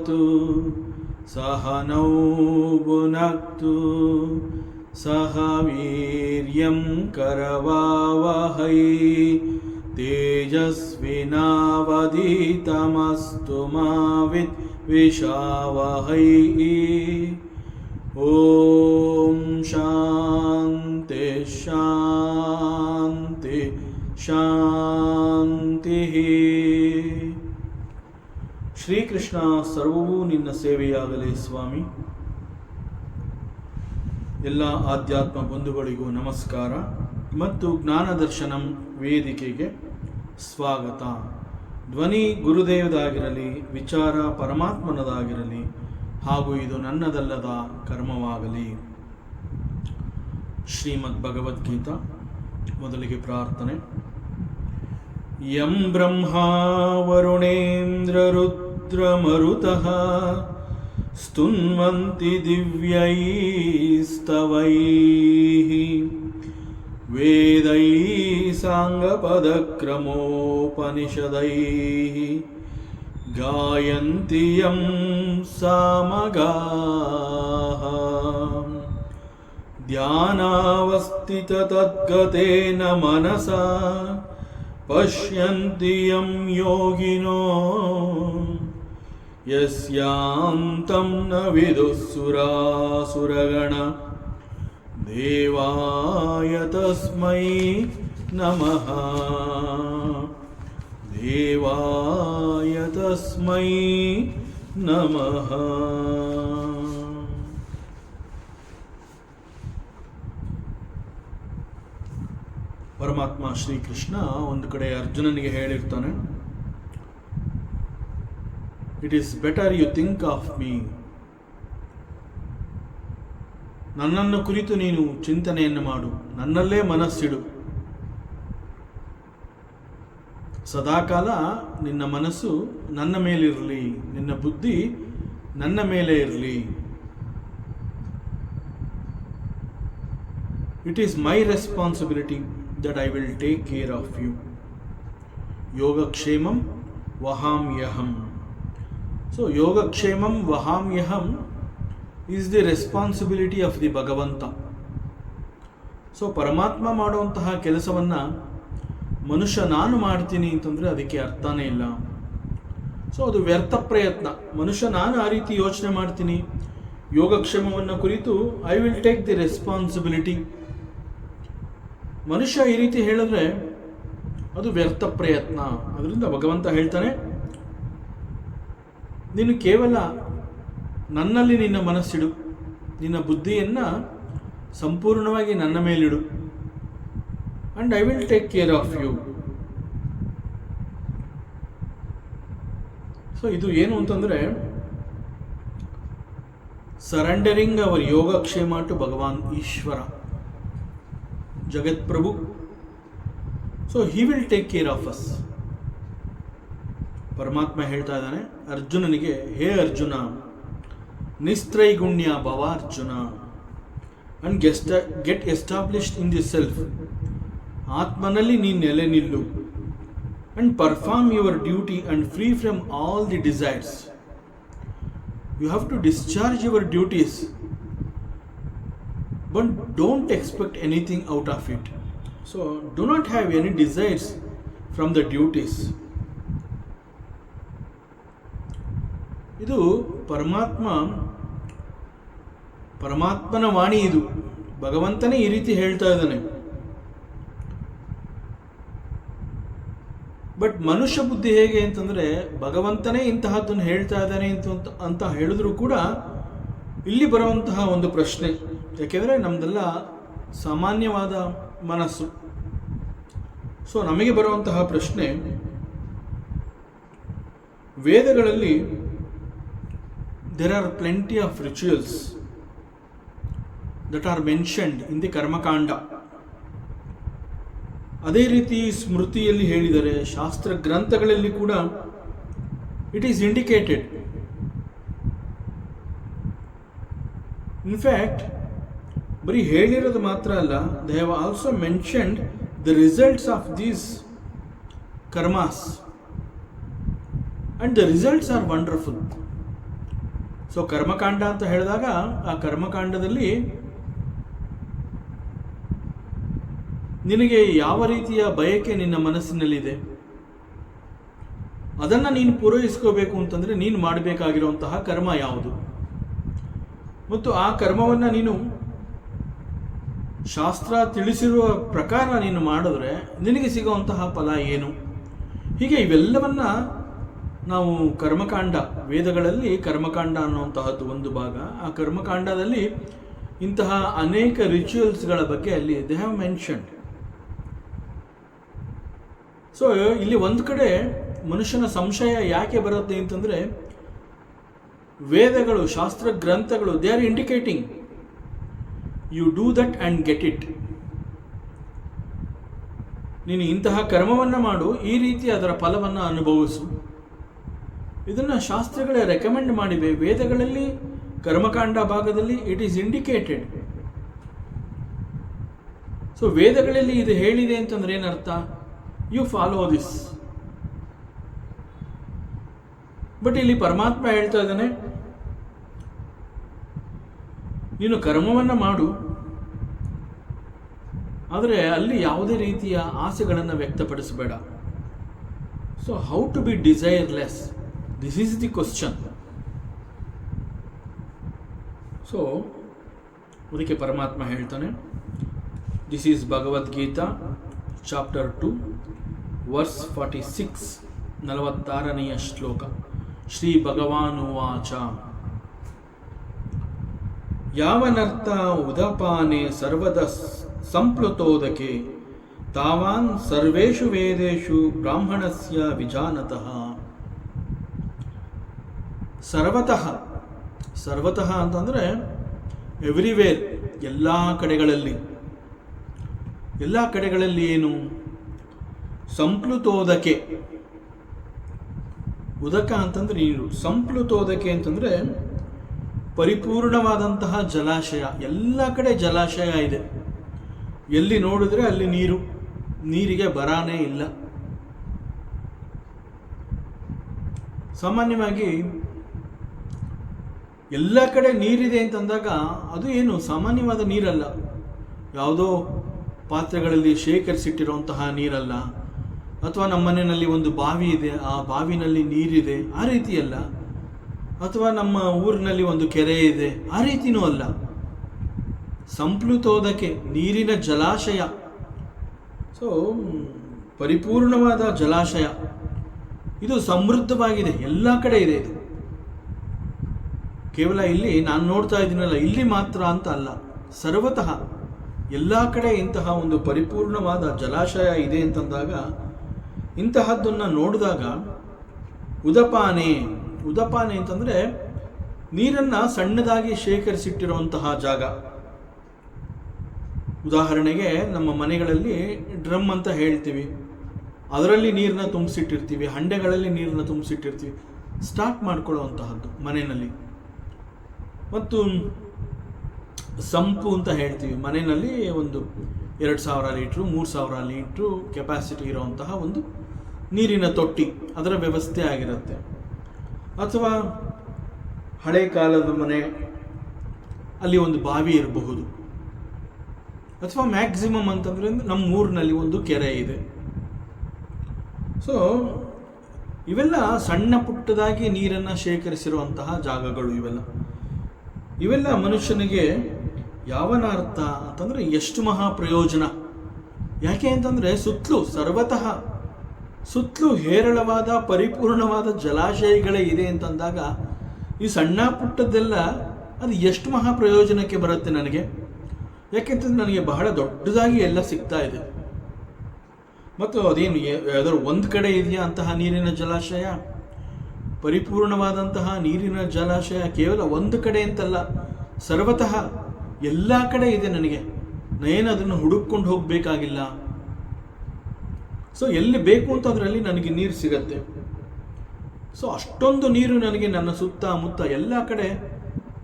भवतु सहनौ भुनक्तु सह वीर्यं करवावहै तेजस्विनावधीतमस्तु मा विद्विषावहै। ओम शांति शांति ಶಾಂತಿ. ಶ್ರೀಕೃಷ್ಣ, ಸರ್ವವೂ ನಿನ್ನ ಸೇವೆಯಾಗಲಿ ಸ್ವಾಮಿ. ಎಲ್ಲ ಆಧ್ಯಾತ್ಮ ಬಂಧುಗಳಿಗೂ ನಮಸ್ಕಾರ ಮತ್ತು ಜ್ಞಾನದರ್ಶನಂ ವೇದಿಕೆಗೆ ಸ್ವಾಗತ. ಧ್ವನಿ ಗುರುದೇವದಾಗಿರಲಿ, ವಿಚಾರ ಪರಮಾತ್ಮನದಾಗಿರಲಿ, ಹಾಗೂ ಇದು ನನ್ನದಲ್ಲದ ಕರ್ಮವಾಗಲಿ. ಶ್ರೀಮದ್ ಭಗವದ್ಗೀತಾ. ಮೊದಲಿಗೆ ಪ್ರಾರ್ಥನೆ. ಯಂ ಬ್ರಹ್ಮಾ ವರುಣೇಂದ್ರ ರುದ್ರಮರುತಃ ಸ್ತುನ್ವಂತಿ ದಿವ್ಯೈಸ್ತವೈಃ ವೇದೈಃ ಸಾಂಗಪದಕ್ರಮೋಪನಿಷದೈಃ ಗಾಯಂತಿ ಯಂ ಸಾಮಗಾಃ ಧ್ಯಾನಾವಸ್ಥಿತತದ್ಗತೇನ ಮನಸಾ ಪಶ್ಯಂತಿ ಯಂ ಯೋಗಿನೋ ಯಸ್ಯಾಂತಂ ನ ವಿದುಃ ಸುರಾಸುರಗಣ ದೇವಾಯ ತಸ್ಮೈ ನಮಃ. ದೇವಾಯ ತಸ್ಮೈ ನಮಃ. ಪರಮಾತ್ಮ ಶ್ರೀಕೃಷ್ಣ ಒಂದು ಕಡೆ ಅರ್ಜುನನಿಗೆ ಹೇಳಿರ್ತಾನೆ, it is better you think of me. ನನ್ನನ್ನು ಕುರಿತು ನೀನು ಚಿಂತನೆಯನ್ನು ಮಾಡು, ನನ್ನಲ್ಲೇ ಮನಸ್ಸಿಡು. ಸದಾಕಾಲ ನಿನ್ನ ಮನಸ್ಸು ನನ್ನ ಮೇಲಿರಲಿ, ನಿನ್ನ ಬುದ್ಧಿ ನನ್ನ ಮೇಲೆ ಇರಲಿ. It is my responsibility that I will take care of you. Yogakshemam vahamyaham. So Yogakshemam vahamyaham is the responsibility of the Bhagavanta. So ಪರಮಾತ್ಮ ಮಾಡುವಂತಹ ಕೆಲಸವನ್ನು ಮನುಷ್ಯ ನಾನು ಮಾಡ್ತೀನಿ ಅಂತಂದರೆ ಅದಕ್ಕೆ ಅರ್ಥನೇ ಇಲ್ಲ. ಸೊ ಅದು ವ್ಯರ್ಥ ಪ್ರಯತ್ನ. ಮನುಷ್ಯ ನಾನು ಆ ರೀತಿ ಯೋಚನೆ ಮಾಡ್ತೀನಿ, ಯೋಗಕ್ಷೇಮವನ್ನು ಕುರಿತು I will take the responsibility. ಮನುಷ್ಯ ಈ ರೀತಿ ಹೇಳಿದ್ರೆ ಅದು ವ್ಯರ್ಥ ಪ್ರಯತ್ನ. ಅದರಿಂದ ಭಗವಂತ ಹೇಳ್ತಾನೆ, ನೀನು ಕೇವಲ ನನ್ನಲ್ಲಿ ನಿನ್ನ ಮನಸ್ಸಿಡು, ನಿನ್ನ ಬುದ್ಧಿಯನ್ನು ಸಂಪೂರ್ಣವಾಗಿ ನನ್ನ ಮೇಲಿಡು, and I will take care of you. So ಇದು ಏನು ಅಂತಂದರೆ surrendering our yogakshema to Bhagavan Ishwara, Jagat Prabhu. So he will take care of us. ಪರಮಾತ್ಮ ಹೇಳ್ತಾ ಇದ್ದಾನೆ ಅರ್ಜುನನಿಗೆ, ಹೇ ಅರ್ಜುನ, ನಿಸ್ತ್ರೈಗುಣ್ಯ ಭವ Arjuna, and get established in the self. ಆತ್ಮನಲ್ಲಿ ನೀನು ನೆಲೆ ನಿಲ್ಲು, and perform your duty and free from all the desires. You have to discharge your duties, but don't expect anything out of it. So do not have any desires from the duties. ಇದು ಪರಮಾತ್ಮನ ವಾಣಿ. ಇದು ಭಗವಂತನೇ ಈ ರೀತಿ ಹೇಳ್ತಾ ಇದ್ದಾನೆ. But ಮನುಷ್ಯ ಬುದ್ಧಿ ಹೇಗೆ ಅಂತಂದರೆ, ಭಗವಂತನೇ ಇಂತಹದ್ದನ್ನು ಹೇಳ್ತಾ ಇದ್ದಾನೆ ಅಂತ ಹೇಳಿದ್ರು ಕೂಡ ಇಲ್ಲಿ ಬರುವಂತಹ ಒಂದು ಪ್ರಶ್ನೆ, ಯಾಕೆಂದರೆ ನಮ್ಮದೆಲ್ಲ ಸಾಮಾನ್ಯವಾದ ಮನಸ್ಸು. ಸೊ ನಮಗೆ ಬರುವಂತಹ ಪ್ರಶ್ನೆ, ವೇದಗಳಲ್ಲಿ there are plenty of rituals that are mentioned in the ಕರ್ಮಕಾಂಡ. ಅದೇ ರೀತಿ ಸ್ಮೃತಿಯಲ್ಲಿ ಹೇಳಿದರೆ, ಶಾಸ್ತ್ರ ಗ್ರಂಥಗಳಲ್ಲಿ ಕೂಡ ಇಟ್ ಈಸ್ ಇಂಡಿಕೇಟೆಡ್. ಇನ್ಫ್ಯಾಕ್ಟ್ ಬರೀ ಹೇಳಿರೋದು ಮಾತ್ರ ಅಲ್ಲ, they have also mentioned the results of these karmas, and the results are wonderful. So ಕರ್ಮಕಾಂಡ ಅಂತ ಹೇಳಿದಾಗ ಆ ಕರ್ಮಕಾಂಡದಲ್ಲಿ ನಿನಗೆ ಯಾವ ರೀತಿಯ ಬಯಕೆ ನಿನ್ನ ಮನಸ್ಸಿನಲ್ಲಿದೆ ಅದನ್ನು ನೀನು ಪೂರೈಸ್ಕೋಬೇಕು ಅಂತಂದರೆ ನೀನು ಮಾಡಬೇಕಾಗಿರುವಂತಹ ಕರ್ಮ ಯಾವುದು, ಮತ್ತು ಆ ಕರ್ಮವನ್ನು ನೀನು ಶಾಸ್ತ್ರ ತಿಳಿಸಿರುವ ಪ್ರಕಾರ ನೀನು ಮಾಡಿದ್ರೆ ನಿನಗೆ ಸಿಗುವಂತಹ ಫಲ ಏನು. ಹೀಗೆ ಇವೆಲ್ಲವನ್ನ ನಾವು ಕರ್ಮಕಾಂಡ, ವೇದಗಳಲ್ಲಿ ಕರ್ಮಕಾಂಡ ಅನ್ನುವಂತಹದ್ದು ಒಂದು ಭಾಗ. ಆ ಕರ್ಮಕಾಂಡದಲ್ಲಿ ಇಂತಹ ಅನೇಕ ರಿಚುವಲ್ಸ್ಗಳ ಬಗ್ಗೆ ಅಲ್ಲಿ ದೇ ಹ್ಯಾವ್ ಮೆನ್ಷನ್ಡ್. ಸೊ ಇಲ್ಲಿ ಒಂದು ಕಡೆ ಮನುಷ್ಯನ ಸಂಶಯ ಯಾಕೆ ಬರುತ್ತೆ ಅಂತಂದರೆ, ವೇದಗಳು, ಶಾಸ್ತ್ರ ಗ್ರಂಥಗಳು, they are indicating you do that and get it. ನೀನು ಇಂತಹ ಕರ್ಮವನ್ನು ಮಾಡು, ಈ ರೀತಿ ಅದರ ಫಲವನ್ನು ಅನುಭವಿಸು. ಇದನ್ನು ಶಾಸ್ತ್ರಗಳೇ ರೆಕಮೆಂಡ್ ಮಾಡಿವೆ. ವೇದಗಳಲ್ಲಿ ಕರ್ಮಕಾಂಡ ಭಾಗದಲ್ಲಿ ಇಟ್ ಈಸ್ ಇಂಡಿಕೇಟೆಡ್. ಸೊ ವೇದಗಳಲ್ಲಿ ಇದು ಹೇಳಿದೆ ಅಂತಂದ್ರೆ ಏನರ್ಥ? You follow this. ಬಟ್ ಇಲ್ಲಿ ಪರಮಾತ್ಮ ಹೇಳ್ತಾ ಇದ್ದಾನೆ, ನೀನು ಕರ್ಮವನ್ನು ಮಾಡು, ಆದರೆ ಅಲ್ಲಿ ಯಾವುದೇ ರೀತಿಯ ಆಸೆಗಳನ್ನು ವ್ಯಕ್ತಪಡಿಸಬೇಡ. So how to be desireless, this is the question. So ಅದಕ್ಕೆ ಪರಮಾತ್ಮ ಹೇಳ್ತಾನೆ, this is Bhagavad Gita chapter 2 verse 46, 46ನೇ ಶ್ಲೋಕ. ಶ್ರೀ ಭಗವಾನುವಾಚ ಯಾವನರ್ಥ ಉದಪಾನೆ ಸರ್ವದ ಸಂಪ್ಲುತೋದಕೆ ತಾವಾನ್ ಸರ್ವೇಷು ವೇದೇಷು ಬ್ರಾಹ್ಮಣಸ್ಯ ವಿಜಾನತಃ. ಸರ್ವತಃ, ಸರ್ವತಃ ಅಂತಂದರೆ ಎವ್ರಿವೇರ್, ಎಲ್ಲ ಕಡೆಗಳಲ್ಲಿ. ಎಲ್ಲ ಕಡೆಗಳಲ್ಲಿ ಏನು? ಸಂಪ್ಲುತೋದಕೆ, ಉದಕ ಅಂತಂದ್ರೆ ನೀರು, ಸಂಪ್ಲುತೋದಕೆ ಅಂತಂದರೆ ಪರಿಪೂರ್ಣವಾದಂತಹ ಜಲಾಶಯ. ಎಲ್ಲ ಕಡೆ ಜಲಾಶಯ ಇದೆ, ಎಲ್ಲಿ ನೋಡಿದ್ರೆ ಅಲ್ಲಿ ನೀರು, ನೀರಿಗೆ ಬರಾನೇ ಇಲ್ಲ. ಸಾಮಾನ್ಯವಾಗಿ ಎಲ್ಲ ಕಡೆ ನೀರಿದೆ ಅಂತಂದಾಗ ಅದು ಏನು ಸಾಮಾನ್ಯವಾದ ನೀರಲ್ಲ, ಯಾವುದೋ ಪಾತ್ರೆಗಳಲ್ಲಿ ಶೇಖರಿಸಿಟ್ಟಿರುವಂತಹ ನೀರಲ್ಲ, ಅಥವಾ ನಮ್ಮ ಮನೆಯಲ್ಲಿ ಒಂದು ಬಾವಿ ಇದೆ, ಆ ಬಾವಿನಲ್ಲಿ ನೀರಿದೆ, ಆ ರೀತಿಯಲ್ಲ. ಅಥವಾ ನಮ್ಮ ಊರಿನಲ್ಲಿ ಒಂದು ಕೆರೆ ಇದೆ, ಆ ರೀತಿಯೂ ಅಲ್ಲ. ಸಂಪ್ಲುತೋದಕ್ಕೆ, ನೀರಿನ ಜಲಾಶಯ. ಸೊ ಪರಿಪೂರ್ಣವಾದ ಜಲಾಶಯ, ಇದು ಸಮೃದ್ಧವಾಗಿದೆ, ಎಲ್ಲ ಕಡೆ ಇದೆ. ಇದು ಕೇವಲ ಇಲ್ಲಿ ನಾನು ನೋಡ್ತಾ ಇದ್ದೀನಲ್ಲ ಇಲ್ಲಿ ಮಾತ್ರ ಅಂತ ಅಲ್ಲ, ಸರ್ವತಃ ಎಲ್ಲ ಕಡೆ ಇಂತಹ ಒಂದು ಪರಿಪೂರ್ಣವಾದ ಜಲಾಶಯ ಇದೆ ಅಂತಂದಾಗ, ಇಂತಹದ್ದನ್ನು ನೋಡಿದಾಗ ಉದಪಾನೆ, ಉದಪಾನೆ ಅಂತಂದರೆ ನೀರನ್ನು ಸಣ್ಣದಾಗಿ ಶೇಖರಿಸಿಟ್ಟಿರುವಂತಹ ಜಾಗ. ಉದಾಹರಣೆಗೆ ನಮ್ಮ ಮನೆಗಳಲ್ಲಿ ಡ್ರಮ್ ಅಂತ ಹೇಳ್ತೀವಿ, ಅದರಲ್ಲಿ ನೀರನ್ನ ತುಂಬಿಸಿಟ್ಟಿರ್ತೀವಿ, ಹಂಡೆಗಳಲ್ಲಿ ನೀರನ್ನ ತುಂಬಿಸಿಟ್ಟಿರ್ತೀವಿ, ಸ್ಟಾಕ್ ಮಾಡ್ಕೊಳ್ಳುವಂತಹದ್ದು ಮನೆಯಲ್ಲಿ. ಮತ್ತು ಸಂಪು ಅಂತ ಹೇಳ್ತೀವಿ, ಮನೆಯಲ್ಲಿ ಒಂದು 2000 ಲೀಟ್ರು 3000 ಲೀಟ್ರು ಕೆಪಾಸಿಟಿ ಇರುವಂತಹ ಒಂದು ನೀರಿನ ತೊಟ್ಟಿ, ಅದರ ವ್ಯವಸ್ಥೆ ಆಗಿರುತ್ತೆ. ಅಥವಾ ಹಳೆ ಕಾಲದ ಮನೆ, ಅಲ್ಲಿ ಒಂದು ಬಾವಿ ಇರಬಹುದು. ಅಥವಾ ಮ್ಯಾಕ್ಸಿಮಮ್ ಅಂತಂದರೆ ನಮ್ಮ ಊರಿನಲ್ಲಿ ಒಂದು ಕೆರೆ ಇದೆ. ಸೊ ಇವೆಲ್ಲ ಸಣ್ಣ ಪುಟ್ಟದಾಗಿ ನೀರನ್ನು ಶೇಖರಿಸಿರುವಂತಹ ಜಾಗಗಳು. ಇವೆಲ್ಲ ಮನುಷ್ಯನಿಗೆ ಯಾವನ ಅರ್ಥ ಅಂತಂದರೆ ಎಷ್ಟು ಮಹಾ ಪ್ರಯೋಜನ. ಯಾಕೆ ಅಂತಂದರೆ ಸುತ್ತಲೂ, ಸರ್ವತಃ ಸುತ್ತಲೂ ಹೇರಳವಾದ ಪರಿಪೂರ್ಣವಾದ ಜಲಾಶಯಗಳೇ ಇದೆ ಅಂತಂದಾಗ ಈ ಸಣ್ಣ ಪುಟ್ಟದ್ದೆಲ್ಲ ಅದು ಎಷ್ಟು ಮಹಾ ಪ್ರಯೋಜನಕ್ಕೆ ಬರುತ್ತೆ ನನಗೆ. ಯಾಕೆಂತಂದ್ರೆ ನನಗೆ ಬಹಳ ದೊಡ್ಡದಾಗಿ ಎಲ್ಲ ಸಿಗ್ತಾ ಇದೆ. ಮತ್ತು ಅದೇನು ಯಾವ್ದಾದ್ರು ಒಂದು ಕಡೆ ಇದೆಯಾ ಅಂತಹ ನೀರಿನ ಜಲಾಶಯ? ಪರಿಪೂರ್ಣವಾದಂತಹ ನೀರಿನ ಜಲಾಶಯ ಕೇವಲ ಒಂದು ಕಡೆ ಅಂತಲ್ಲ, ಸರ್ವತಃ ಎಲ್ಲ ಕಡೆ ಇದೆ. ನನಗೆ ನಾನು ಅದನ್ನು ಹುಡುಕೊಂಡು ಹೋಗಬೇಕಾಗಿಲ್ಲ. ಸೊ ಎಲ್ಲಿ ಬೇಕು ಅಂತ ಅದರಲ್ಲಿ ನನಗೆ ನೀರು ಸಿಗತ್ತೆ. ಸೊ ಅಷ್ಟೊಂದು ನೀರು ನನಗೆ ನನ್ನ ಸುತ್ತಮುತ್ತ ಎಲ್ಲ ಕಡೆ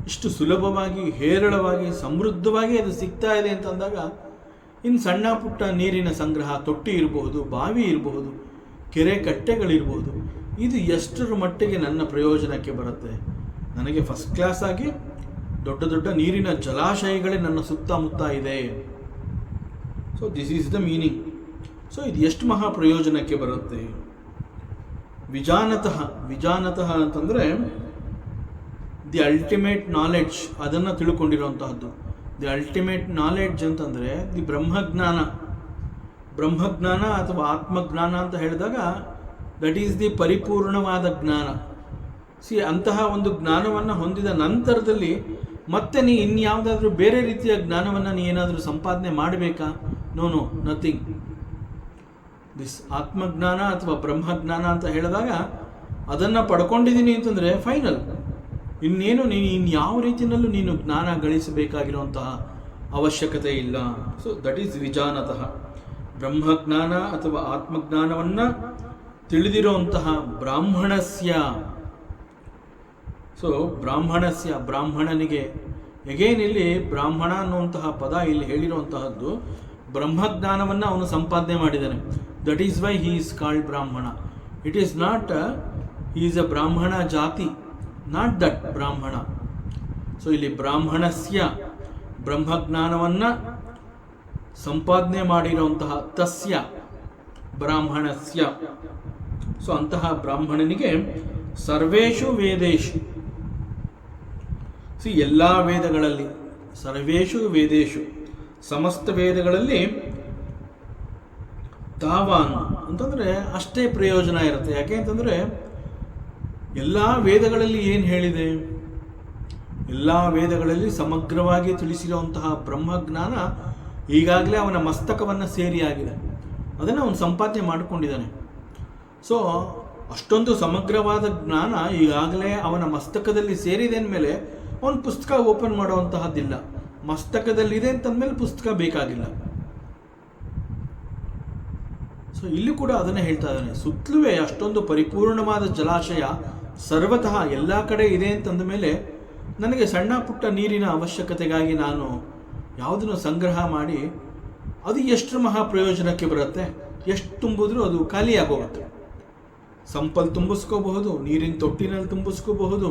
ಇಷ್ಟು ಸುಲಭವಾಗಿ, ಹೇರಳವಾಗಿ, ಸಮೃದ್ಧವಾಗಿ ಅದು ಸಿಗ್ತಾ ಇದೆ ಅಂತಂದಾಗ ಇನ್ನು ಸಣ್ಣ ಪುಟ್ಟ ನೀರಿನ ಸಂಗ್ರಹ, ತೊಟ್ಟಿ ಇರಬಹುದು, ಬಾವಿ ಇರಬಹುದು, ಕೆರೆ ಕಟ್ಟೆಗಳಿರ್ಬೋದು, ಇದು ಎಷ್ಟರ ಮಟ್ಟಿಗೆ ನನ್ನ ಪ್ರಯೋಜನಕ್ಕೆ ಬರುತ್ತೆ. ನನಗೆ ಫಸ್ಟ್ ಕ್ಲಾಸ್ ಆಗಿ ದೊಡ್ಡ ದೊಡ್ಡ ನೀರಿನ ಜಲಾಶಯಗಳೇ ನನ್ನ ಸುತ್ತಮುತ್ತ ಇದೆ. So this is the meaning. So ಇದು ಎಷ್ಟು ಮಹಾ ಪ್ರಯೋಜನಕ್ಕೆ ಬರುತ್ತೆ. ವಿಜಾನತಃ ಅಂತಂದರೆ ದಿ ಅಲ್ಟಿಮೇಟ್ ನಾಲೆಡ್ಜ್, ಅದನ್ನು ತಿಳ್ಕೊಂಡಿರುವಂತಹದ್ದು. ದಿ ಅಲ್ಟಿಮೇಟ್ ನಾಲೆಡ್ಜ್ ಅಂತಂದರೆ ದಿ ಬ್ರಹ್ಮಜ್ಞಾನ ಅಥವಾ ಆತ್ಮಜ್ಞಾನ ಅಂತ ಹೇಳಿದಾಗ ದಟ್ ಈಸ್ ದಿ ಪರಿಪೂರ್ಣವಾದ ಜ್ಞಾನ. ಅಂತಹ ಒಂದು ಜ್ಞಾನವನ್ನು ಹೊಂದಿದ ನಂತರದಲ್ಲಿ ಮತ್ತೆ ನೀ ಇನ್ಯಾವುದಾದ್ರೂ ಬೇರೆ ರೀತಿಯ ಜ್ಞಾನವನ್ನು ನೀ ಏನಾದರೂ ಸಂಪಾದನೆ ಮಾಡಬೇಕಾ? No, nothing. ದಿಸ್ ಆತ್ಮಜ್ಞಾನ ಅಥವಾ ಬ್ರಹ್ಮಜ್ಞಾನ ಅಂತ ಹೇಳಿದಾಗ ಅದನ್ನು ಪಡ್ಕೊಂಡಿದ್ದೀನಿ ಅಂತಂದರೆ ಫೈನಲ್. ಇನ್ನೇನು ಇನ್ಯಾವ ರೀತಿಯಲ್ಲೂ ನೀನು ಜ್ಞಾನ ಗಳಿಸಬೇಕಾಗಿರುವಂತಹ ಅವಶ್ಯಕತೆ ಇಲ್ಲ. ಸೊ ದಟ್ ಈಸ್ ವಿಜಾನತಃ. ಬ್ರಹ್ಮಜ್ಞಾನ ಅಥವಾ ಆತ್ಮಜ್ಞಾನವನ್ನು ತಿಳಿದಿರುವಂತಹ ಬ್ರಾಹ್ಮಣಸ್ಯ. ಸೊ ಬ್ರಾಹ್ಮಣನಿಗೆ ಎಗೇನ್ ಇಲ್ಲಿ ಬ್ರಾಹ್ಮಣ ಅನ್ನುವಂತಹ ಪದ ಇಲ್ಲಿ ಹೇಳಿರುವಂತಹದ್ದು ಬ್ರಹ್ಮಜ್ಞಾನವನ್ನು ಅವನು ಸಂಪಾದನೆ ಮಾಡಿದ್ದಾನೆ. That is why he is called Brahmana. It is not he is a Brahmana jati, not that ಬ್ರಾಹ್ಮಣ. ಸೊ ಇಲ್ಲಿ ಬ್ರಾಹ್ಮಣಸ್ಯ, ಬ್ರಹ್ಮಜ್ಞಾನವನ್ನು ಸಂಪಾದನೆ ಮಾಡಿರುವಂತಹ ತಸ್ಯ ಬ್ರಾಹ್ಮಣಸ್ಯ. ಸೊ ಅಂತಹ ಬ್ರಾಹ್ಮಣನಿಗೆ ಸರ್ವೇಷು ವೇದೇಶು, ಎಲ್ಲ ವೇದಗಳಲ್ಲಿ, ಸರ್ವೇಷು ವೇದೇಶು, ಸಮಸ್ತ ವೇದಗಳಲ್ಲಿ ತಾವಾನ್ ಅಂತಂದರೆ ಅಷ್ಟೇ ಪ್ರಯೋಜನ ಇರುತ್ತೆ. ಯಾಕೆ ಅಂತಂದರೆ ಎಲ್ಲ ವೇದಗಳಲ್ಲಿ ಏನು ಹೇಳಿದೆ? ಎಲ್ಲ ವೇದಗಳಲ್ಲಿ ಸಮಗ್ರವಾಗಿ ತಿಳಿಸಿರುವಂತಹ ಬ್ರಹ್ಮಜ್ಞಾನ ಈಗಾಗಲೇ ಅವನ ಮಸ್ತಕವನ್ನು ಸೇರಿಯಾಗಿದೆ. ಅದನ್ನು ಅವನು ಸಂಪಾದನೆ ಮಾಡಿಕೊಂಡಿದ್ದಾನೆ. ಸೊ ಅಷ್ಟೊಂದು ಸಮಗ್ರವಾದ ಜ್ಞಾನ ಈಗಾಗಲೇ ಅವನ ಮಸ್ತಕದಲ್ಲಿ ಸೇರಿದೆ ಅಂದಮೇಲೆ ಅವನು ಪುಸ್ತಕ ಓಪನ್ ಮಾಡುವಂತಹದ್ದಿಲ್ಲ. ಮಸ್ತಕದಲ್ಲಿದೆ ಅಂತಂದಮೇಲೆ ಪುಸ್ತಕ ಬೇಕಾಗಿಲ್ಲ. ಸೊ ಇಲ್ಲಿ ಕೂಡ ಅದನ್ನೇ ಹೇಳ್ತಾ ಇದ್ದಾನೆ. ಸುತ್ತಲೂ ಅಷ್ಟೊಂದು ಪರಿಪೂರ್ಣವಾದ ಜಲಾಶಯ ಸರ್ವತಃ ಎಲ್ಲ ಕಡೆ ಇದೆ ಅಂತಂದ ಮೇಲೆ ನನಗೆ ಸಣ್ಣ ಪುಟ್ಟ ನೀರಿನ ಅವಶ್ಯಕತೆಗಾಗಿ ನಾನು ಯಾವುದನ್ನು ಸಂಗ್ರಹ ಮಾಡಿ ಅದು ಎಷ್ಟು ಮಹಾ ಪ್ರಯೋಜನಕ್ಕೆ ಬರುತ್ತೆ? ಎಷ್ಟು ತುಂಬಿದ್ರೂ ಅದು ಖಾಲಿಯಾಗೋಗುತ್ತೆ. ಸಂಪಲ್ಲಿ ತುಂಬಿಸ್ಕೋಬಹುದು, ನೀರಿನ ತೊಟ್ಟಿನಲ್ಲಿ ತುಂಬಿಸ್ಕೋಬಹುದು,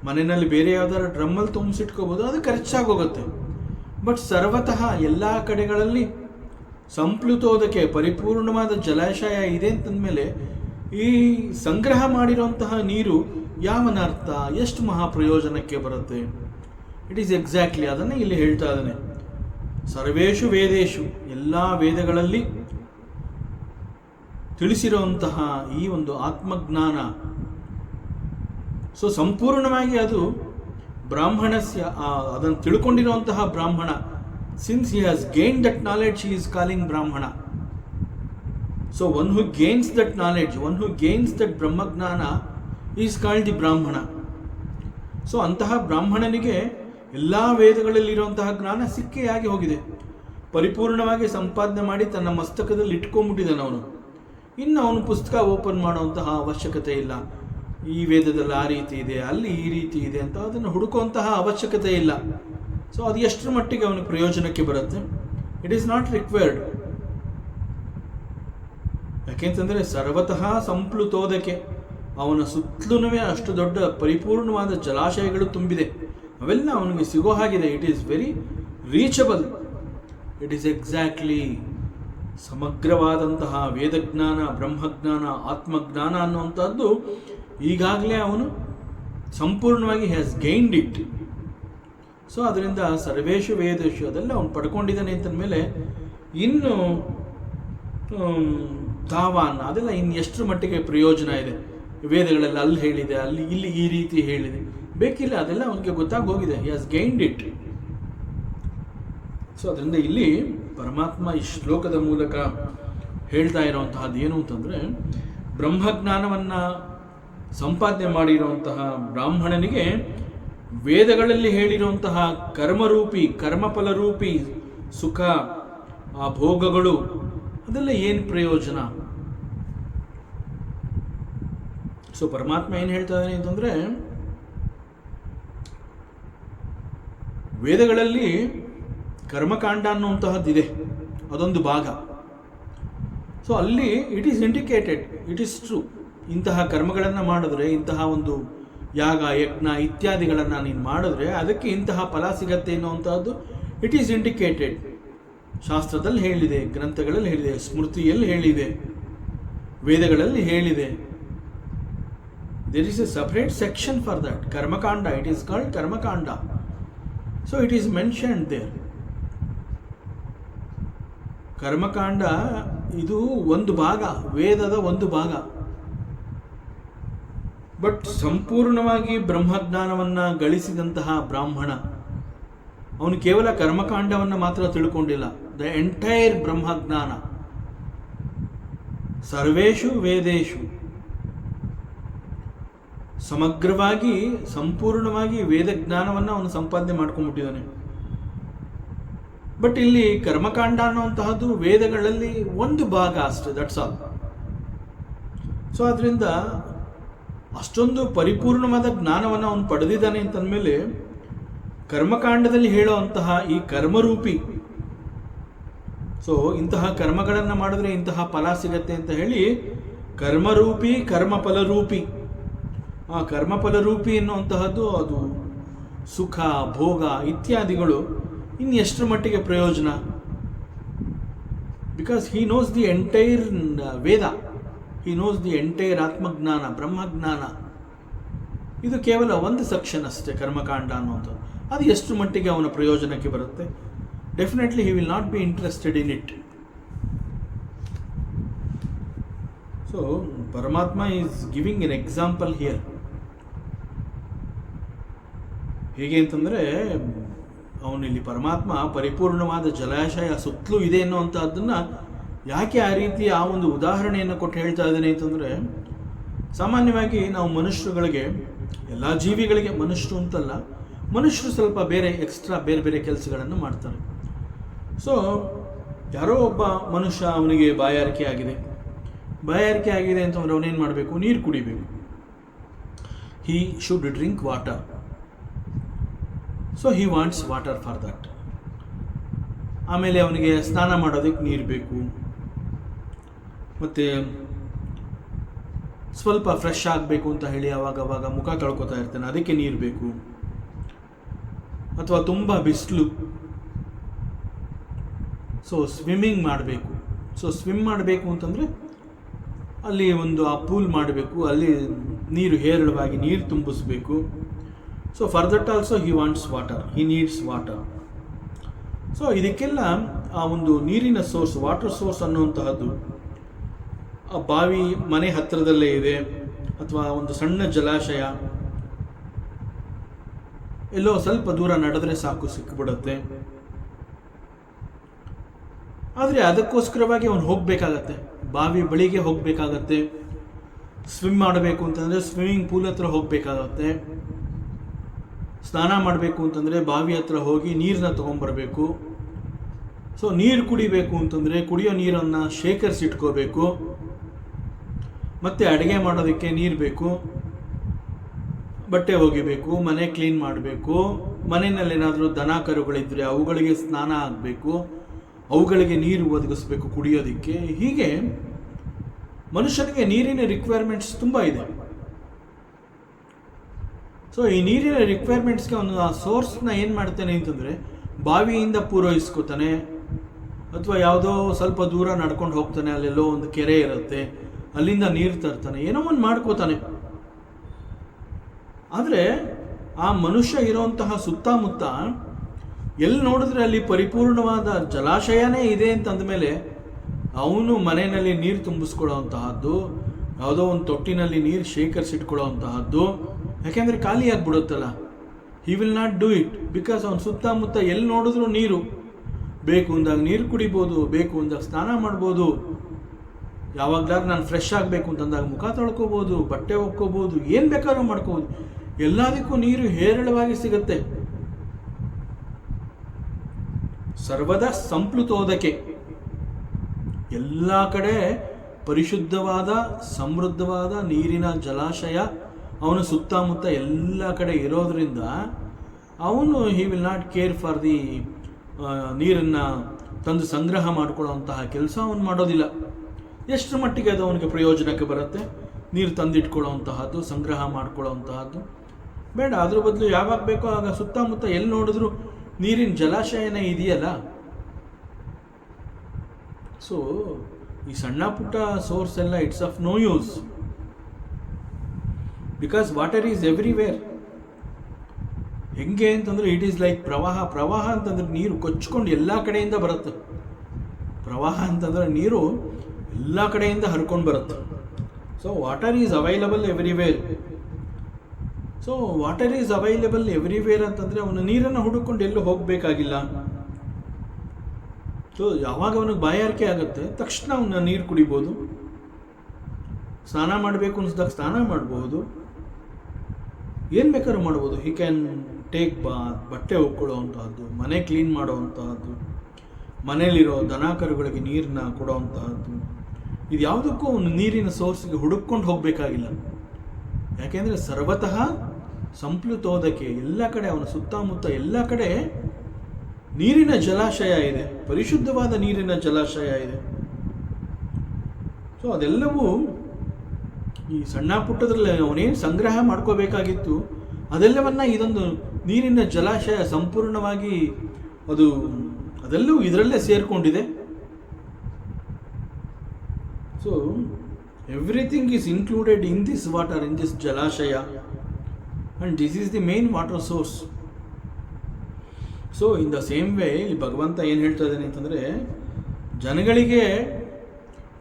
ಮನೆಯಲ್ಲಿ ಬೇರೆ ಯಾವ್ದಾದ್ರು ಡ್ರಮ್ಮಲ್ಲಿ ತುಂಬಿಸಿಟ್ಕೋಬಹುದು, ಅದು ಖರ್ಚಾಗೋಗುತ್ತೆ. ಬಟ್ ಸರ್ವತಃ ಎಲ್ಲ ಕಡೆಗಳಲ್ಲಿ ಸಂಪ್ಲುತೋದಕ್ಕೆ ಪರಿಪೂರ್ಣವಾದ ಜಲಾಶಯ ಇದೆ ಅಂತಂದಮೇಲೆ ಈ ಸಂಗ್ರಹ ಮಾಡಿರುವಂತಹ ನೀರು ಯಾವನರ್ಥ, ಎಷ್ಟು ಮಹಾ ಪ್ರಯೋಜನಕ್ಕೆ ಬರುತ್ತೆ? ಇಟ್ ಈಸ್ ಎಕ್ಸಾಕ್ಟ್ಲಿ ಅದನ್ನು ಇಲ್ಲಿ ಹೇಳ್ತಾ ಇದ್ದಾನೆ. ಸರ್ವೇಷು ವೇದೇಶು, ಎಲ್ಲ ವೇದಗಳಲ್ಲಿ ತಿಳಿಸಿರುವಂತಹ ಈ ಒಂದು ಆತ್ಮಜ್ಞಾನ, ಸೊ ಸಂಪೂರ್ಣವಾಗಿ ಅದು ಬ್ರಾಹ್ಮಣಸ್ಯ, ಅದನ್ನು ತಿಳ್ಕೊಂಡಿರುವಂತಹ ಬ್ರಾಹ್ಮಣ. Since he has gained that knowledge, he is calling Brahmana. So one who gains that knowledge, one who gains that Brahmagnana is called the Brahmana. So ಅಂತಹ ಬ್ರಾಹ್ಮಣನಿಗೆ ಎಲ್ಲ ವೇದಗಳಲ್ಲಿರುವಂತಹ ಜ್ಞಾನ ಸಿಕ್ಕೆಯಾಗಿ ಹೋಗಿದೆ. ಪರಿಪೂರ್ಣವಾಗಿ ಸಂಪಾದನೆ ಮಾಡಿ ತನ್ನ ಮಸ್ತಕದಲ್ಲಿ ಇಟ್ಕೊಂಡ್ಬಿಟ್ಟಿದ್ದಾನೆ ಅವನು. ಇನ್ನು ಅವನು ಪುಸ್ತಕ ಓಪನ್ ಮಾಡುವಂತಹ ಅವಶ್ಯಕತೆ ಇಲ್ಲ. ಈ ವೇದದಲ್ಲಿ ಆ ರೀತಿ ಇದೆ, ಅಲ್ಲಿ ಈ ರೀತಿ ಇದೆ ಅಂತ ಅದನ್ನು ಹುಡುಕುವಂತಹ ಅವಶ್ಯಕತೆ ಇಲ್ಲ. ಸೊ ಅದು ಎಷ್ಟರ ಮಟ್ಟಿಗೆ ಅವನಿಗೆ ಪ್ರಯೋಜನಕ್ಕೆ ಬರುತ್ತೆ? It is not required. ಯಾಕೆಂತಂದರೆ ಸರ್ವತಃ ಸಂಪ್ಲುತೋದಕ್ಕೆ, ಅವನ ಸುತ್ತಲೂ ಅಷ್ಟು ದೊಡ್ಡ ಪರಿಪೂರ್ಣವಾದ ಜಲಾಶಯಗಳು ತುಂಬಿದೆ. ಅವೆಲ್ಲ ಅವನಿಗೆ ಸಿಗೋ ಹಾಗಿದೆ. It is very reachable. It is exactly ಸಮಗ್ರವಾದಂತಹ ವೇದಜ್ಞಾನ, ಬ್ರಹ್ಮಜ್ಞಾನ, ಆತ್ಮಜ್ಞಾನ ಅನ್ನುವಂಥದ್ದು ಈಗಾಗಲೇ ಅವನು ಸಂಪೂರ್ಣವಾಗಿ ಹ್ಯಾಸ್ ಗೈನ್ಡ್ ಇಟ್. ಸೊ ಅದರಿಂದ ಸರ್ವೇಶು ವೇದೇಶು ಅದೆಲ್ಲ ಅವನು ಪಡ್ಕೊಂಡಿದ್ದಾನೆ ಅಂತಂದಮೇಲೆ ಇನ್ನು ತಾವಾನ್ ಅದೆಲ್ಲ ಇನ್ನು ಎಷ್ಟರ ಮಟ್ಟಿಗೆ ಪ್ರಯೋಜನ ಇದೆ? ವೇದಗಳೆಲ್ಲ ಅಲ್ಲಿ ಹೇಳಿದೆ, ಅಲ್ಲಿ ಇಲ್ಲಿ ಈ ರೀತಿ ಹೇಳಿದೆ, ಬೇಕಿಲ್ಲ. ಅದೆಲ್ಲ ಅವನಿಗೆ ಗೊತ್ತಾಗಿ ಹೋಗಿದೆ. He has gained it. So ಅದರಿಂದ ಇಲ್ಲಿ ಪರಮಾತ್ಮ ಈ ಶ್ಲೋಕದ ಮೂಲಕ ಹೇಳ್ತಾ ಇರುವಂತಹದ್ದು ಏನು ಅಂತಂದರೆ, ಬ್ರಹ್ಮಜ್ಞಾನವನ್ನು ಸಂಪಾದನೆ ಮಾಡಿರುವಂತಹ ಬ್ರಾಹ್ಮಣನಿಗೆ ವೇದಗಳಲ್ಲಿ ಹೇಳಿರುವಂತಹ ಕರ್ಮರೂಪಿ, ಕರ್ಮಫಲರೂಪಿ ಸುಖ, ಆ ಭೋಗಗಳು ಅದೆಲ್ಲ ಏನು ಪ್ರಯೋಜನ? ಸೊ ಪರಮಾತ್ಮ ಏನು ಹೇಳ್ತಾ ಇದ್ದಾನೆ ಅಂತಂದರೆ, ವೇದಗಳಲ್ಲಿ ಕರ್ಮಕಾಂಡ ಅನ್ನುವಂತಹದ್ದಿದೆ, ಅದೊಂದು ಭಾಗ. ಸೊ ಅಲ್ಲಿ it is indicated, it is true. ಇಂತಹ ಕರ್ಮಗಳನ್ನು ಮಾಡಿದ್ರೆ ಇಂತಹ ಒಂದು ಯಾಗ ಯಜ್ಞ ಇತ್ಯಾದಿಗಳನ್ನು ನೀನು ಮಾಡಿದ್ರೆ ಅದಕ್ಕೆ ಇಂತಹ ಫಲ ಸಿಗತ್ತೆ ಅನ್ನುವಂಥದ್ದು ಇಟ್ ಈಸ್ ಇಂಡಿಕೇಟೆಡ್. ಶಾಸ್ತ್ರದಲ್ಲಿ ಹೇಳಿದೆ, ಗ್ರಂಥಗಳಲ್ಲಿ ಹೇಳಿದೆ, ಸ್ಮೃತಿಯಲ್ಲಿ ಹೇಳಿದೆ, ವೇದಗಳಲ್ಲಿ ಹೇಳಿದೆ. There is a separate section for that. Karmakanda, it is called karmakanda. So it is mentioned there. ಕರ್ಮಕಾಂಡ ಇದು ಒಂದು ಭಾಗ, ವೇದದ ಒಂದು ಭಾಗ. ಬಟ್ ಸಂಪೂರ್ಣವಾಗಿ ಬ್ರಹ್ಮಜ್ಞಾನವನ್ನು ಗಳಿಸಿದಂತಹ ಬ್ರಾಹ್ಮಣ ಅವನು ಕೇವಲ ಕರ್ಮಕಾಂಡವನ್ನು ಮಾತ್ರ ತಿಳ್ಕೊಂಡಿಲ್ಲ, ದ ಎಂಟೈರ್ ಬ್ರಹ್ಮಜ್ಞಾನ ಸರ್ವೇಷು ವೇದೇಶು, ಸಮಗ್ರವಾಗಿ ಸಂಪೂರ್ಣವಾಗಿ ವೇದಜ್ಞಾನವನ್ನು ಅವನು ಸಂಪಾದನೆ ಮಾಡ್ಕೊಂಡ್ಬಿಟ್ಟಿದ್ದಾನೆ. ಬಟ್ ಇಲ್ಲಿ ಕರ್ಮಕಾಂಡ ಅನ್ನುವಂತಹದ್ದು ವೇದಗಳಲ್ಲಿ ಒಂದು ಭಾಗ ಅಷ್ಟೇ, ದಟ್ಸ್ ಆಲ್. ಸೊ ಅದರಿಂದ ಅಷ್ಟೊಂದು ಪರಿಪೂರ್ಣವಾದ ಜ್ಞಾನವನ್ನು ಅವನು ಪಡೆದಿದ್ದಾನೆ ಅಂತಂದಮೇಲೆ ಕರ್ಮಕಾಂಡದಲ್ಲಿ ಹೇಳುವಂತಹ ಈ ಕರ್ಮರೂಪಿ, ಸೊ ಇಂತಹ ಕರ್ಮಗಳನ್ನು ಮಾಡಿದ್ರೆ ಇಂತಹ ಫಲ ಸಿಗತ್ತೆ ಅಂತ ಹೇಳಿ ಕರ್ಮರೂಪಿ ಕರ್ಮಫಲರೂಪಿ, ಆ ಕರ್ಮಫಲರೂಪಿ ಎನ್ನುವಂತಹದ್ದು ಅದು ಸುಖ ಭೋಗ ಇತ್ಯಾದಿಗಳು ಇನ್ನು ಎಷ್ಟರ ಮಟ್ಟಿಗೆ ಪ್ರಯೋಜನ? Because he knows the entire Veda, he knows the entire ಆತ್ಮಜ್ಞಾನ ಬ್ರಹ್ಮಜ್ಞಾನ. ಇದು ಕೇವಲ ಒಂದು ಸೆಕ್ಷನ್ ಅಷ್ಟೇ ಕರ್ಮಕಾಂಡ ಅನ್ನುವಂಥದ್ದು. ಅದು ಎಷ್ಟು ಮಟ್ಟಿಗೆ ಅವನ ಪ್ರಯೋಜನಕ್ಕೆ ಬರುತ್ತೆ? Definitely he will not be interested in it. So Paramatma is giving an example here. ಹೇಗೆ ಅಂತಂದರೆ ಅವನಿಲ್ಲಿ ಪರಮಾತ್ಮ ಪರಿಪೂರ್ಣವಾದ ಜಲಾಶಯ ಸುತ್ತಲೂ ಇದೆ ಅನ್ನುವಂಥದ್ದನ್ನು ಯಾಕೆ ಆ ರೀತಿ ಆ ಒಂದು ಉದಾಹರಣೆಯನ್ನು ಕೊಟ್ಟು ಹೇಳ್ತಾ ಇದ್ದೇನೆ ಅಂತಂದರೆ, ಸಾಮಾನ್ಯವಾಗಿ ನಾವು ಮನುಷ್ಯರುಗಳಿಗೆ, ಎಲ್ಲ ಜೀವಿಗಳಿಗೆ, ಮನುಷ್ಯರು ಅಂತಲ್ಲ, ಮನುಷ್ಯರು ಸ್ವಲ್ಪ ಬೇರೆ ಎಕ್ಸ್ಟ್ರಾ ಬೇರೆ ಬೇರೆ ಕೆಲಸಗಳನ್ನು ಮಾಡ್ತಾರೆ. ಸೊ ಯಾರೋ ಒಬ್ಬ ಮನುಷ್ಯ, ಅವನಿಗೆ ಬಾಯಾರಿಕೆ ಆಗಿದೆ ಅಂತಂದರೆ ಅವನೇನು ಮಾಡಬೇಕು? ನೀರು ಕುಡಿಬೇಕು. He should drink water. So he wants water for that. ಆಮೇಲೆ ಅವನಿಗೆ ಸ್ನಾನ ಮಾಡೋದಕ್ಕೆ ನೀರು ಬೇಕು, ಮತ್ತು ಸ್ವಲ್ಪ ಫ್ರೆಶ್ ಆಗಬೇಕು ಅಂತ ಹೇಳಿ ಅವಾಗವಾಗ ಮುಖ ತೊಳ್ಕೊತಾ ಇರ್ತಾನೆ, ಅದಕ್ಕೆ ನೀರು ಬೇಕು. ಅಥವಾ ತುಂಬ ಬಿಸಿಲು, ಸೊ ಸ್ವಿಮ್ಮಿಂಗ್ ಮಾಡಬೇಕು. ಸೊ ಸ್ವಿಮ್ ಮಾಡಬೇಕು ಅಂತಂದರೆ ಅಲ್ಲಿ ಒಂದು ಆ ಪೂಲ್ ಮಾಡಬೇಕು, ಅಲ್ಲಿ ನೀರು ಹೇರಳವಾಗಿ ನೀರು ತುಂಬಿಸ್ಬೇಕು. So for that also he wants water, he needs water. So ಇದಕ್ಕೆಲ್ಲ ಆ ಒಂದು ನೀರಿನ ಸೋರ್ಸ್, ವಾಟರ್ ಸೋರ್ಸ್ ಅನ್ನುವಂತಹದ್ದು ಆ ಬಾವಿ ಮನೆ ಹತ್ತಿರದಲ್ಲೇ ಇದೆ, ಅಥವಾ ಒಂದು ಸಣ್ಣ ಜಲಾಶಯ ಎಲ್ಲೋ ಸ್ವಲ್ಪ ದೂರ ನಡೆದ್ರೆ ಸಾಕು ಸಿಕ್ಕಿಬಿಡುತ್ತೆ. ಆದರೆ ಅದಕ್ಕೋಸ್ಕರವಾಗಿ ಅವನು ಹೋಗಬೇಕಾಗತ್ತೆ, ಬಾವಿ ಬಳಿಗೆ ಹೋಗಬೇಕಾಗತ್ತೆ. ಸ್ವಿಮ್ ಮಾಡಬೇಕು ಅಂತಂದರೆ ಸ್ವಿಮ್ಮಿಂಗ್ ಪೂಲ್ ಹತ್ರ ಹೋಗಬೇಕಾಗತ್ತೆ. ಸ್ನಾನ ಮಾಡಬೇಕು ಅಂತಂದರೆ ಬಾವಿ ಹತ್ರ ಹೋಗಿ ನೀರನ್ನ ತೊಗೊಂಬರ್ಬೇಕು. ಸೊ ನೀರು ಕುಡಿಬೇಕು ಅಂತಂದರೆ ಕುಡಿಯೋ ನೀರನ್ನು ಶೇಖರಿಸಿಟ್ಕೋಬೇಕು. ಮತ್ತು ಅಡುಗೆ ಮಾಡೋದಕ್ಕೆ ನೀರು ಬೇಕು, ಬಟ್ಟೆ ಒಗಿಬೇಕು, ಮನೆ ಕ್ಲೀನ್ ಮಾಡಬೇಕು, ಮನೆಯಲ್ಲಿ ಏನಾದರೂ ದನ ಕರುಗಳಿದ್ದರೆ ಅವುಗಳಿಗೆ ಸ್ನಾನ ಆಗಬೇಕು, ಅವುಗಳಿಗೆ ನೀರು ಒದಗಿಸ್ಬೇಕು ಕುಡಿಯೋದಕ್ಕೆ. ಹೀಗೆ ಮನುಷ್ಯನಿಗೆ ನೀರಿನ ರಿಕ್ವೈರ್ಮೆಂಟ್ಸ್ ತುಂಬ ಇದೆ. ಸೊ ಈ ನೀರಿನ ರಿಕ್ವೈರ್ಮೆಂಟ್ಸ್ಗೆ ಅವನು ಆ ಸೋರ್ಸ್ನ ಏನು ಮಾಡ್ತಾನೆ ಅಂತಂದರೆ ಬಾವಿಯಿಂದ ಪೂರೈಸ್ಕೋತಾನೆ, ಅಥವಾ ಯಾವುದೋ ಸ್ವಲ್ಪ ದೂರ ನಡ್ಕೊಂಡು ಹೋಗ್ತಾನೆ, ಅಲ್ಲೆಲ್ಲೋ ಒಂದು ಕೆರೆ ಇರುತ್ತೆ, ಅಲ್ಲಿಂದ ನೀರು ತರ್ತಾನೆ, ಏನೋ ಒಂದು ಮಾಡ್ಕೋತಾನೆ. ಆದರೆ ಆ ಮನುಷ್ಯ ಇರೋಂತಹ ಸುತ್ತಮುತ್ತ ಎಲ್ಲಿ ನೋಡಿದ್ರೆ ಅಲ್ಲಿ ಪರಿಪೂರ್ಣವಾದ ಜಲಾಶಯನೇ ಇದೆ ಅಂತಂದಮೇಲೆ ಅವನು ಮನೆಯಲ್ಲಿ ನೀರು ತುಂಬಿಸ್ಕೊಳ್ಳೋ ಅಂತಹದ್ದು, ಯಾವುದೋ ಒಂದು ತೊಟ್ಟಿನಲ್ಲಿ ನೀರು ಶೇಖರಿಸಿಟ್ಕೊಳ್ಳೋ ಅಂತಹದ್ದು, ಯಾಕೆಂದರೆ ಖಾಲಿ ಆಗಿಬಿಡುತ್ತಲ್ಲ. He will not do it, because ಅವನು ಸುತ್ತಮುತ್ತ ಎಲ್ಲಿ ನೋಡಿದ್ರು ನೀರು ಬೇಕು ಅಂದಾಗ ನೀರು ಕುಡಿಬೋದು, ಬೇಕು ಅಂದಾಗ ಸ್ನಾನ ಮಾಡ್ಬೋದು, ಯಾವಾಗಲಾದ್ರೂ ನಾನು ಫ್ರೆಶ್ ಆಗಬೇಕು ಅಂತಂದಾಗ ಮುಖ ತೊಳ್ಕೊಬೋದು, ಬಟ್ಟೆ ಒಕ್ಕೋಬೋದು, ಏನು ಬೇಕಾದ್ರೂ ಮಾಡ್ಕೋಬೋದು. ಎಲ್ಲದಕ್ಕೂ ನೀರು ಹೇರಳವಾಗಿ ಸಿಗುತ್ತೆ. ಸರ್ವದಾ ಸಂಪ್ಲುತೋದಕ್ಕೆ, ಎಲ್ಲ ಕಡೆ ಪರಿಶುದ್ಧವಾದ ಸಮೃದ್ಧವಾದ ನೀರಿನ ಜಲಾಶಯ ಅವನು ಸುತ್ತಮುತ್ತ ಎಲ್ಲ ಕಡೆ ಇರೋದ್ರಿಂದ ಅವನು ಹಿ will not care for the ನೀರನ್ನು ತಂದು ಸಂಗ್ರಹ ಮಾಡಿಕೊಳ್ಳುವಂತಹ ಕೆಲಸ ಅವನು ಮಾಡೋದಿಲ್ಲ. ಎಷ್ಟು ಮಟ್ಟಿಗೆ ಅದು ಅವನಿಗೆ ಪ್ರಯೋಜನಕ್ಕೆ ಬರುತ್ತೆ? ನೀರು ತಂದಿಟ್ಕೊಳ್ಳೋವಂತಹದ್ದು, ಸಂಗ್ರಹ ಮಾಡ್ಕೊಳ್ಳೋವಂತಹದ್ದು, ಬೇಡ. ಅದ್ರ ಬದಲು ಯಾವಾಗ ಬೇಕೋ ಆಗ ಸುತ್ತಮುತ್ತ ಎಲ್ಲಿ ನೋಡಿದ್ರು ನೀರಿನ ಜಲಾಶಯನೇ ಇದೆಯಲ್ಲ. ಸೊ ಈ ಸಣ್ಣ ಪುಟ್ಟ ಸೋರ್ಸ್ ಎಲ್ಲ it's of no use, because water is everywhere. ಹೆಂಗೆ ಅಂತಂದರೆ ಇಟ್ ಈಸ್ ಲೈಕ್ ಪ್ರವಾಹ. ಪ್ರವಾಹ ಅಂತಂದರೆ ನೀರು ಕೊಚ್ಕೊಂಡು ಎಲ್ಲ ಕಡೆಯಿಂದ ಬರುತ್ತೆ. ಪ್ರವಾಹ ಅಂತಂದರೆ ನೀರು ಎಲ್ಲ ಕಡೆಯಿಂದ ಹರ್ಕೊಂಡು ಬರುತ್ತೆ. So water is available everywhere. So water is available everywhere ಅಂತಂದರೆ ಅವನು ನೀರನ್ನು ಹುಡುಕೊಂಡು ಎಲ್ಲೂ ಹೋಗಬೇಕಾಗಿಲ್ಲ. ಸೊ ಯಾವಾಗ ಅವನಿಗೆ ಬಾಯಾರಿಕೆ ಆಗುತ್ತೆ ತಕ್ಷಣ ಅವನ್ನ ನೀರು ಕುಡಿಬೋದು. ಸ್ನಾನ ಮಾಡಬೇಕು ಅನಿಸಿದಾಗ ಸ್ನಾನ ಮಾಡ್ಬೋದು, ಏನು ಬೇಕಾದ್ರೂ ಮಾಡ್ಬೋದು. ಹಿ ಕ್ಯಾನ್ ಟೇಕ್ ಬಾತ್, ಬಟ್ಟೆ ಒಕ್ಕೊಳ್ಳೋವಂತಹದ್ದು, ಮನೆ ಕ್ಲೀನ್ ಮಾಡೋವಂತಹದ್ದು, ಮನೆಯಲ್ಲಿರೋ ದನ ಕರುಗಳಿಗೆ ನೀರನ್ನ ಕೊಡೋವಂತಹದ್ದು. ಇದು ಯಾವುದಕ್ಕೂ ಅವನು ನೀರಿನ ಸೋರ್ಸ್ಗೆ ಹುಡುಕೊಂಡು ಹೋಗಬೇಕಾಗಿಲ್ಲ. ಯಾಕೆಂದರೆ ಸರ್ವತಃ ಸಂಪ್ಲುತೋದಕ್ಕೆ, ಎಲ್ಲ ಕಡೆ ಅವನ ಸುತ್ತಮುತ್ತ ಎಲ್ಲ ಕಡೆ ನೀರಿನ ಜಲಾಶಯ ಇದೆ, ಪರಿಶುದ್ಧವಾದ ನೀರಿನ ಜಲಾಶಯ ಇದೆ. ಸೊ ಅದೆಲ್ಲವೂ ಈ ಸಣ್ಣ ಪುಟ್ಟದ್ರಲ್ಲಿ ಅವನೇನು ಸಂಗ್ರಹ ಮಾಡ್ಕೋಬೇಕಾಗಿತ್ತು ಅದೆಲ್ಲವನ್ನ ಇದೊಂದು ನೀರಿನ ಜಲಾಶಯ ಸಂಪೂರ್ಣವಾಗಿ ಅದೆಲ್ಲವೂ ಇದರಲ್ಲೇ ಸೇರಿಕೊಂಡಿದೆ. So everything is included in this water, in this jalashaya, and this is the main water source. So in the same way ಇಲ್ಲಿ ಭಗವಂತ ಏನು ಹೇಳ್ತಾ ಇದ್ದಾನೆ ಅಂತಂದರೆ, ಜನಗಳಿಗೆ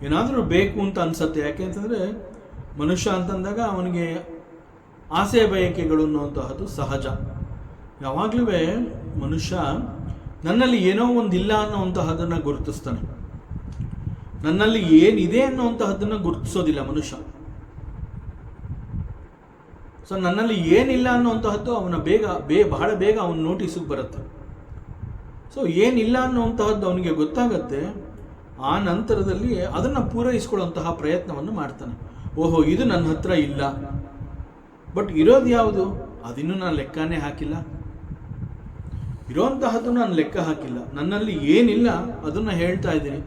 ಏನಾದರೂ ಬೇಕು ಅಂತ ಅನಿಸತ್ತೆ. ಯಾಕೆ ಅಂತಂದರೆ ಮನುಷ್ಯ ಅಂತಂದಾಗ ಅವನಿಗೆ ಆಸೆ ಬಯಕೆಗಳು ಅನ್ನುವಂತಹದ್ದು ಸಹಜ. ಯಾವಾಗಲೂ ಮನುಷ್ಯ ನನ್ನಲ್ಲಿ ಏನೋ ಒಂದಿಲ್ಲ ಅನ್ನೋವಂತಹದನ್ನು ಗುರುತಿಸ್ತಾನೆ. ನನ್ನಲ್ಲಿ ಏನಿದೆ ಅನ್ನೋವಂತಹದ್ದನ್ನು ಗುರುತಿಸೋದಿಲ್ಲ ಮನುಷ್ಯ. ಸೊ ನನ್ನಲ್ಲಿ ಏನಿಲ್ಲ ಅನ್ನೋವಂತಹದ್ದು ಅವನ ಬಹಳ ಬೇಗ ಅವನ ನೋಟಿಸಿಗೆ ಬರುತ್ತೆ. ಸೊ ಏನಿಲ್ಲ ಅನ್ನುವಂತಹದ್ದು ಅವನಿಗೆ ಗೊತ್ತಾಗತ್ತೆ. ಆ ನಂತರದಲ್ಲಿ ಅದನ್ನು ಪೂರೈಸ್ಕೊಳ್ಳುವಂತಹ ಪ್ರಯತ್ನವನ್ನು ಮಾಡ್ತಾನೆ. ಓಹೋ, ಇದು ನನ್ನ ಹತ್ರ ಇಲ್ಲ, ಬಟ್ ಇರೋದು ಯಾವುದು ಅದನ್ನು ನಾನು ಲೆಕ್ಕನೇ ಹಾಕಿಲ್ಲ, ಇರೋಂತಹದ್ದು ನಾನು ಲೆಕ್ಕ ಹಾಕಿಲ್ಲ, ನನ್ನಲ್ಲಿ ಏನಿಲ್ಲ ಅದನ್ನು ಹೇಳ್ತಾ ಇದ್ದೀನಿ.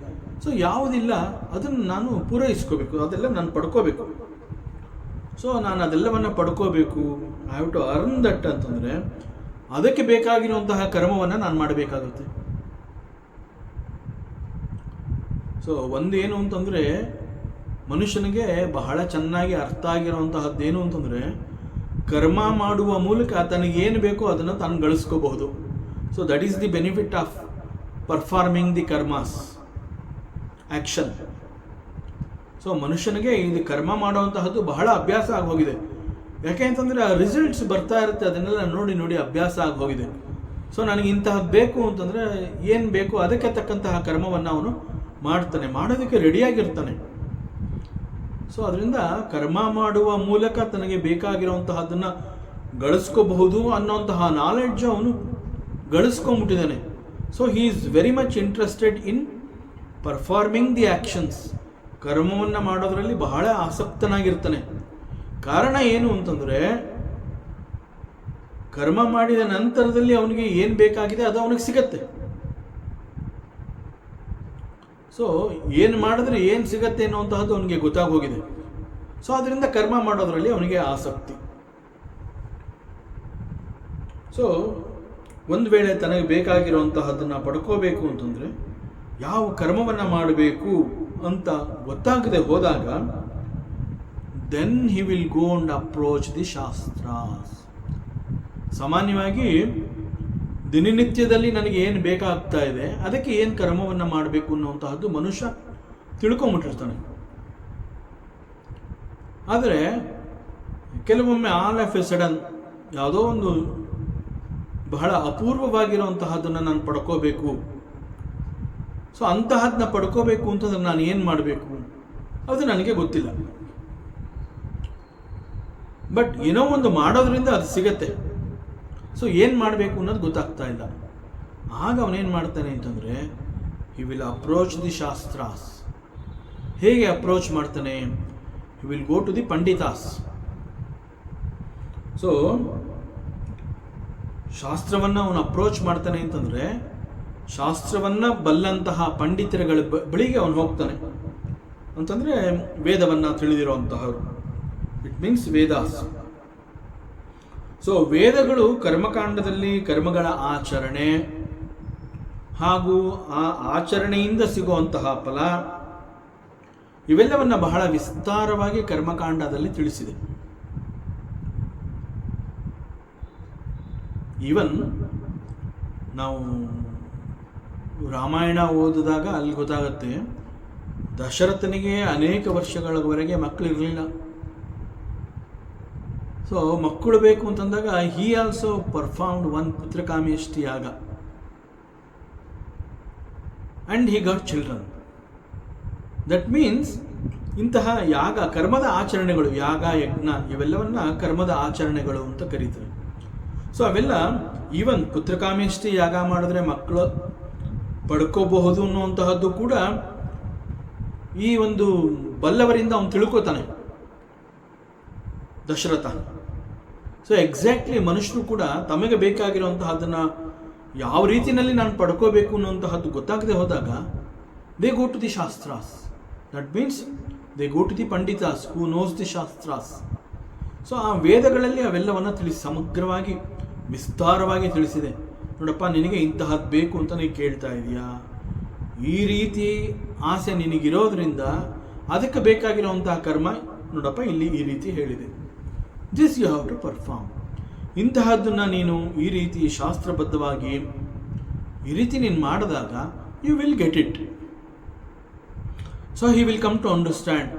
ಸೊ ಯಾವುದಿಲ್ಲ ಅದನ್ನು ನಾನು ಪೂರೈಸ್ಕೋಬೇಕು, ಅದೆಲ್ಲ ನಾನು ಪಡ್ಕೋಬೇಕು. ಸೊ ನಾನು ಅದೆಲ್ಲವನ್ನು ಪಡ್ಕೋಬೇಕು, I have to earn that ಅಂತಂದರೆ ಅದಕ್ಕೆ ಬೇಕಾಗಿರುವಂತಹ ಕರ್ಮವನ್ನು ನಾನು ಮಾಡಬೇಕಾಗುತ್ತೆ. ಸೊ ಒಂದೇನು ಅಂತಂದರೆ ಮನುಷ್ಯನಿಗೆ ಬಹಳ ಚೆನ್ನಾಗಿ ಅರ್ಥ ಆಗಿರುವಂತಹದ್ದೇನು ಅಂತಂದರೆ, ಕರ್ಮ ಮಾಡುವ ಮೂಲಕ ತನಗೇನು ಬೇಕೋ ಅದನ್ನು ತಾನು ಗಳಿಸ್ಕೋಬಹುದು. So that is the benefit of performing the karmas action. So ಮನುಷ್ಯನಿಗೆ ಇದು ಕರ್ಮ ಮಾಡುವಂತಹದ್ದು ಬಹಳ ಅಭ್ಯಾಸ ಆಗೋಗಿದೆ. ಯಾಕೆ ಅಂತಂದರೆ ಆ ರಿಸಲ್ಟ್ಸ್ ಬರ್ತಾ ಇರುತ್ತೆ, ಅದನ್ನೆಲ್ಲ ನೋಡಿ ನೋಡಿ ಅಭ್ಯಾಸ ಆಗೋಗಿದೆ. ಸೊ ನನಗೆ ಇಂತಹ ಬೇಕು ಅಂತಂದರೆ ಏನು ಬೇಕು ಅದಕ್ಕೆ ತಕ್ಕಂತಹ ಕರ್ಮವನ್ನು ಅವನು ಮಾಡ್ತಾನೆ, ಮಾಡೋದಕ್ಕೆ ರೆಡಿಯಾಗಿರ್ತಾನೆ. ಸೊ ಅದರಿಂದ ಕರ್ಮ ಮಾಡುವ ಮೂಲಕ ತನಗೆ ಬೇಕಾಗಿರುವಂತಹದ್ದನ್ನು ಗಳಿಸ್ಕೋಬಹುದು ಅನ್ನೋಂತಹ ನಾಲೆಡ್ಜ್ ಅವನು ಗಳಿಸ್ಕೊಂಡ್ಬಿಟ್ಟಿದ್ದಾನೆ. So he is very much interested in performing the actions. ಕರ್ಮವನ್ನು ಮಾಡೋದರಲ್ಲಿ ಬಹಳ ಆಸಕ್ತನಾಗಿರ್ತಾನೆ. ಕಾರಣ ಏನು ಅಂತಂದರೆ, ಕರ್ಮ ಮಾಡಿದ ನಂತರದಲ್ಲಿ ಅವನಿಗೆ ಏನು ಬೇಕಾಗಿದೆ ಅದು ಅವನಿಗೆ ಸಿಗತ್ತೆ. ಸೊ ಏನು ಮಾಡಿದ್ರೆ ಏನು ಸಿಗತ್ತೆ ಅನ್ನುವಂತಹದ್ದು ಅವನಿಗೆ ಗೊತ್ತಾಗೋಗಿದೆ. ಸೊ ಅದರಿಂದ ಕರ್ಮ ಮಾಡೋದರಲ್ಲಿ ಅವನಿಗೆ ಆಸಕ್ತಿ. ಸೊ ಒಂದು ವೇಳೆ ತನಗೆ ಬೇಕಾಗಿರುವಂತಹದ್ದನ್ನು ಪಡ್ಕೋಬೇಕು ಅಂತಂದರೆ ಯಾವ ಕರ್ಮವನ್ನು ಮಾಡಬೇಕು ಅಂತ ಗೊತ್ತಾಗದೆ ಹೋದಾಗ then he will go and approach the shastras. ಸಾಮಾನ್ಯವಾಗಿ ದಿನನಿತ್ಯದಲ್ಲಿ ನನಗೆ ಏನು ಬೇಕಾಗ್ತಾ ಇದೆ ಅದಕ್ಕೆ ಏನು ಕರ್ಮವನ್ನು ಮಾಡಬೇಕು ಅನ್ನುವಂತಹದ್ದು ಮನುಷ್ಯ ತಿಳ್ಕೊಂಬಿಟ್ಟಿರ್ತಾನೆ. ಆದರೆ ಕೆಲವೊಮ್ಮೆ ಆಲ್ ಆಫ್ ಎ ಸಡನ್ ಯಾವುದೋ ಒಂದು ಬಹಳ ಅಪೂರ್ವವಾಗಿರುವಂತಹದ್ದನ್ನು ನಾನು ಪಡ್ಕೋಬೇಕು. ಸೊ ಅಂತಹದನ್ನ ಪಡ್ಕೋಬೇಕು ಅಂತಂದ್ರೆ ನಾನು ಏನು ಮಾಡಬೇಕು ಅದು ನನಗೆ ಗೊತ್ತಿಲ್ಲ. ಬಟ್ ಏನೋ ಒಂದು ಮಾಡೋದ್ರಿಂದ ಅದು ಸಿಗತ್ತೆ. ಸೊ ಏನು ಮಾಡಬೇಕು ಅನ್ನೋದು ಗೊತ್ತಾಗ್ತಾ ಇಲ್ಲ. ಆಗ ಅವನೇನು ಮಾಡ್ತಾನೆ ಅಂತಂದರೆ he will approach the shastras. ಹೇಗೆ ಅಪ್ರೋಚ್ ಮಾಡ್ತಾನೆ? He will go to the panditas. So ಶಾಸ್ತ್ರವನ್ನು ಅವನು ಅಪ್ರೋಚ್ ಮಾಡ್ತಾನೆ ಅಂತಂದರೆ ಶಾಸ್ತ್ರವನ್ನು ಬಲ್ಲಂತಹ ಪಂಡಿತರುಗಳ ಬಳಿಗೆ ಅವನು ಹೋಗ್ತಾನೆ. ಅಂತಂದರೆ ವೇದವನ್ನು ತಿಳಿದಿರುವಂತಹವರು, ಇಟ್ ಮೀನ್ಸ್ ವೇದಾಸ್. ಸೊ ವೇದಗಳು ಕರ್ಮಕಾಂಡದಲ್ಲಿ ಕರ್ಮಗಳ ಆಚರಣೆ ಹಾಗೂ ಆ ಆಚರಣೆಯಿಂದ ಸಿಗುವಂತಹ ಫಲ ಇವೆಲ್ಲವನ್ನ ಬಹಳ ವಿಸ್ತಾರವಾಗಿ ಕರ್ಮಕಾಂಡದಲ್ಲಿ ತಿಳಿಸಿದೆ. ಈವನ್ ನಾವು ರಾಮಾಯಣ ಓದಿದಾಗ ಅಲ್ಲಿ ಗೊತ್ತಾಗುತ್ತೆ, ದಶರಥನಿಗೆ ಅನೇಕ ವರ್ಷಗಳವರೆಗೆ ಮಕ್ಕಳಿರಲಿಲ್ಲ. ಸೊ ಮಕ್ಕಳು ಬೇಕು ಅಂತಂದಾಗ ಹಿ ಆಲ್ಸೋ ಪರ್ಫಾರ್ಮ್ಡ್ ಒನ್ ಪುತ್ರಕಾಮೇಷ್ಟಿ ಯಾಗ and he got children. That means ಇಂತಹ ಯಾಗ, ಕರ್ಮದ ಆಚರಣೆಗಳು, ಯಾಗ ಯಜ್ಞ ಇವೆಲ್ಲವನ್ನ ಕರ್ಮದ ಆಚರಣೆಗಳು ಅಂತ ಕರೀತಾರೆ. ಸೊ ಅವೆಲ್ಲ ಈವನ್ ಪುತ್ರಕಾಮೇಷ್ಟಿ ಯಾಗ ಮಾಡಿದ್ರೆ ಮಕ್ಕಳು ಪಡ್ಕೋಬಹುದು ಅನ್ನುವಂತಹದ್ದು ಕೂಡ ಈ ಒಂದು ಬಲ್ಲವರಿಂದ ಅವನು ತಿಳ್ಕೋತಾನೆ ದಶರಥ. ಸೊ ಎಕ್ಸಾಕ್ಟ್ಲಿ ಮನುಷ್ಯರು ಕೂಡ ತಮಗೆ ಬೇಕಾಗಿರುವಂತಹದನ್ನು ಯಾವ ರೀತಿಯಲ್ಲಿ ನಾನು ಪಡ್ಕೋಬೇಕು ಅನ್ನುವಂತಹದ್ದು ಗೊತ್ತಾಗದೆ ಹೋದಾಗ they go to the shastras. That means they go to the panditas who knows the shastras. So ಆ ವೇದಗಳಲ್ಲಿ ಅವೆಲ್ಲವನ್ನು ತಿಳಿಸಿ ಸಮಗ್ರವಾಗಿ ವಿಸ್ತಾರವಾಗಿ ತಿಳಿಸಿದೆ. ನೋಡಪ್ಪ, ನಿನಗೆ ಇಂತಹದ್ದು ಬೇಕು ಅಂತ ನೀನು ಕೇಳ್ತಾ ಇದೀಯಾ, ಈ ರೀತಿ ಆಸೆ ನಿನಗಿರೋದ್ರಿಂದ ಅದಕ್ಕೆ ಬೇಕಾಗಿರುವಂತಹ ಕರ್ಮ ನೋಡಪ್ಪ ಇಲ್ಲಿ ಈ ರೀತಿ ಹೇಳಿದೆ, this you have to perform. ಇಂತಹದ್ದನ್ನು ನೀನು ಈ ರೀತಿ ಶಾಸ್ತ್ರಬದ್ಧವಾಗಿ ಈ ರೀತಿ ನೀನು ಮಾಡಿದಾಗ you will get it. So he will come to understand.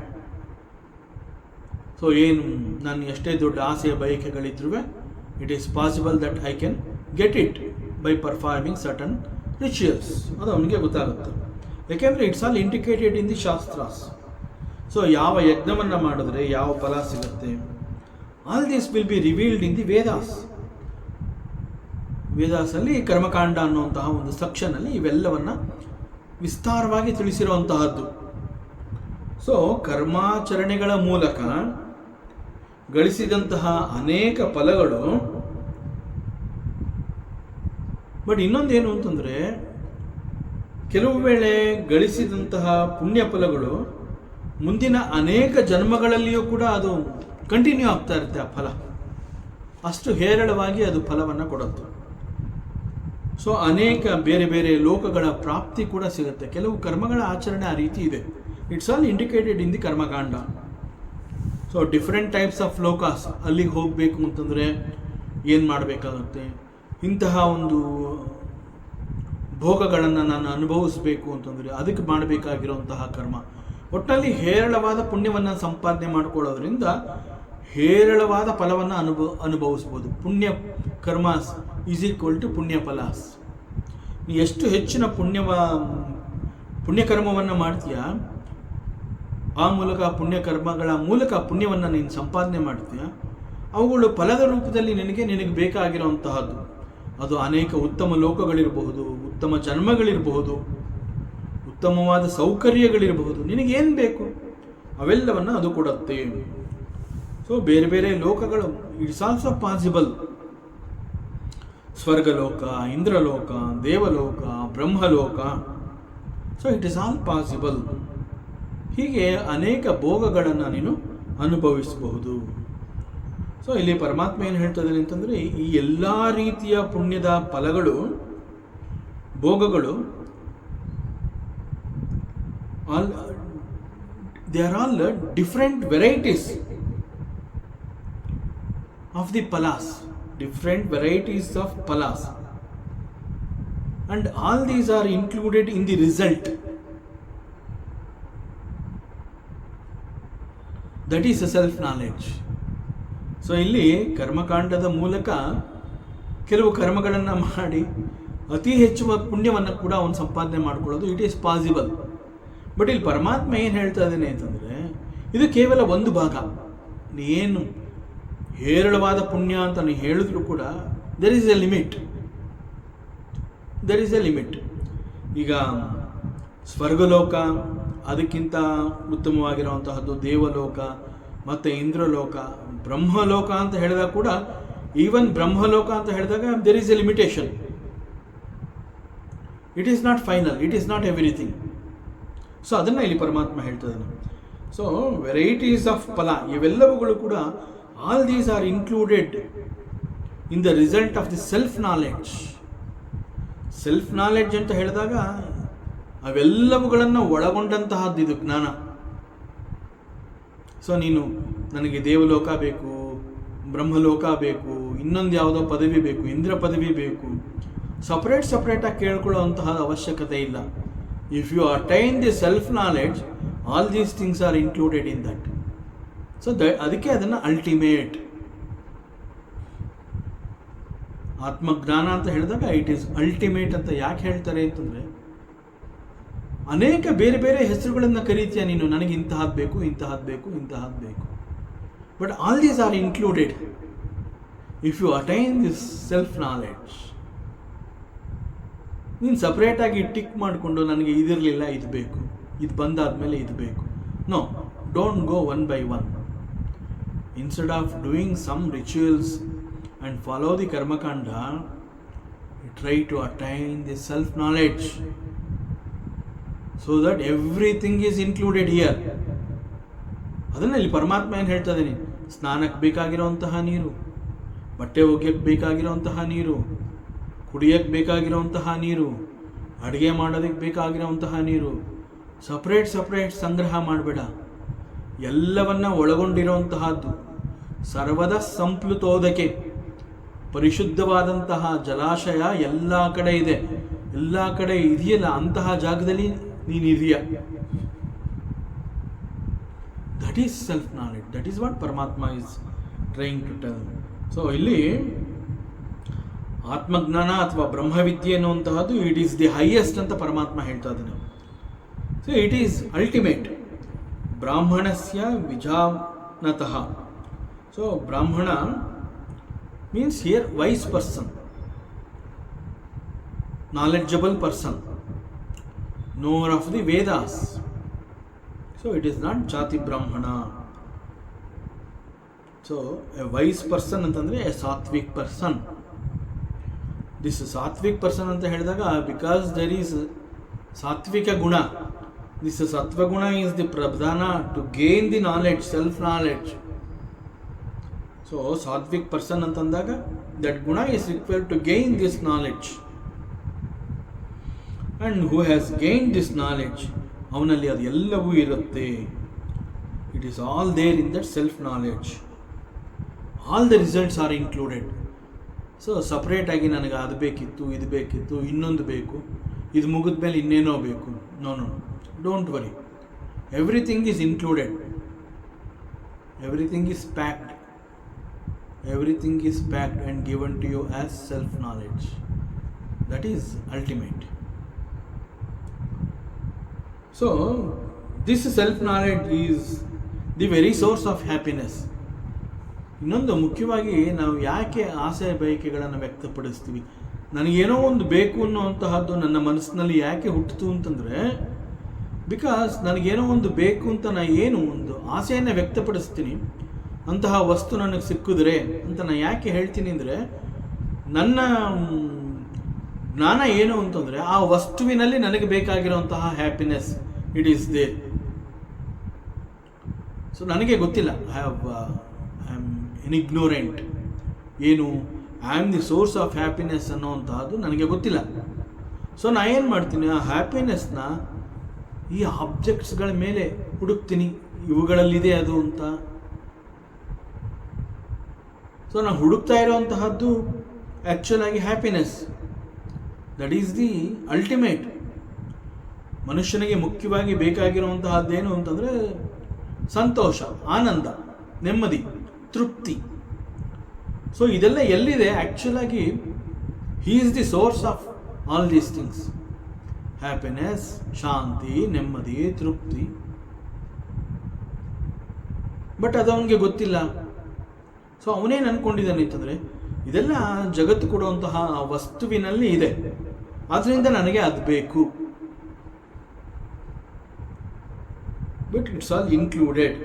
So ಏನು ನಾನು ಎಷ್ಟೇ ದೊಡ್ಡ ಆಸೆಯ ಬಯಕೆಗಳಿದ್ರೂ it is possible that I can get it by performing certain rituals. ಅದು ಅವನಿಗೆ ಗೊತ್ತಾಗುತ್ತೆ. ಯಾಕೆಂದರೆ it's all indicated in the shastras. So ಯಾವ ಯಜ್ಞವನ್ನು ಮಾಡಿದ್ರೆ ಯಾವ ಫಲ ಸಿಗುತ್ತೆ, all this will be revealed in the Vedas. ವೇದಾಸಲ್ಲಿ ಕರ್ಮಕಾಂಡ ಅನ್ನುವಂತಹ ಒಂದು ಸೆಕ್ಷನಲ್ಲಿ ಇವೆಲ್ಲವನ್ನು ವಿಸ್ತಾರವಾಗಿ ತಿಳಿಸಿರುವಂತಹದ್ದು. ಸೊ ಕರ್ಮಾಚರಣೆಗಳ ಮೂಲಕ ಗಳಿಸಿದಂತಹ ಅನೇಕ ಫಲಗಳು. ಬಟ್ ಇನ್ನೊಂದೇನು ಅಂತಂದರೆ, ಕೆಲವು ವೇಳೆ ಗಳಿಸಿದಂತಹ ಪುಣ್ಯ ಫಲಗಳು ಮುಂದಿನ ಅನೇಕ ಜನ್ಮಗಳಲ್ಲಿಯೂ ಕೂಡ ಅದು ಕಂಟಿನ್ಯೂ ಆಗ್ತಾ ಇರುತ್ತೆ. ಆ ಫಲ ಅಷ್ಟು ಹೇರಳವಾಗಿ ಅದು ಫಲವನ್ನು ಕೊಡುತ್ತೆ. ಸೊ ಅನೇಕ ಬೇರೆ ಬೇರೆ ಲೋಕಗಳ ಪ್ರಾಪ್ತಿ ಕೂಡ ಸಿಗುತ್ತೆ. ಕೆಲವು ಕರ್ಮಗಳ ಆಚರಣೆ ಆ ರೀತಿ ಇದೆ. It's all indicated in the karmakanda. So different types of lokas, ಅಲ್ಲಿಗೆ ಹೋಗಬೇಕು ಅಂತಂದರೆ ಏನು ಮಾಡಬೇಕಾಗುತ್ತೆ, ಇಂತಹ ಒಂದು ಭೋಗಗಳನ್ನು ನಾನು ಅನುಭವಿಸಬೇಕು ಅಂತಂದರೆ ಅದಕ್ಕೆ ಮಾಡಬೇಕಾಗಿರುವಂತಹ ಕರ್ಮ. ಒಟ್ಟಿನಲ್ಲಿ ಹೇರಳವಾದ ಪುಣ್ಯವನ್ನು ಸಂಪಾದನೆ ಮಾಡಿಕೊಳ್ಳೋದ್ರಿಂದ ಹೇರಳವಾದ ಫಲವನ್ನು ಅನುಭವಿಸ್ಬೋದು. ಪುಣ್ಯ ಕರ್ಮಾಸ್ ಈಸ್ ಈಕ್ವಲ್ ಟು ಪುಣ್ಯ ಫಲಾಸ್. ನೀ ಎಷ್ಟು ಹೆಚ್ಚಿನ ಪುಣ್ಯಕರ್ಮವನ್ನು ಮಾಡ್ತೀಯ, ಆ ಮೂಲಕ ಪುಣ್ಯಕರ್ಮಗಳ ಮೂಲಕ ಪುಣ್ಯವನ್ನು ನೀನು ಸಂಪಾದನೆ ಮಾಡ್ತೀಯ, ಅವುಗಳು ಫಲದ ರೂಪದಲ್ಲಿ ನಿನಗೆ ಬೇಕಾಗಿರುವಂತಹದ್ದು. ಅದು ಅನೇಕ ಉತ್ತಮ ಲೋಕಗಳಿರಬಹುದು, ಉತ್ತಮ ಜನ್ಮಗಳಿರಬಹುದು, ಉತ್ತಮವಾದ ಸೌಕರ್ಯಗಳಿರಬಹುದು. ನಿನಗೇನು ಬೇಕು ಅವೆಲ್ಲವನ್ನು ಅದು ಕೊಡುತ್ತೆ. ಸೊ ಬೇರೆ ಬೇರೆ ಲೋಕಗಳು, it's also possible. Swargaloka, Indraloka, Devaloka, Brahmaloka. So it is all possible. ಹೀಗೆ ಅನೇಕ ಭೋಗಗಳನ್ನು ನೀನು ಅನುಭವಿಸಬಹುದು. ಸೊ ಇಲ್ಲಿ ಪರಮಾತ್ಮ ಏನು ಹೇಳ್ತಾ ಇದ್ದಾನೆ ಅಂತಂದರೆ, ಈ ಎಲ್ಲ ರೀತಿಯ ಪುಣ್ಯದ ಫಲಗಳು, ಭೋಗಗಳು, they are all different varieties of the phalas, different varieties of phalas, and all these are included in the result. That is a self knowledge. So ಇಲ್ಲಿ ಕರ್ಮಕಾಂಡದ ಮೂಲಕ ಕೆಲವು ಕರ್ಮಗಳನ್ನು ಮಾಡಿ ಅತಿ ಹೆಚ್ಚು ಪುಣ್ಯವನ್ನು ಕೂಡ ಅವನು ಸಂಪಾದನೆ ಮಾಡ್ಕೊಳ್ಳೋದು ಇಟ್ ಈಸ್ ಪಾಸಿಬಲ್. ಬಟ್ ಇಲ್ಲಿ ಪರಮಾತ್ಮ ಏನು ಹೇಳ್ತಾ ಇದ್ದಾನೆ ಅಂತಂದರೆ, ಇದು ಕೇವಲ ಒಂದು ಭಾಗ. ಏನು ಹೇರಳವಾದ ಪುಣ್ಯ ಅಂತ ನೀವು ಹೇಳಿದ್ರು ಕೂಡ ದೆರ್ ಈಸ್ ಎ ಲಿಮಿಟ್. ಈಗ ಸ್ವರ್ಗಲೋಕ, ಅದಕ್ಕಿಂತ ಉತ್ತಮವಾಗಿರುವಂತಹದ್ದು ದೇವಲೋಕ ಮತ್ತು ಇಂದ್ರಲೋಕ, ಬ್ರಹ್ಮಲೋಕ ಅಂತ ಹೇಳಿದಾಗ ಕೂಡ, ಈವನ್ ಬ್ರಹ್ಮಲೋಕ ಅಂತ ಹೇಳಿದಾಗ there is A limitation. It is not final, it is not everything. So ಅದನ್ನು ಇಲ್ಲಿ ಪರಮಾತ್ಮ ಹೇಳ್ತಿದ್ದಾನೆ. ಸೊ ವೆರೈಟೀಸ್ ಆಫ್ ಫಲ ಇವೆಲ್ಲವುಗಳು ಕೂಡ, all these are included in the result of the self knowledge. Self knowledge ಅಂತ ಹೇಳಿದಾಗ ಅವೆಲ್ಲವುಗಳನ್ನು ಒಳಗೊಂಡಂತಹದ್ದು ಇದು ಜ್ಞಾನ. ಸೊ ನೀನು ನನಗೆ ದೇವಲೋಕ ಬೇಕು, ಬ್ರಹ್ಮಲೋಕ ಬೇಕು, ಇನ್ನೊಂದು ಯಾವುದೋ ಪದವಿ ಬೇಕು, ಇಂದ್ರ ಪದವಿ ಬೇಕು, ಸಪ್ರೇಟಾಗಿ ಕೇಳ್ಕೊಳ್ಳೋವಂತಹ ಅವಶ್ಯಕತೆ ಇಲ್ಲ. If you attain the self knowledge, all these things are included in that. So ಅದಕ್ಕೆ ಅದನ್ನು ಅಲ್ಟಿಮೇಟ್ ಆತ್ಮಜ್ಞಾನ ಅಂತ ಹೇಳಿದಾಗ ಇಟ್ ಈಸ್ ಅಲ್ಟಿಮೇಟ್ ಅಂತ ಯಾಕೆ ಹೇಳ್ತಾರೆ ಅಂತಂದರೆ, ಅನೇಕ ಬೇರೆ ಬೇರೆ ಹೆಸರುಗಳನ್ನು ಕರೀತೀಯ ನೀನು, ನನಗೆ ಇಂತಹದ್ದು ಬೇಕು, ಇಂತಹದ್ದು ಬೇಕು, ಇಂತಹದ್ದು ಬೇಕು. But all these are included if you attain this self knowledge. ನೀನು ಸಪ್ರೇಟಾಗಿ ಟಿಕ್ ಮಾಡಿಕೊಂಡು ನನಗೆ ಇದಿರಲಿಲ್ಲ ಇದು ಬೇಕು, ಇದು ಬಂದಾದಮೇಲೆ ಇದು ಬೇಕು. No, don't go one by one. Instead of doing some rituals and follow the karma kanda, try to attain the self knowledge so that everything is included here. ಅದನ್ನ ಇಲ್ಲಿ ಪರಮಾತ್ಮ ಏನು ಹೇಳ್ತಾ ಇದ್ದೀನಿ, ಸ್ನಾನಕ್ಕೆ ಬೇಕಾಗಿರೋಂತಹ ನೀರು, ಬಟ್ಟೆ ಒಗೆಯಕ್ಕೆ ಬೇಕಾಗಿರೋಂತಹ ನೀರು, ಕುಡಿಯಕ್ಕೆ ಬೇಕಾಗಿರೋಂತಹ ನೀರು, ಅಡುಗೆ ಮಾಡೋದಕ್ಕೆ ಬೇಕಾಗಿರೋಂತಹ ನೀರು, ಸಪ್ರೇಟ್ ಸಂಗ್ರಹ ಮಾಡಬೇಡ. ಎಲ್ಲವನ್ನ ಒಳಗೊಂಡಿರೋಂತಹದ್ದು, ಸರ್ವದ ಸಂಪ್ಲುತೋದಕ್ಕೆ, ಪರಿಶುದ್ಧವಾದಂತಹ ಜಲಾಶಯ ಎಲ್ಲ ಕಡೆ ಇದೆ. ಎಲ್ಲ ಕಡೆ ಇದೆಯಲ್ಲ, ಅಂತಹ ಜಾಗದಲ್ಲಿ ನೀನಿದೆಯಾ. That is self knowledge. That is what Paramatma is trying to tell. So ಇಲ್ಲಿ ಆತ್ಮಜ್ಞಾನ ಅಥವಾ ಬ್ರಹ್ಮವಿದ್ಯೆ ಅನ್ನುವಂತಹದ್ದು ಇಟ್ ಈಸ್ ದಿ ಹೈಯೆಸ್ಟ್ ಅಂತ ಪರಮಾತ್ಮ ಹೇಳ್ತಾ ಇದ್ದಾನೆ. So it is ultimate. ಬ್ರಾಹ್ಮಣಸ್ಯ ವಿಜಾನತಃ. So Brahmana means here wise person, knowledgeable person, knower of the Vedas. So it is not Jati Brahmana. So a wise person ಅಂತಂದ್ರೆ a sattvic person. This sattvic person ಅಂತ ಹೇಳಿದಾಗ, because there is satvika guna, this sattva guna is the pradhana to gain the knowledge, self knowledge. So sattvic person ಅಂತಂದಾಗ that ಗುಣ is required to gain this knowledge. And who has gain this knowledge, ಅವನಲ್ಲಿ ಅದು ಎಲ್ಲವೂ ಇರುತ್ತೆ. It is all there in that self knowledge. All the results are included. So ಸಪ್ರೇಟಾಗಿ ನನಗೆ ಅದು ಬೇಕಿತ್ತು, ಇದು ಬೇಕಿತ್ತು, ಇನ್ನೊಂದು ಬೇಕು, ಇದು ಮುಗಿದ ಮೇಲೆ ಇನ್ನೇನೋ ಬೇಕು. No, don't worry. Everything is included. Everything is packed. Everything is packed and given to you as self-knowledge. That is ultimate. So, this self-knowledge is the very source of happiness. ಇನ್ನೊಂದು ಮುಖ್ಯವಾಗಿ ನಾವು ಯಾಕೆ ಆಸೆ ಬಯಕೆಗಳನ್ನು ವ್ಯಕ್ತಪಡಿಸ್ತೀವಿ, ನನಗೇನೋ ಒಂದು ಬೇಕು ಅನ್ನುವಂತಹದ್ದು ನನ್ನ ಮನಸ್ಸಿನಲ್ಲಿ ಯಾಕೆ ಹುಟ್ಟಿತು ಅಂತಂದರೆ, ಬಿಕಾಸ್ ನನಗೇನೋ ಒಂದು ಬೇಕು ಅಂತ ನಾನು ಏನು ಒಂದು ಆಸೆಯನ್ನು ವ್ಯಕ್ತಪಡಿಸ್ತೀನಿ, ಅಂತಹ ವಸ್ತು ನನಗೆ ಸಿಕ್ಕಿದ್ರೆ ಅಂತ ನಾನು ಯಾಕೆ ಹೇಳ್ತೀನಿ ಅಂದರೆ, ನನ್ನ ಜ್ಞಾನ ಏನು ಅಂತಂದರೆ ಆ ವಸ್ತುವಿನಲ್ಲಿ ನನಗೆ ಬೇಕಾಗಿರೋಂತಹ happiness it is there. So ನನಗೆ ಗೊತ್ತಿಲ್ಲ, ಐ ಆಮ್ ಇಗ್ನೋರೆಂಟ್. ಏನು I am the source of happiness ಅನ್ನೋವಂತಹದ್ದು ನನಗೆ ಗೊತ್ತಿಲ್ಲ. ಸೊ ನಾನು ಏನು ಮಾಡ್ತೀನಿ, ಆ ಹ್ಯಾಪಿನೆಸ್ನ ಈ ಆಬ್ಜೆಕ್ಟ್ಸ್ಗಳ ಮೇಲೆ ಹುಡುಕ್ತೀನಿ, ಇವುಗಳಲ್ಲಿದೆ ಅದು ಅಂತ. ಸೊ ನಾವು ಹುಡುಕ್ತಾ ಇರೋವಂತಹದ್ದು ಆ್ಯಕ್ಚುಲ್ ಆಗಿ happiness. That is the ultimate. ಮನುಷ್ಯನಿಗೆ ಮುಖ್ಯವಾಗಿ ಬೇಕಾಗಿರುವಂತಹದ್ದೇನು ಅಂತಂದರೆ ಸಂತೋಷ, ಆನಂದ, ನೆಮ್ಮದಿ, ತೃಪ್ತಿ. ಸೊ ಇದೆಲ್ಲ ಎಲ್ಲಿದೆ ಆ್ಯಕ್ಚುಲ್ ಆಗಿ, he is the source of all these things. Happiness, ಶಾಂತಿ, ನೆಮ್ಮದಿ, ತೃಪ್ತಿ. ಬಟ್ ಅದು ಅವನಿಗೆ ಗೊತ್ತಿಲ್ಲ. ಸೊ ಅವನೇನು ಅಂದ್ಕೊಂಡಿದ್ದಾನೆ ಅಂತಂದರೆ, ಇದೆಲ್ಲ ಜಗತ್ತು ಕೊಡುವಂತಹ ವಸ್ತುವಿನಲ್ಲಿ ಇದೆ, ಆದ್ದರಿಂದ ನನಗೆ ಅದು ಬೇಕು. But it's all included.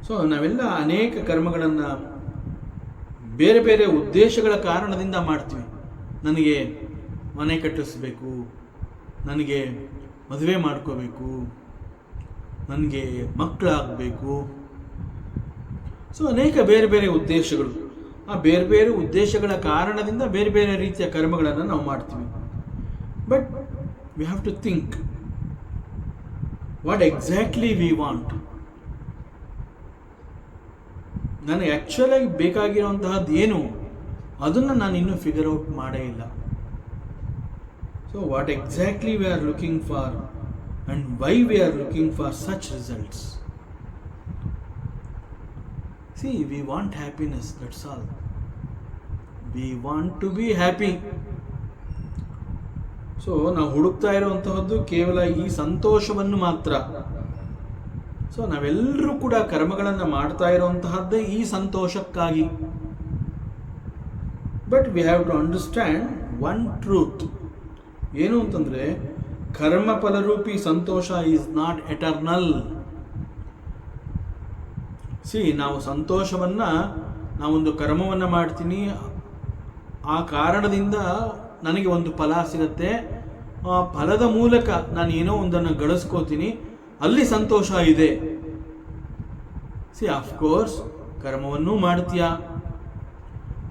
So ನಾವೆಲ್ಲ ಅನೇಕ ಕರ್ಮಗಳನ್ನು ಬೇರೆ ಬೇರೆ ಉದ್ದೇಶಗಳ ಕಾರಣದಿಂದ ಮಾಡ್ತೀವಿ. ನನಗೆ ಮನೆ ಕಟ್ಟಿಸ್ಬೇಕು, ನನಗೆ ಮದುವೆ ಮಾಡ್ಕೋಬೇಕು, ನನಗೆ ಮಕ್ಕಳಾಗಬೇಕು, ಸೊ ಅನೇಕ ಬೇರೆ ಬೇರೆ ಉದ್ದೇಶಗಳು, ಆ ಬೇರೆ ಬೇರೆ ಉದ್ದೇಶಗಳ ಕಾರಣದಿಂದ ಬೇರೆ ಬೇರೆ ರೀತಿಯ ಕರ್ಮಗಳನ್ನು ನಾವು ಮಾಡ್ತೀವಿ. But we have to think what exactly we want. ನನಗೆ ಆ್ಯಕ್ಚುಲಾಗಿ ಬೇಕಾಗಿರುವಂತಹದ್ದು ಏನು, ಅದನ್ನು ನಾನು ಇನ್ನೂ ಫಿಗರ್ ಔಟ್ ಮಾಡೇ ಇಲ್ಲ. So what exactly we are looking for and why we are looking for such results. See, we want happiness, that's all. We want to be happy. So ನಾವು ಹುಡುಕ್ತಾ ಇರುವಂತಹದ್ದು ಕೇವಲ ಈ ಸಂತೋಷವನ್ನು ಮಾತ್ರ. ಸೊ ನಾವೆಲ್ಲರೂ ಕೂಡ ಕರ್ಮಗಳನ್ನು ಮಾಡ್ತಾ ಇರುವಂತಹದ್ದೇ ಈ ಸಂತೋಷಕ್ಕಾಗಿ. But we have to understand one truth. ಏನು ಅಂತಂದರೆ, ಕರ್ಮ ಫಲರೂಪಿ ಸಂತೋಷ ಈಸ್ ನಾಟ್ ಎಟರ್ನಲ್. ನಾವು ಸಂತೋಷವನ್ನು, ನಾವೊಂದು ಕರ್ಮವನ್ನು ಮಾಡ್ತೀನಿ, ಆ ಕಾರಣದಿಂದ ನನಗೆ ಒಂದು ಫಲ ಸಿಗುತ್ತೆ, ಆ ಫಲದ ಮೂಲಕ ನಾನು ಏನೋ ಒಂದನ್ನು ಗಳಿಸ್ಕೋತೀನಿ, ಅಲ್ಲಿ ಸಂತೋಷ ಇದೆ. ಅಫ್ಕೋರ್ಸ್ ಕರ್ಮವನ್ನೂ ಮಾಡ್ತೀಯ,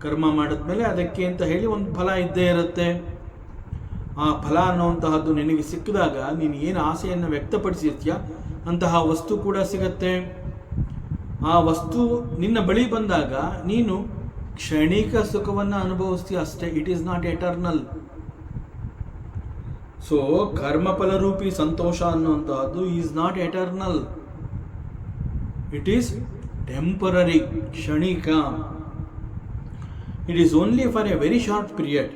ಕರ್ಮ ಮಾಡಿದ್ಮೇಲೆ ಅದಕ್ಕೆ ಅಂತ ಹೇಳಿ ಒಂದು ಫಲ ಇದ್ದೇ ಇರುತ್ತೆ. ಆ ಫಲ ಅನ್ನುವಂತಹದ್ದು ನಿನಗೆ ಸಿಕ್ಕಿದಾಗ ನೀನು ಏನು ಆಸೆಯನ್ನು ವ್ಯಕ್ತಪಡಿಸಿರ್ತೀಯ ಅಂತಹ ವಸ್ತು ಕೂಡ ಸಿಗತ್ತೆ. ಆ ವಸ್ತು ನಿನ್ನ ಬಳಿ ಬಂದಾಗ ನೀನು ಕ್ಷಣಿಕ ಸುಖವನ್ನು ಅನುಭವಿಸ್ತೀಯ ಅಷ್ಟೇ. It is not eternal. So ಕರ್ಮಫಲರೂಪಿ ಸಂತೋಷ ಅನ್ನುವಂತಹದ್ದು is not eternal. It is temporary, ಕ್ಷಣಿಕ. It is only for a very short period.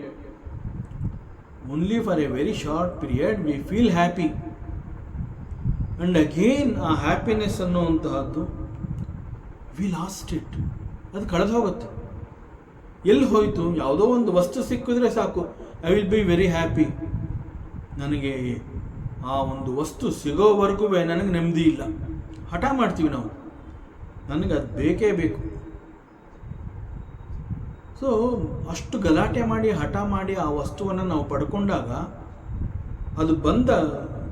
Only for a very short period we feel happy, and again ಆ ಹ್ಯಾಪಿನೆಸ್ ಅನ್ನುವಂತಹದ್ದು ವಿ ಲಾಸ್ಟ್ ಇಟ್. ಅದು ಕಳೆದು ಹೋಗುತ್ತೆ. ಎಲ್ಲಿ ಹೋಯಿತು? ಯಾವುದೋ ಒಂದು ವಸ್ತು ಸಿಕ್ಕಿದ್ರೆ ಸಾಕು, I will be very happy. ನನಗೆ ಆ ಒಂದು ವಸ್ತು ಸಿಗೋವರೆಗೂ ನನಗೆ ನೆಮ್ಮದಿ ಇಲ್ಲ. ಹಠ ಮಾಡ್ತೀವಿ ನಾವು, ನನಗೆ ಅದು ಬೇಕೇ ಬೇಕು. ಸೊ ಅಷ್ಟು ಗಲಾಟೆ ಮಾಡಿ ಹಠ ಮಾಡಿ ಆ ವಸ್ತುವನ್ನು ನಾವು ಪಡ್ಕೊಂಡಾಗ ಅದು ಬಂದ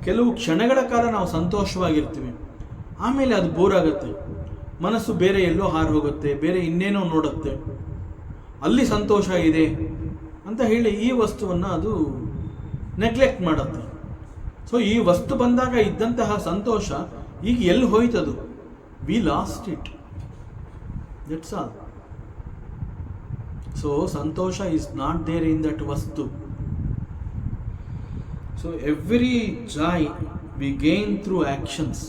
ಕೆಲವು ಕ್ಷಣಗಳ ಕಾಲ ನಾವು ಸಂತೋಷವಾಗಿರ್ತೀವಿ. ಆಮೇಲೆ ಅದು ಬೋರ್ ಆಗುತ್ತೆ, ಮನಸ್ಸು ಬೇರೆ ಎಲ್ಲೋ ಹಾರು ಹೋಗುತ್ತೆ, ಬೇರೆ ಇನ್ನೇನೋ ನೋಡುತ್ತೆ, ಅಲ್ಲಿ ಸಂತೋಷ ಇದೆ ಅಂತ ಹೇಳಿ ಈ ವಸ್ತುವನ್ನು ಅದು ನೆಗ್ಲೆಕ್ಟ್ ಮಾಡುತ್ತೆ. ಸೊ ಈ ವಸ್ತು ಬಂದಾಗ ಇದ್ದಂತಹ ಸಂತೋಷ ಈಗ ಎಲ್ಲಿ ಹೋಯ್ತದು? We lost it, that's all. So santosha is not there in that vastu. So every joy we gain through actions.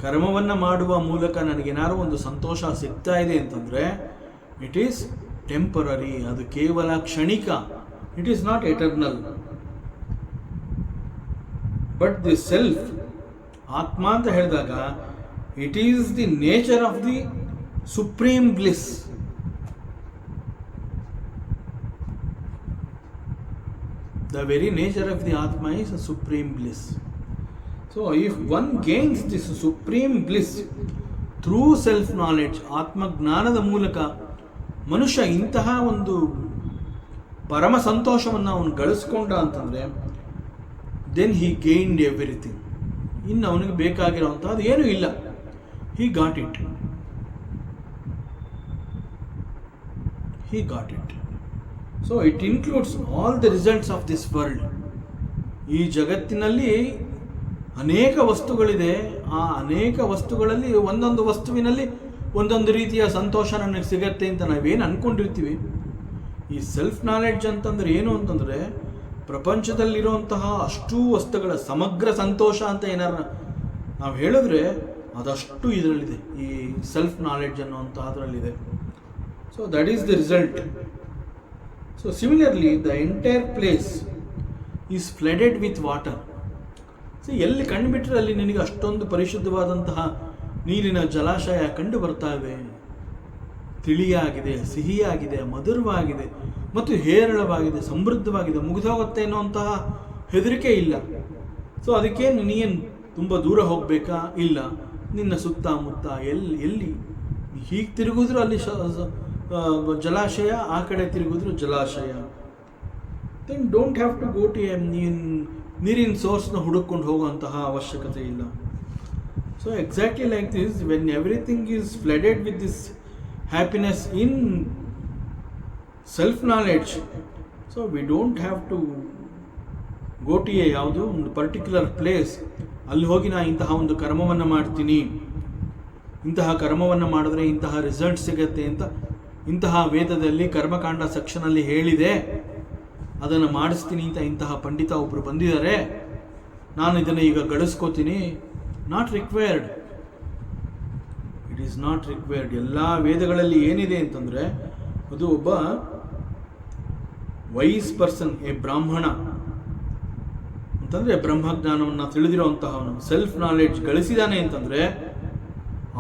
ಕರ್ಮವನ್ನು ಮಾಡುವ ಮೂಲಕ ನನಗೇನಾದ್ರು ಒಂದು ಸಂತೋಷ ಸಿಗ್ತಾ ಇದೆ ಅಂತಂದರೆ ಇಟ್ ಈಸ್ ಟೆಂಪರರಿ, ಅದು ಕೇವಲ ಕ್ಷಣಿಕ. It is not eternal. But the self, ಆತ್ಮ ಅಂತ ಹೇಳಿದಾಗ, it is the nature of the supreme bliss. The very nature of the Atma is a supreme bliss. So if one gains this supreme bliss through self-knowledge, ಆತ್ಮ ಜ್ಞಾನದ ಮೂಲಕ ಮನುಷ್ಯ ಇಂತಹ ಒಂದು ಪರಮ ಸಂತೋಷವನ್ನು ಅವನು ಗಳಿಸ್ಕೊಂಡ ಅಂತಂದರೆ, ದೆನ್ ಹಿ ಗೇನ್ಡ್ ಎವ್ರಿಥಿಂಗ್. ಇನ್ನು ಅವನಿಗೆ ಬೇಕಾಗಿರೋವಂಥದ್ದು ಏನೂ ಇಲ್ಲ. He got it. So it includes all the results of this world. ಈ ಜಗತ್ತಿನಲ್ಲಿ ಅನೇಕ ವಸ್ತುಗಳಿದೆ. ಆ ಅನೇಕ ವಸ್ತುಗಳಲ್ಲಿ ಒಂದೊಂದು ವಸ್ತುವಿನಲ್ಲಿ ಒಂದೊಂದು ರೀತಿಯ ಸಂತೋಷ ನನಗೆ ಸಿಗತ್ತೆ ಅಂತ ನಾವೇನು ಅಂದ್ಕೊಂಡಿರ್ತೀವಿ. ಈ ಸೆಲ್ಫ್ ನಾಲೆಡ್ಜ್ ಅಂತಂದರೆ ಏನು ಅಂತಂದರೆ, ಪ್ರಪಂಚದಲ್ಲಿರುವಂತಹ ಅಷ್ಟೂ ವಸ್ತುಗಳ ಸಮಗ್ರ ಸಂತೋಷ ಅಂತ ಏನಾರ ನಾವು ಹೇಳಿದ್ರೆ ಅದಷ್ಟು ಇದರಲ್ಲಿದೆ, ಈ ಸೆಲ್ಫ್ ನಾಲೆಡ್ಜ್ ಅನ್ನುವಂತಹದ್ರಲ್ಲಿದೆ. So that is the result. So similarly the entire place is flooded with water. So ಎಲ್ಲಿ ಕಂಡುಬಿಟ್ರೆ ಅಲ್ಲಿ ನಿನಗೆ ಅಷ್ಟೊಂದು ಪರಿಶುದ್ಧವಾದಂತಹ ನೀರಿನ ಜಲಾಶಯ ಕಂಡು ಬರ್ತಾ ಇವೆ. ತಿಳಿಯಾಗಿದೆ, ಸಿಹಿಯಾಗಿದೆ, ಮಧುರವಾಗಿದೆ ಮತ್ತು ಹೇರಳವಾಗಿದೆ, ಸಮೃದ್ಧವಾಗಿದೆ. ಮುಗಿದೋಗುತ್ತೆ ಅನ್ನುವಂತಹ ಹೆದರಿಕೆ ಇಲ್ಲ. ಸೊ ಅದಕ್ಕೆ ನೀನು ತುಂಬ ದೂರ ಹೋಗಬೇಕಾ? ಇಲ್ಲ. ನಿನ್ನ ಸುತ್ತಮುತ್ತ ಎಲ್ಲಿ ಹೀಗೆ ತಿರುಗಿದ್ರು ಅಲ್ಲಿ ಜಲಾಶಯ, ಆ ಕಡೆ ತಿರುಗಿದ್ರು ಜಲಾಶಯ. Then don't have to go to ನೀರಿನ ಸೋರ್ಸ್ನ ಹುಡುಕೊಂಡು ಹೋಗುವಂತಹ ಅವಶ್ಯಕತೆ ಇಲ್ಲ. So So exactly like this, when everything is flooded with this happiness in self knowledge, so we don't have to go to ಯಾವುದೋ ಒಂದು ಪರ್ಟಿಕ್ಯುಲರ್ ಪ್ಲೇಸ್, ಅಲ್ಲಿ ಹೋಗಿ ನಾ ಇಂತಹ ಒಂದು ಕರ್ಮವನ್ನು ಮಾಡ್ತೀನಿ, ಇಂತಹ ಕರ್ಮವನ್ನು ಮಾಡಿದ್ರೆ ಇಂತಹ ರಿಸಲ್ಟ್ ಸಿಗತ್ತೆ ಅಂತ ಇಂತಹ ವೇದದಲ್ಲಿ ಕರ್ಮಕಾಂಡ ಸೆಕ್ಷನಲ್ಲಿ ಹೇಳಿದೆ, ಅದನ್ನು ಮಾಡಿಸ್ತೀನಿ ಅಂತ ಇಂತಹ ಪಂಡಿತ ಒಬ್ಬರು ಬಂದಿದ್ದಾರೆ, ನಾನು ಇದನ್ನು ಈಗ ಗಳಿಸ್ಕೋತೀನಿ. Not required. It is not required. ಎಲ್ಲ ವೇದಗಳಲ್ಲಿ ಏನಿದೆ ಅಂತಂದರೆ, ಅದು ಒಬ್ಬ ವೈಸ್ ಪರ್ಸನ್, ಎ ಬ್ರಾಹ್ಮಣ ಅಂತಂದರೆ ಬ್ರಹ್ಮಜ್ಞಾನವನ್ನು ತಿಳಿದಿರೋಂತಹವನು, ಸೆಲ್ಫ್ ನಾಲೆಡ್ಜ್ ಗಳಿಸಿದಾನೆ ಅಂತಂದರೆ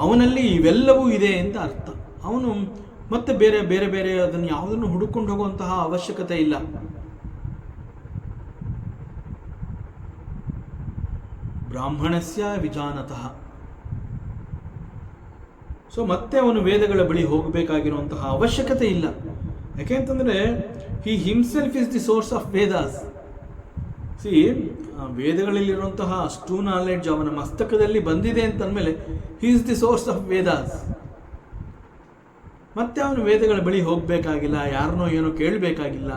ಅವನಲ್ಲಿ ಇವೆಲ್ಲವೂ ಇದೆ ಅಂತ ಅರ್ಥ. ಅವನು ಮತ್ತೆ ಬೇರೆ ಬೇರೆ ಬೇರೆ ಅದನ್ನು ಯಾವುದನ್ನು ಹುಡುಕೊಂಡು ಹೋಗುವಂತಹ ಅವಶ್ಯಕತೆ ಇಲ್ಲ. ಬ್ರಾಹ್ಮಣಸ್ಯ ವಿಜಾನತಃ. ಸೊ ಮತ್ತೆ ಅವನು ವೇದಗಳ ಬಳಿ ಹೋಗಬೇಕಾಗಿರುವಂತಹ ಅವಶ್ಯಕತೆ ಇಲ್ಲ. ಯಾಕೆಂತಂದರೆ he himself is the source of Vedas. See, ವೇದಗಳಲ್ಲಿರುವಂತಹ ಅಷ್ಟು ನಾಲೆಡ್ಜ್ ಅವನ ಮಸ್ತಕದಲ್ಲಿ ಬಂದಿದೆ ಅಂತಂದಮೇಲೆ he is the source of Vedas. ಮತ್ತೆ ಅವನು ವೇದಗಳ ಬಳಿ ಹೋಗಬೇಕಾಗಿಲ್ಲ, ಯಾರನ್ನೋ ಏನೋ ಕೇಳಬೇಕಾಗಿಲ್ಲ.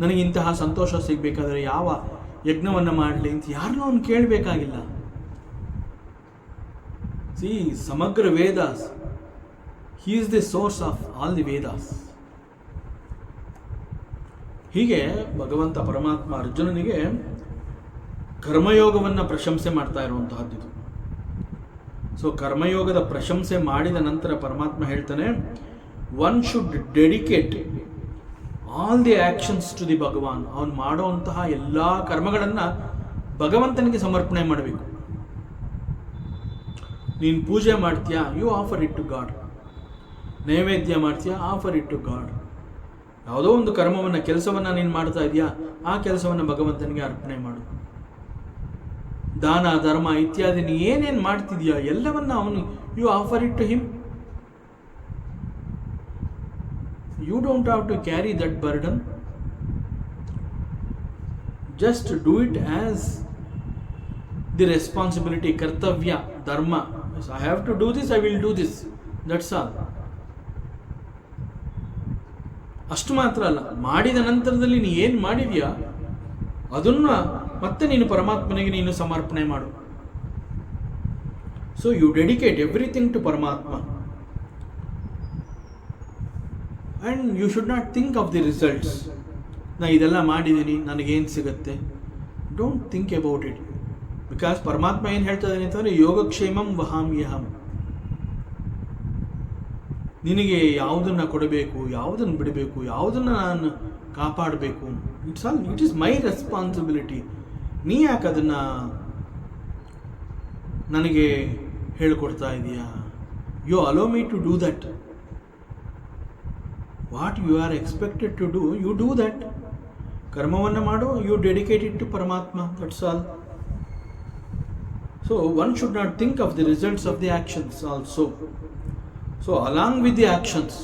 ನನಗೆ ಇಂತಹ ಸಂತೋಷ ಸಿಗಬೇಕಾದ್ರೆ ಯಾವ ಯಜ್ಞವನ್ನು ಮಾಡಲಿ ಅಂತ ಯಾರನ್ನೋ ಅವನು ಕೇಳಬೇಕಾಗಿಲ್ಲ. ಸಿ, ಸಮಗ್ರ Vedas, he is the source of all the Vedas. ಹೀಗೆ ಭಗವಂತ ಪರಮಾತ್ಮ ಅರ್ಜುನನಿಗೆ ಕರ್ಮಯೋಗವನ್ನು ಪ್ರಶಂಸೆ ಮಾಡ್ತಾ ಇರುವಂತಹದ್ದು. ಸೊ ಕರ್ಮಯೋಗದ ಪ್ರಶಂಸೆ ಮಾಡಿದ ನಂತರ ಪರಮಾತ್ಮ ಹೇಳ್ತಾನೆ, one should dedicate all the actions to the Bhagavan. ಅವನು ಮಾಡುವಂತಹ ಎಲ್ಲ ಕರ್ಮಗಳನ್ನು ಭಗವಂತನಿಗೆ ಸಮರ್ಪಣೆ ಮಾಡಬೇಕು. ನೀನು ಪೂಜೆ ಮಾಡ್ತೀಯಾ, you offer it to God. ನೈವೇದ್ಯ ಮಾಡ್ತೀಯಾ, ಆಫರ್ ಇಟ್ ಟು ಗಾಡ್. ಯಾವುದೋ ಒಂದು ಕರ್ಮವನ್ನು, ಕೆಲಸವನ್ನು ನೀನು ಮಾಡ್ತಾ ಇದೆಯಾ, ಆ ಕೆಲಸವನ್ನು ಭಗವಂತನಿಗೆ ಅರ್ಪಣೆ ಮಾಡು. ದಾನ ಧರ್ಮ ಇತ್ಯಾದಿ ನೀ ಏನೇನು ಮಾಡ್ತಿದ್ಯಾ ಎಲ್ಲವನ್ನ ಅವನು, you offer it to him. You don't have to carry that burden. Just do it as the responsibility, ಕರ್ತವ್ಯ, ಧರ್ಮ. I have to do this, I will do this, that's all. ಅಷ್ಟು ಮಾತ್ರ ಅಲ್ಲ, ಮಾಡಿದ ನಂತರದಲ್ಲಿ ನೀ ಏನು ಮಾಡಿದ್ಯಾ ಅದನ್ನು ಮತ್ತೆ ನೀನು ಪರಮಾತ್ಮನಿಗೆ ನೀನು ಸಮರ್ಪಣೆ ಮಾಡು. So you dedicate everything to Paramatma. And you should not think of the results. ನಾ ಇದೆಲ್ಲ ಮಾಡಿದ್ದೀನಿ, ನನಗೇನು ಸಿಗುತ್ತೆ, don't think about it. Because ಪರಮಾತ್ಮ ಏನು ಹೇಳ್ತಾ ಇದ್ದಾನೆ ಅಂತಂದರೆ, ಯೋಗಕ್ಷೇಮಂ ವಹಾಮ್ಯಹಂ. ನಿನಗೆ ಯಾವುದನ್ನು ಕೊಡಬೇಕು, ಯಾವುದನ್ನು ಬಿಡಬೇಕು, ಯಾವುದನ್ನು ನಾನು ಕಾಪಾಡಬೇಕು, ಇಟ್ ಈಸ್ ಮೈ ರೆಸ್ಪಾನ್ಸಿಬಿಲಿಟಿ. ನೀ ಯಾಕೆ ಅದನ್ನು ನನಗೆ ಹೇಳಿಕೊಡ್ತಾ ಇದೆಯಾ? You allow me to do that. What you are expected to do, you do that. ಕರ್ಮವನ್ನು ಮಾಡು, ಯು ಡೆಡಿಕೇಟ್ ಇಟ್ ಟು ಪರಮಾತ್ಮ, that's all. So one should not think of the results of the actions also. So along with the actions,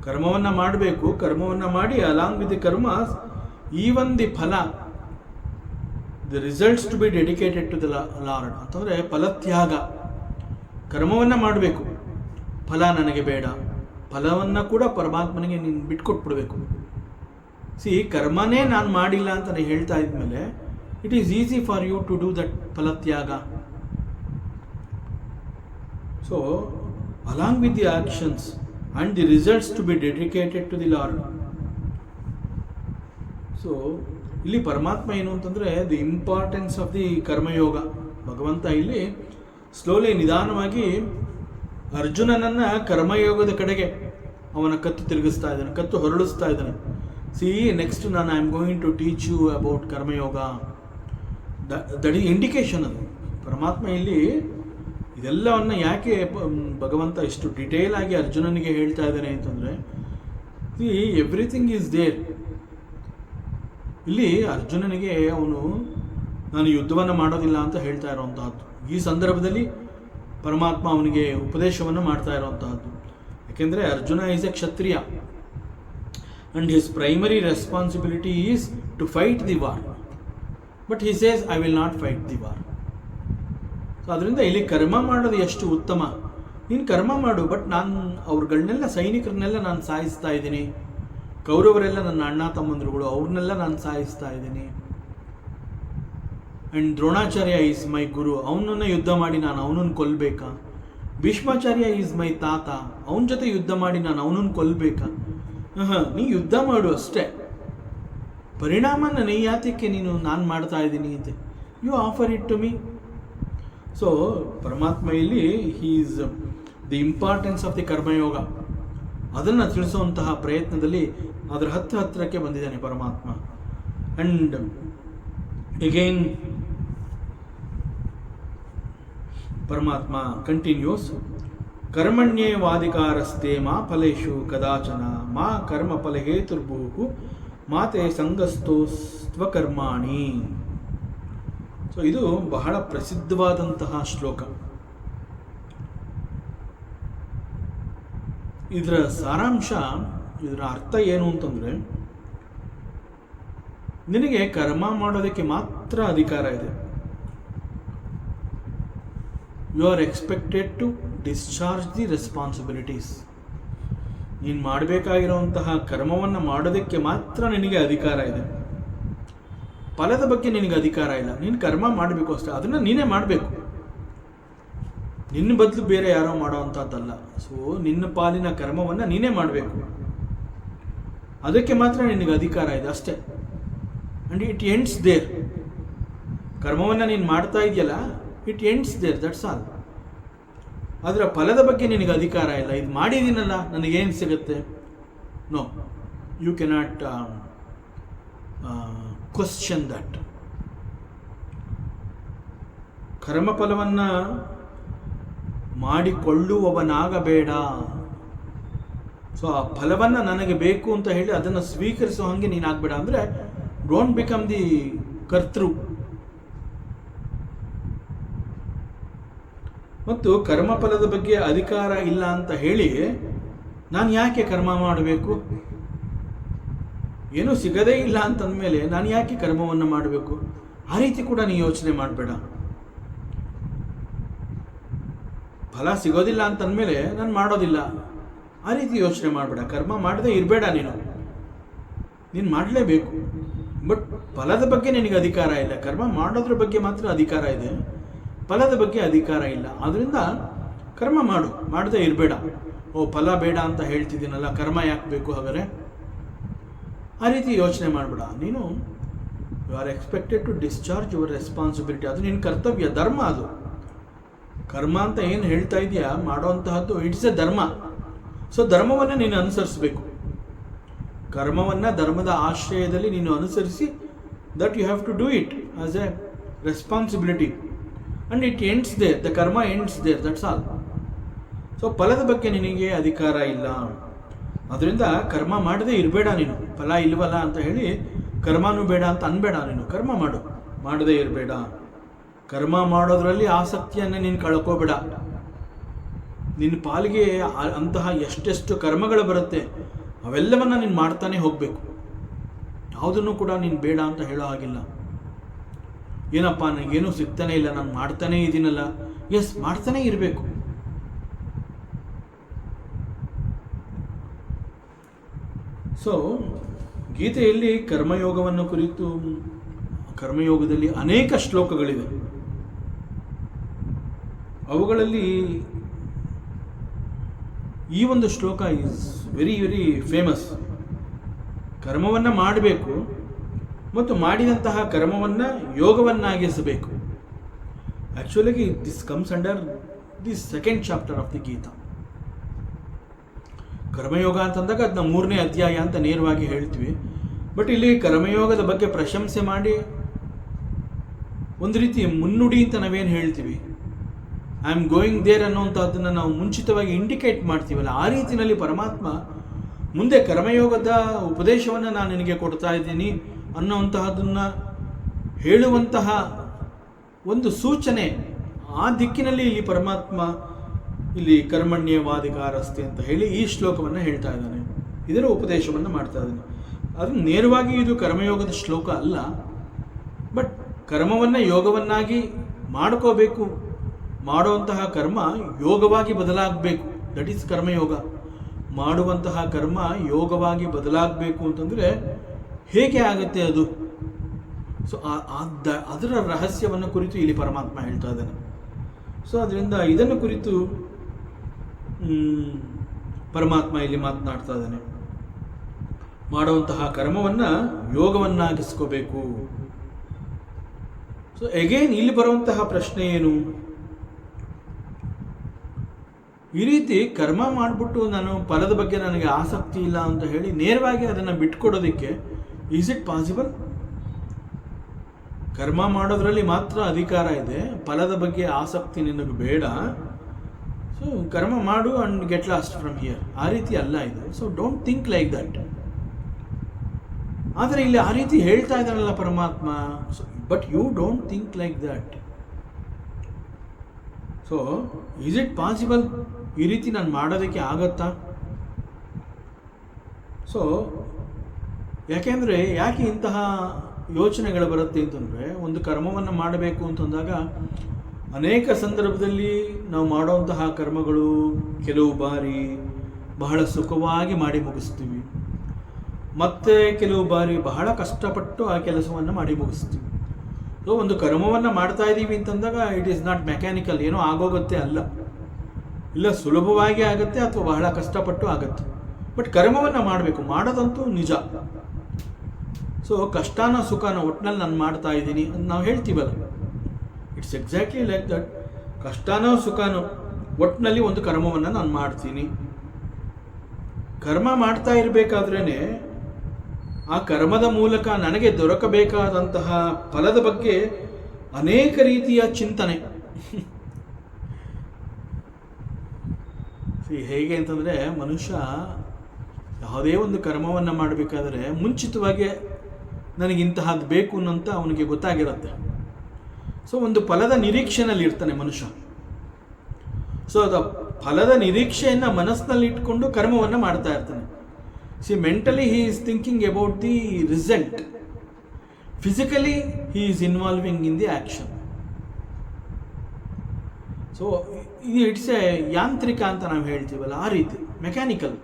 ಕರ್ಮವನ್ನು ಮಾಡಬೇಕು, ಕರ್ಮವನ್ನು ಮಾಡಿ along with the karma, even the ಫಲ, the results to be dedicated to the lord. ಅಂತಂದರೆ ಫಲತ್ಯಾಗ. ಕರ್ಮವನ್ನು ಮಾಡಬೇಕು, ಫಲ ನನಗೆ ಬೇಡ, ಫಲವನ್ನು ಕೂಡ ಪರಮಾತ್ಮನಿಗೆ ನೀನು ಬಿಟ್ಕೊಟ್ಬಿಡ್ಬೇಕು. ಸಿ, ಕರ್ಮನೇ ನಾನು ಮಾಡಿಲ್ಲ ಅಂತ ನಾನು ಹೇಳ್ತಾ ಇದ್ಮೇಲೆ it is easy for you to do that phalatyaga. So along with the actions and the results to be dedicated to the Lord. So ಇಲ್ಲಿ ಪರಮಾತ್ಮ ಏನು ಅಂತಂದರೆ, the importance of the karma yoga. ಭಗವಂತ ಇಲ್ಲಿ ಸ್ಲೋಲಿ, ನಿಧಾನವಾಗಿ ಅರ್ಜುನನನ್ನು ಕರ್ಮಯೋಗದ ಕಡೆಗೆ ಅವನ ಕತ್ತು ತಿರುಗಿಸ್ತಾ ಇದ್ದಾನೆ, ಕತ್ತು ಹೊರಳಿಸ್ತಾ ಇದ್ದಾನೆ. ಸಿ, ನೆಕ್ಸ್ಟ್ ನಾನು I am going to teach you about karma yoga. That is indication. ಅದು ಪರಮಾತ್ಮ ಇಲ್ಲಿ ಇದೆಲ್ಲವನ್ನು ಯಾಕೆ ಭಗವಂತ ಇಷ್ಟು ಡಿಟೇಲ್ ಆಗಿ ಅರ್ಜುನನಿಗೆ ಹೇಳ್ತಾ ಇದ್ದಾನೆ ಅಂತಂದರೆ, ಎವ್ರಿಥಿಂಗ್ ಈಸ್ ದೇರ್. ಇಲ್ಲಿ ಅರ್ಜುನನಿಗೆ ಅವನು ನಾನು ಯುದ್ಧವನ್ನು ಮಾಡೋದಿಲ್ಲ ಅಂತ ಹೇಳ್ತಾ ಇರೋವಂತಹದ್ದು. ಈ ಸಂದರ್ಭದಲ್ಲಿ ಪರಮಾತ್ಮ ಅವನಿಗೆ ಉಪದೇಶವನ್ನು ಮಾಡ್ತಾ ಇರೋವಂತಹದ್ದು. ಯಾಕೆಂದರೆ Arjuna is a Kshatriya and his primary responsibility is to fight the war. But he says, I will not fight the war. So ಅದರಿಂದ ಇಲ್ಲಿ ಕರ್ಮ ಮಾಡೋದು ಎಷ್ಟು ಉತ್ತಮ. ನೀನು ಕರ್ಮ ಮಾಡು, ಬಟ್ ನಾನು ಅವ್ರುಗಳನ್ನೆಲ್ಲ ಸೈನಿಕರನ್ನೆಲ್ಲ ನಾನು ಸಾಯಿಸ್ತಾ ಇದ್ದೀನಿ, ಕೌರವರೆಲ್ಲ ನನ್ನ ಅಣ್ಣ ತಮ್ಮಂದ್ರುಗಳು, ಅವ್ರನ್ನೆಲ್ಲ ನಾನು ಸಾಯಿಸ್ತಾ ಇದ್ದೀನಿ. ಆ್ಯಂಡ್ ದ್ರೋಣಾಚಾರ್ಯ ಈಸ್ ಮೈ ಗುರು, ಅವನನ್ನು ಯುದ್ಧ ಮಾಡಿ ನಾನು ಅವನನ್ನು ಕೊಲ್ಲಬೇಕಾ? ಭೀಷ್ಮಾಚಾರ್ಯ ಈಸ್ ಮೈ ತಾತ, ಅವನ ಜೊತೆ ಯುದ್ಧ ಮಾಡಿ ನಾನು ಅವನನ್ನು ಕೊಲ್ಲಬೇಕಾ? ನೀ ಯುದ್ಧ ಮಾಡು ಅಷ್ಟೇ, ಪರಿಣಾಮ ನನ್ನ ಯಾತಕ್ಕೆ ನೀನು ನಾನು ಮಾಡ್ತಾ ಇದ್ದೀನಿ ಅಂತೆ, you offer it to me. So ಪರಮಾತ್ಮ ಇಲ್ಲಿ he is the importance of the karma yoga, ಅದನ್ನು ತಿಳಿಸುವಂತಹ ಪ್ರಯತ್ನದಲ್ಲಿ ಅದರ ಹತ್ತಿರಕ್ಕೆ ಬಂದಿದ್ದಾನೆ ಪರಮಾತ್ಮ. ಆ್ಯಂಡ್ ಅಗೈನ್ ಪರಮಾತ್ಮ ಕಂಟಿನ್ಯೂಸ್, ಕರ್ಮಣ್ಯೇವಾಧಿಕಾರಸ್ತೆ ಮಾ ಫಲೇಶು ಕದಾಚನ ಮಾ ಕರ್ಮ ಫಲಹೇತುರ್ಭೂಃ ಮಾತೆ ಸಂಗಸ್ತೋ ಸ್ವಕರ್ಮಾಣಿ. ಸೊ ಇದು ಬಹಳ ಪ್ರಸಿದ್ಧವಾದಂತಹ ಶ್ಲೋಕ. ಇದರ ಸಾರಾಂಶ, ಇದರ ಅರ್ಥ ಏನು ಅಂತಂದರೆ, ನಿನಗೆ ಕರ್ಮ ಮಾಡೋದಕ್ಕೆ ಮಾತ್ರ ಅಧಿಕಾರ ಇದೆ. You are expected to discharge the responsibilities. ನೀನು ಮಾಡಬೇಕಾಗಿರುವಂತಹ ಕರ್ಮವನ್ನು ಮಾಡೋದಕ್ಕೆ ಮಾತ್ರ ನಿನಗೆ ಅಧಿಕಾರ ಇದೆ. ಫಲದ ಬಗ್ಗೆ ನಿನಗೆ ಅಧಿಕಾರ ಇಲ್ಲ. ನೀನು ಕರ್ಮ ಮಾಡಬೇಕು ಅಷ್ಟೇ, ಅದನ್ನು ನೀನೇ ಮಾಡಬೇಕು, ನಿನ್ನ ಬದಲು ಬೇರೆ ಯಾರೋ ಮಾಡೋ ಅಂಥದ್ದಲ್ಲ. ಸೊ ನಿನ್ನ ಪಾಲಿನ ಕರ್ಮವನ್ನು ನೀನೇ ಮಾಡಬೇಕು, ಅದಕ್ಕೆ ಮಾತ್ರ ನಿನಗೆ ಅಧಿಕಾರ ಇದೆ ಅಷ್ಟೇ. And it ends there. ಕರ್ಮವನ್ನು ನೀನು ಮಾಡ್ತಾ ಇದೆಯಲ್ಲ, it ends there, that's all. ಅದರ ಫಲದ ಬಗ್ಗೆ ನಿನಗೆ ಅಧಿಕಾರ ಇಲ್ಲ. ಇದು ಮಾಡಿದ್ದೀನಲ್ಲ, ನನಗೇನು ಸಿಗುತ್ತೆ? No, you cannot question that. ಕರ್ಮಫಲವನ್ನು ಮಾಡಿಕೊಳ್ಳುವವನಾಗಬೇಡ. ಸೊ ಆ ಫಲವನ್ನು ನನಗೆ ಬೇಕು ಅಂತ ಹೇಳಿ ಅದನ್ನು ಸ್ವೀಕರಿಸೋ ಹಾಗೆ ನೀನಾಗಬೇಡ. ಅಂದರೆ ಡೋಂಟ್ ಬಿಕಮ್ ದಿ ಕರ್ತೃ. ಮತ್ತು ಕರ್ಮಫಲದ ಬಗ್ಗೆ ಅಧಿಕಾರ ಇಲ್ಲ ಅಂತ ಹೇಳಿ ನಾನು ಯಾಕೆ ಕರ್ಮ ಮಾಡಬೇಕು? ಏನೂ ಸಿಗದೇ ಇಲ್ಲ ಅಂತಂದಮೇಲೆ ನಾನು ಯಾಕೆ ಕರ್ಮವನ್ನು ಮಾಡಬೇಕು? ಆ ರೀತಿ ಕೂಡ ನೀನು ಯೋಚನೆ ಮಾಡಬೇಡ. ಫಲ ಸಿಗೋದಿಲ್ಲ ಅಂತಂದಮೇಲೆ ನಾನು ಮಾಡೋದಿಲ್ಲ, ಆ ರೀತಿ ಯೋಚನೆ ಮಾಡಬೇಡ. ಕರ್ಮ ಮಾಡದೇ ಇರಬೇಡ. ನೀನು ಮಾಡಲೇಬೇಕು, ಬಟ್ ಫಲದ ಬಗ್ಗೆ ನಿನಗೆ ಅಧಿಕಾರ ಇಲ್ಲ. ಕರ್ಮ ಮಾಡೋದ್ರ ಬಗ್ಗೆ ಮಾತ್ರ ಅಧಿಕಾರ ಇದೆ, ಫಲದ ಬಗ್ಗೆ ಅಧಿಕಾರ ಇಲ್ಲ. ಆದ್ದರಿಂದ ಕರ್ಮ ಮಾಡು, ಮಾಡದೇ ಇರಬೇಡ. ಓ ಫಲ ಬೇಡ ಅಂತ ಹೇಳ್ತಿದ್ದೀನಲ್ಲ, ಕರ್ಮ ಯಾಕೆ ಬೇಕು ಹಾಗಾದರೆ? ಆ ರೀತಿ ಯೋಚನೆ ಮಾಡಬೇಡ. ನೀನು you are expected to discharge your responsibility. ಅದು ನಿನ್ನ ಕರ್ತವ್ಯ, ಧರ್ಮ. ಅದು ಕರ್ಮ ಅಂತ ಏನು ಹೇಳ್ತಾ ಇದೆಯಾ ಮಾಡೋವಂತಹದ್ದು, ಇಟ್ಸ್ ಎ ಧರ್ಮ. ಸೊ ಧರ್ಮವನ್ನು ನೀನು ಅನುಸರಿಸಬೇಕು. ಕರ್ಮವನ್ನು ಧರ್ಮದ ಆಶ್ರಯದಲ್ಲಿ ನೀನು ಅನುಸರಿಸಿ, that you have to do it as a responsibility. And it ends there, the karma ends there, that's all. So ಫಲದ ಬಗ್ಗೆ ನಿನಗೆ ಅಧಿಕಾರ ಇಲ್ಲ. ಅದರಿಂದ ಕರ್ಮ ಮಾಡದೇ ಇರಬೇಡ. ನೀನು ಫಲ ಇಲ್ವಲ್ಲ ಅಂತ ಹೇಳಿ ಕರ್ಮನೂ ಬೇಡ ಅಂತ ಅನ್ಬೇಡ. ನೀನು ಕರ್ಮ ಮಾಡು, ಮಾಡದೇ ಇರಬೇಡ. ಕರ್ಮ ಮಾಡೋದ್ರಲ್ಲಿ ಆಸಕ್ತಿಯನ್ನು ನೀನು ಕಳ್ಕೋಬೇಡ. ನಿನ್ನ ಪಾಲಿಗೆ ಅಂತಹ ಎಷ್ಟೆಷ್ಟು ಕರ್ಮಗಳು ಬರುತ್ತೆ ಅವೆಲ್ಲವನ್ನು ನೀನು ಮಾಡ್ತಾನೆ ಹೋಗಬೇಕು. ಯಾವುದನ್ನು ಕೂಡ ನೀನು ಬೇಡ ಅಂತ ಹೇಳೋ ಹಾಗಿಲ್ಲ. ಏನಪ್ಪ ನನಗೇನೂ ಸಿಗ್ತಾನೆ ಇಲ್ಲ, ನಾನು ಮಾಡ್ತಾನೇ ಇದ್ದೀನಲ್ಲ, ಎಸ್, ಮಾಡ್ತಾನೇ ಇರಬೇಕು. ಸೊ ಗೀತೆಯಲ್ಲಿ ಕರ್ಮಯೋಗವನ್ನು ಕುರಿತು, ಕರ್ಮಯೋಗದಲ್ಲಿ ಅನೇಕ ಶ್ಲೋಕಗಳಿವೆ. ಅವುಗಳಲ್ಲಿ ಈ ಒಂದು ಶ್ಲೋಕ ಈಸ್ ವೆರಿ ವೆರಿ ಫೇಮಸ್. ಕರ್ಮವನ್ನು ಮಾಡಬೇಕು ಮತ್ತು ಮಾಡಿದಂತಹ ಕರ್ಮವನ್ನು ಯೋಗವನ್ನಾಗಿಸಬೇಕು. ಆ್ಯಕ್ಚುಲಾಗಿ this comes under the second chapter of the Gita. ಕರ್ಮಯೋಗ ಅಂತಂದಾಗ ಅದನ್ನ 3ನೇ ಅಧ್ಯಾಯ ಅಂತ ನೇರವಾಗಿ ಹೇಳ್ತೀವಿ. ಬಟ್ ಇಲ್ಲಿ ಕರ್ಮಯೋಗದ ಬಗ್ಗೆ ಪ್ರಶಂಸೆ ಮಾಡಿ ಒಂದು ರೀತಿ ಮುನ್ನುಡಿ ಅಂತ ನಾವೇನು ಹೇಳ್ತೀವಿ, ಐ ಆಮ್ ಗೋಯಿಂಗ್ ದೇರ್ ಅನ್ನೋಂಥದ್ದನ್ನು ನಾವು ಮುಂಚಿತವಾಗಿ ಇಂಡಿಕೇಟ್ ಮಾಡ್ತೀವಲ್ಲ, ಆ ರೀತಿಯಲ್ಲಿ ಪರಮಾತ್ಮ ಮುಂದೆ ಕರ್ಮಯೋಗದ ಉಪದೇಶವನ್ನು ನಾನು ನಿನಗೆ ಕೊಡ್ತಾ ಇದ್ದೀನಿ ಅನ್ನೋಂತಹದನ್ನು ಹೇಳುವಂತಹ ಒಂದು ಸೂಚನೆ, ಆ ದಿಕ್ಕಿನಲ್ಲಿ ಇಲ್ಲಿ ಪರಮಾತ್ಮ ಇಲ್ಲಿ ಕರ್ಮಣ್ಯವಾಧಿಕಾರಸ್ತೆ ಅಂತ ಹೇಳಿ ಈ ಶ್ಲೋಕವನ್ನು ಹೇಳ್ತಾ ಇದ್ದಾನೆ, ಇದರ ಉಪದೇಶವನ್ನು ಮಾಡ್ತಾ ಇದ್ದಾನೆ. ಅದು ನೇರವಾಗಿ ಇದು ಕರ್ಮಯೋಗದ ಶ್ಲೋಕ ಅಲ್ಲ, ಬಟ್ ಕರ್ಮವನ್ನು ಯೋಗವನ್ನಾಗಿ ಮಾಡ್ಕೋಬೇಕು ಮಾಡುವಂತಹ ಕರ್ಮ ಯೋಗವಾಗಿ ಬದಲಾಗಬೇಕು. That is karma yoga. ಮಾಡುವಂತಹ ಕರ್ಮ ಯೋಗವಾಗಿ ಬದಲಾಗಬೇಕು ಅಂತಂದರೆ ಹೇಗೆ ಆಗುತ್ತೆ ಅದು? ಸೊ ಅದರ ರಹಸ್ಯವನ್ನು ಕುರಿತು ಇಲ್ಲಿ ಪರಮಾತ್ಮ ಹೇಳ್ತಾ ಇದ್ದಾನೆ. ಸೊ ಅದರಿಂದ ಇದನ್ನು ಕುರಿತು ಪರಮಾತ್ಮ ಇಲ್ಲಿ ಮಾತನಾಡ್ತಾ ಇದ್ದಾನೆ. ಮಾಡುವಂತಹ ಕರ್ಮವನ್ನು ಯೋಗವನ್ನಾಗಿಸ್ಕೋಬೇಕು. ಸೊ ಎಗೇನ್ ಇಲ್ಲಿ ಬರುವಂತಹ ಪ್ರಶ್ನೆ ಏನು? ಈ ರೀತಿ ಕರ್ಮ ಮಾಡಿಬಿಟ್ಟು ನಾನು ಫಲದ ಬಗ್ಗೆ ನನಗೆ ಆಸಕ್ತಿ ಇಲ್ಲ ಅಂತ ಹೇಳಿ ನೇರವಾಗಿ ಅದನ್ನು ಬಿಟ್ಕೊಡೋದಕ್ಕೆ ಈಸ್ ಇಟ್ ಪಾಸಿಬಲ್? ಕರ್ಮ ಮಾಡೋದ್ರಲ್ಲಿ ಮಾತ್ರ ಅಧಿಕಾರ ಇದೆ, ಫಲದ ಬಗ್ಗೆ ಆಸಕ್ತಿ ನಿನಗೆ ಬೇಡ, ಸೊ ಕರ್ಮ ಮಾಡು and get lost from here. ಆ ರೀತಿ ಅಲ್ಲ ಇದು. So don't think like that. ಆದರೆ ಇಲ್ಲಿ ಆ ರೀತಿ ಹೇಳ್ತಾ ಇದ್ದಾನಲ್ಲ ಪರಮಾತ್ಮ. But you don't think like that. So is it possible? ಈ ರೀತಿ ನಾನು ಮಾಡೋದಕ್ಕೆ ಆಗತ್ತಾ? ಸೊ ಯಾಕೆ ಇಂತಹ ಯೋಚನೆಗಳು ಬರುತ್ತೆ ಅಂತಂದರೆ, ಒಂದು ಕರ್ಮವನ್ನು ಮಾಡಬೇಕು ಅಂತಂದಾಗ ಅನೇಕ ಸಂದರ್ಭದಲ್ಲಿ ನಾವು ಮಾಡುವಂತಹ ಕರ್ಮಗಳು ಕೆಲವು ಬಾರಿ ಬಹಳ ಸುಖವಾಗಿ ಮಾಡಿ ಮುಗಿಸ್ತೀವಿ, ಮತ್ತೆ ಕೆಲವು ಬಾರಿ ಬಹಳ ಕಷ್ಟಪಟ್ಟು ಆ ಕೆಲಸವನ್ನು ಮಾಡಿ ಮುಗಿಸ್ತೀವಿ. ಸೊ ಒಂದು ಕರ್ಮವನ್ನು ಮಾಡ್ತಾ ಇದ್ದೀವಿ ಅಂತಂದಾಗ ಇಟ್ ಈಸ್ ನಾಟ್ ಮೆಕ್ಯಾನಿಕಲ್, ಏನೋ ಆಗೋಗುತ್ತೆ ಅಲ್ಲ, ಇಲ್ಲ ಸುಲಭವಾಗಿ ಆಗುತ್ತೆ ಅಥವಾ ಬಹಳ ಕಷ್ಟಪಟ್ಟು ಆಗುತ್ತೆ. ಬಟ್ ಕರ್ಮವನ್ನು ಮಾಡಬೇಕು, ಮಾಡೋದಂತೂ ನಿಜ. ಸೊ ಕಷ್ಟನ ಸುಖನ ಒಟ್ಟಿನಲ್ಲಿ ನಾನು ಮಾಡ್ತಾ ಇದ್ದೀನಿ ಅಂತ ನಾವು ಹೇಳ್ತೀವಲ್ಲ, ಇಟ್ಸ್ ಎಕ್ಸಾಕ್ಟ್ಲಿ ಲೈಕ್ ದಟ್. ಕಷ್ಟನೋ ಸುಖನೋ ಒಟ್ಟಿನಲ್ಲಿ ಒಂದು ಕರ್ಮವನ್ನು ನಾನು ಮಾಡ್ತೀನಿ. ಕರ್ಮ ಮಾಡ್ತಾ ಇರಬೇಕಾದ್ರೇ ಆ ಕರ್ಮದ ಮೂಲಕ ನನಗೆ ದೊರಕಬೇಕಾದಂತಹ ಫಲದ ಬಗ್ಗೆ ಅನೇಕ ರೀತಿಯ ಚಿಂತನೆ. ಹೇಗೆ ಅಂತಂದರೆ, ಮನುಷ್ಯ ಯಾವುದೇ ಒಂದು ಕರ್ಮವನ್ನು ಮಾಡಬೇಕಾದ್ರೆ ಮುಂಚಿತವಾಗಿ ನನಗಿಂತಹದ್ದು ಬೇಕು ಅನ್ನೋಂತ ಅವನಿಗೆ ಗೊತ್ತಾಗಿರುತ್ತೆ. ಸೊ ಒಂದು ಫಲದ ನಿರೀಕ್ಷೆನಲ್ಲಿ ಇರ್ತಾನೆ ಮನುಷ್ಯ. ಸೊ ಅದು ಫಲದ ನಿರೀಕ್ಷೆಯನ್ನು ಮನಸ್ಸಿನಲ್ಲಿ ಇಟ್ಕೊಂಡು ಕರ್ಮವನ್ನು ಮಾಡ್ತಾ ಇರ್ತಾನೆ. Mentally he is thinking about the result, physically he is involving in the action. So ಇದು ಇಟ್ಸ್ ಎ ಯಾಂತ್ರಿಕ ಅಂತ ನಾವು ಹೇಳ್ತೀವಲ್ಲ, ಆ ರೀತಿ ಮೆಕ್ಯಾನಿಕಲ್.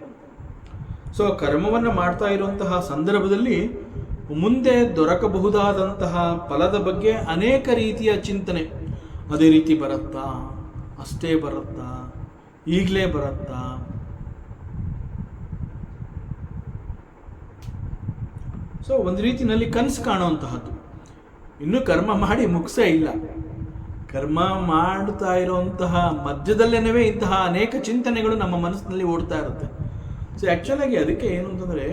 ಸೊ ಕರ್ಮವನ್ನು ಮಾಡ್ತಾ ಇರುವಂತಹ ಸಂದರ್ಭದಲ್ಲಿ ಮುಂದೆ ದೊರಕಬಹುದಾದಂತಹ ಫಲದ ಬಗ್ಗೆ ಅನೇಕ ರೀತಿಯ ಚಿಂತನೆ. ಅದೇ ರೀತಿ ಬರುತ್ತಾ, ಅಷ್ಟೇ ಬರುತ್ತಾ, ಈಗಲೇ ಬರುತ್ತಾ? ಸೊ ಒಂದು ರೀತಿಯಲ್ಲಿ ಕನಸು ಕಾಣುವಂತಹದ್ದು. ಇನ್ನೂ ಕರ್ಮ ಮಾಡಿ ಮುಗಿಸೇ ಇಲ್ಲ, ಕರ್ಮ ಮಾಡ್ತಾ ಇರುವಂತಹ ಮಧ್ಯದಲ್ಲೇನವೇ ಇಂತಹ ಅನೇಕ ಚಿಂತನೆಗಳು ನಮ್ಮ ಮನಸ್ಸಿನಲ್ಲಿ ಓಡ್ತಾ ಇರುತ್ತೆ. ಸೊ ಆ್ಯಕ್ಚುಲಾಗಿ ಅದಕ್ಕೆ ಏನು ಅಂತಂದರೆ,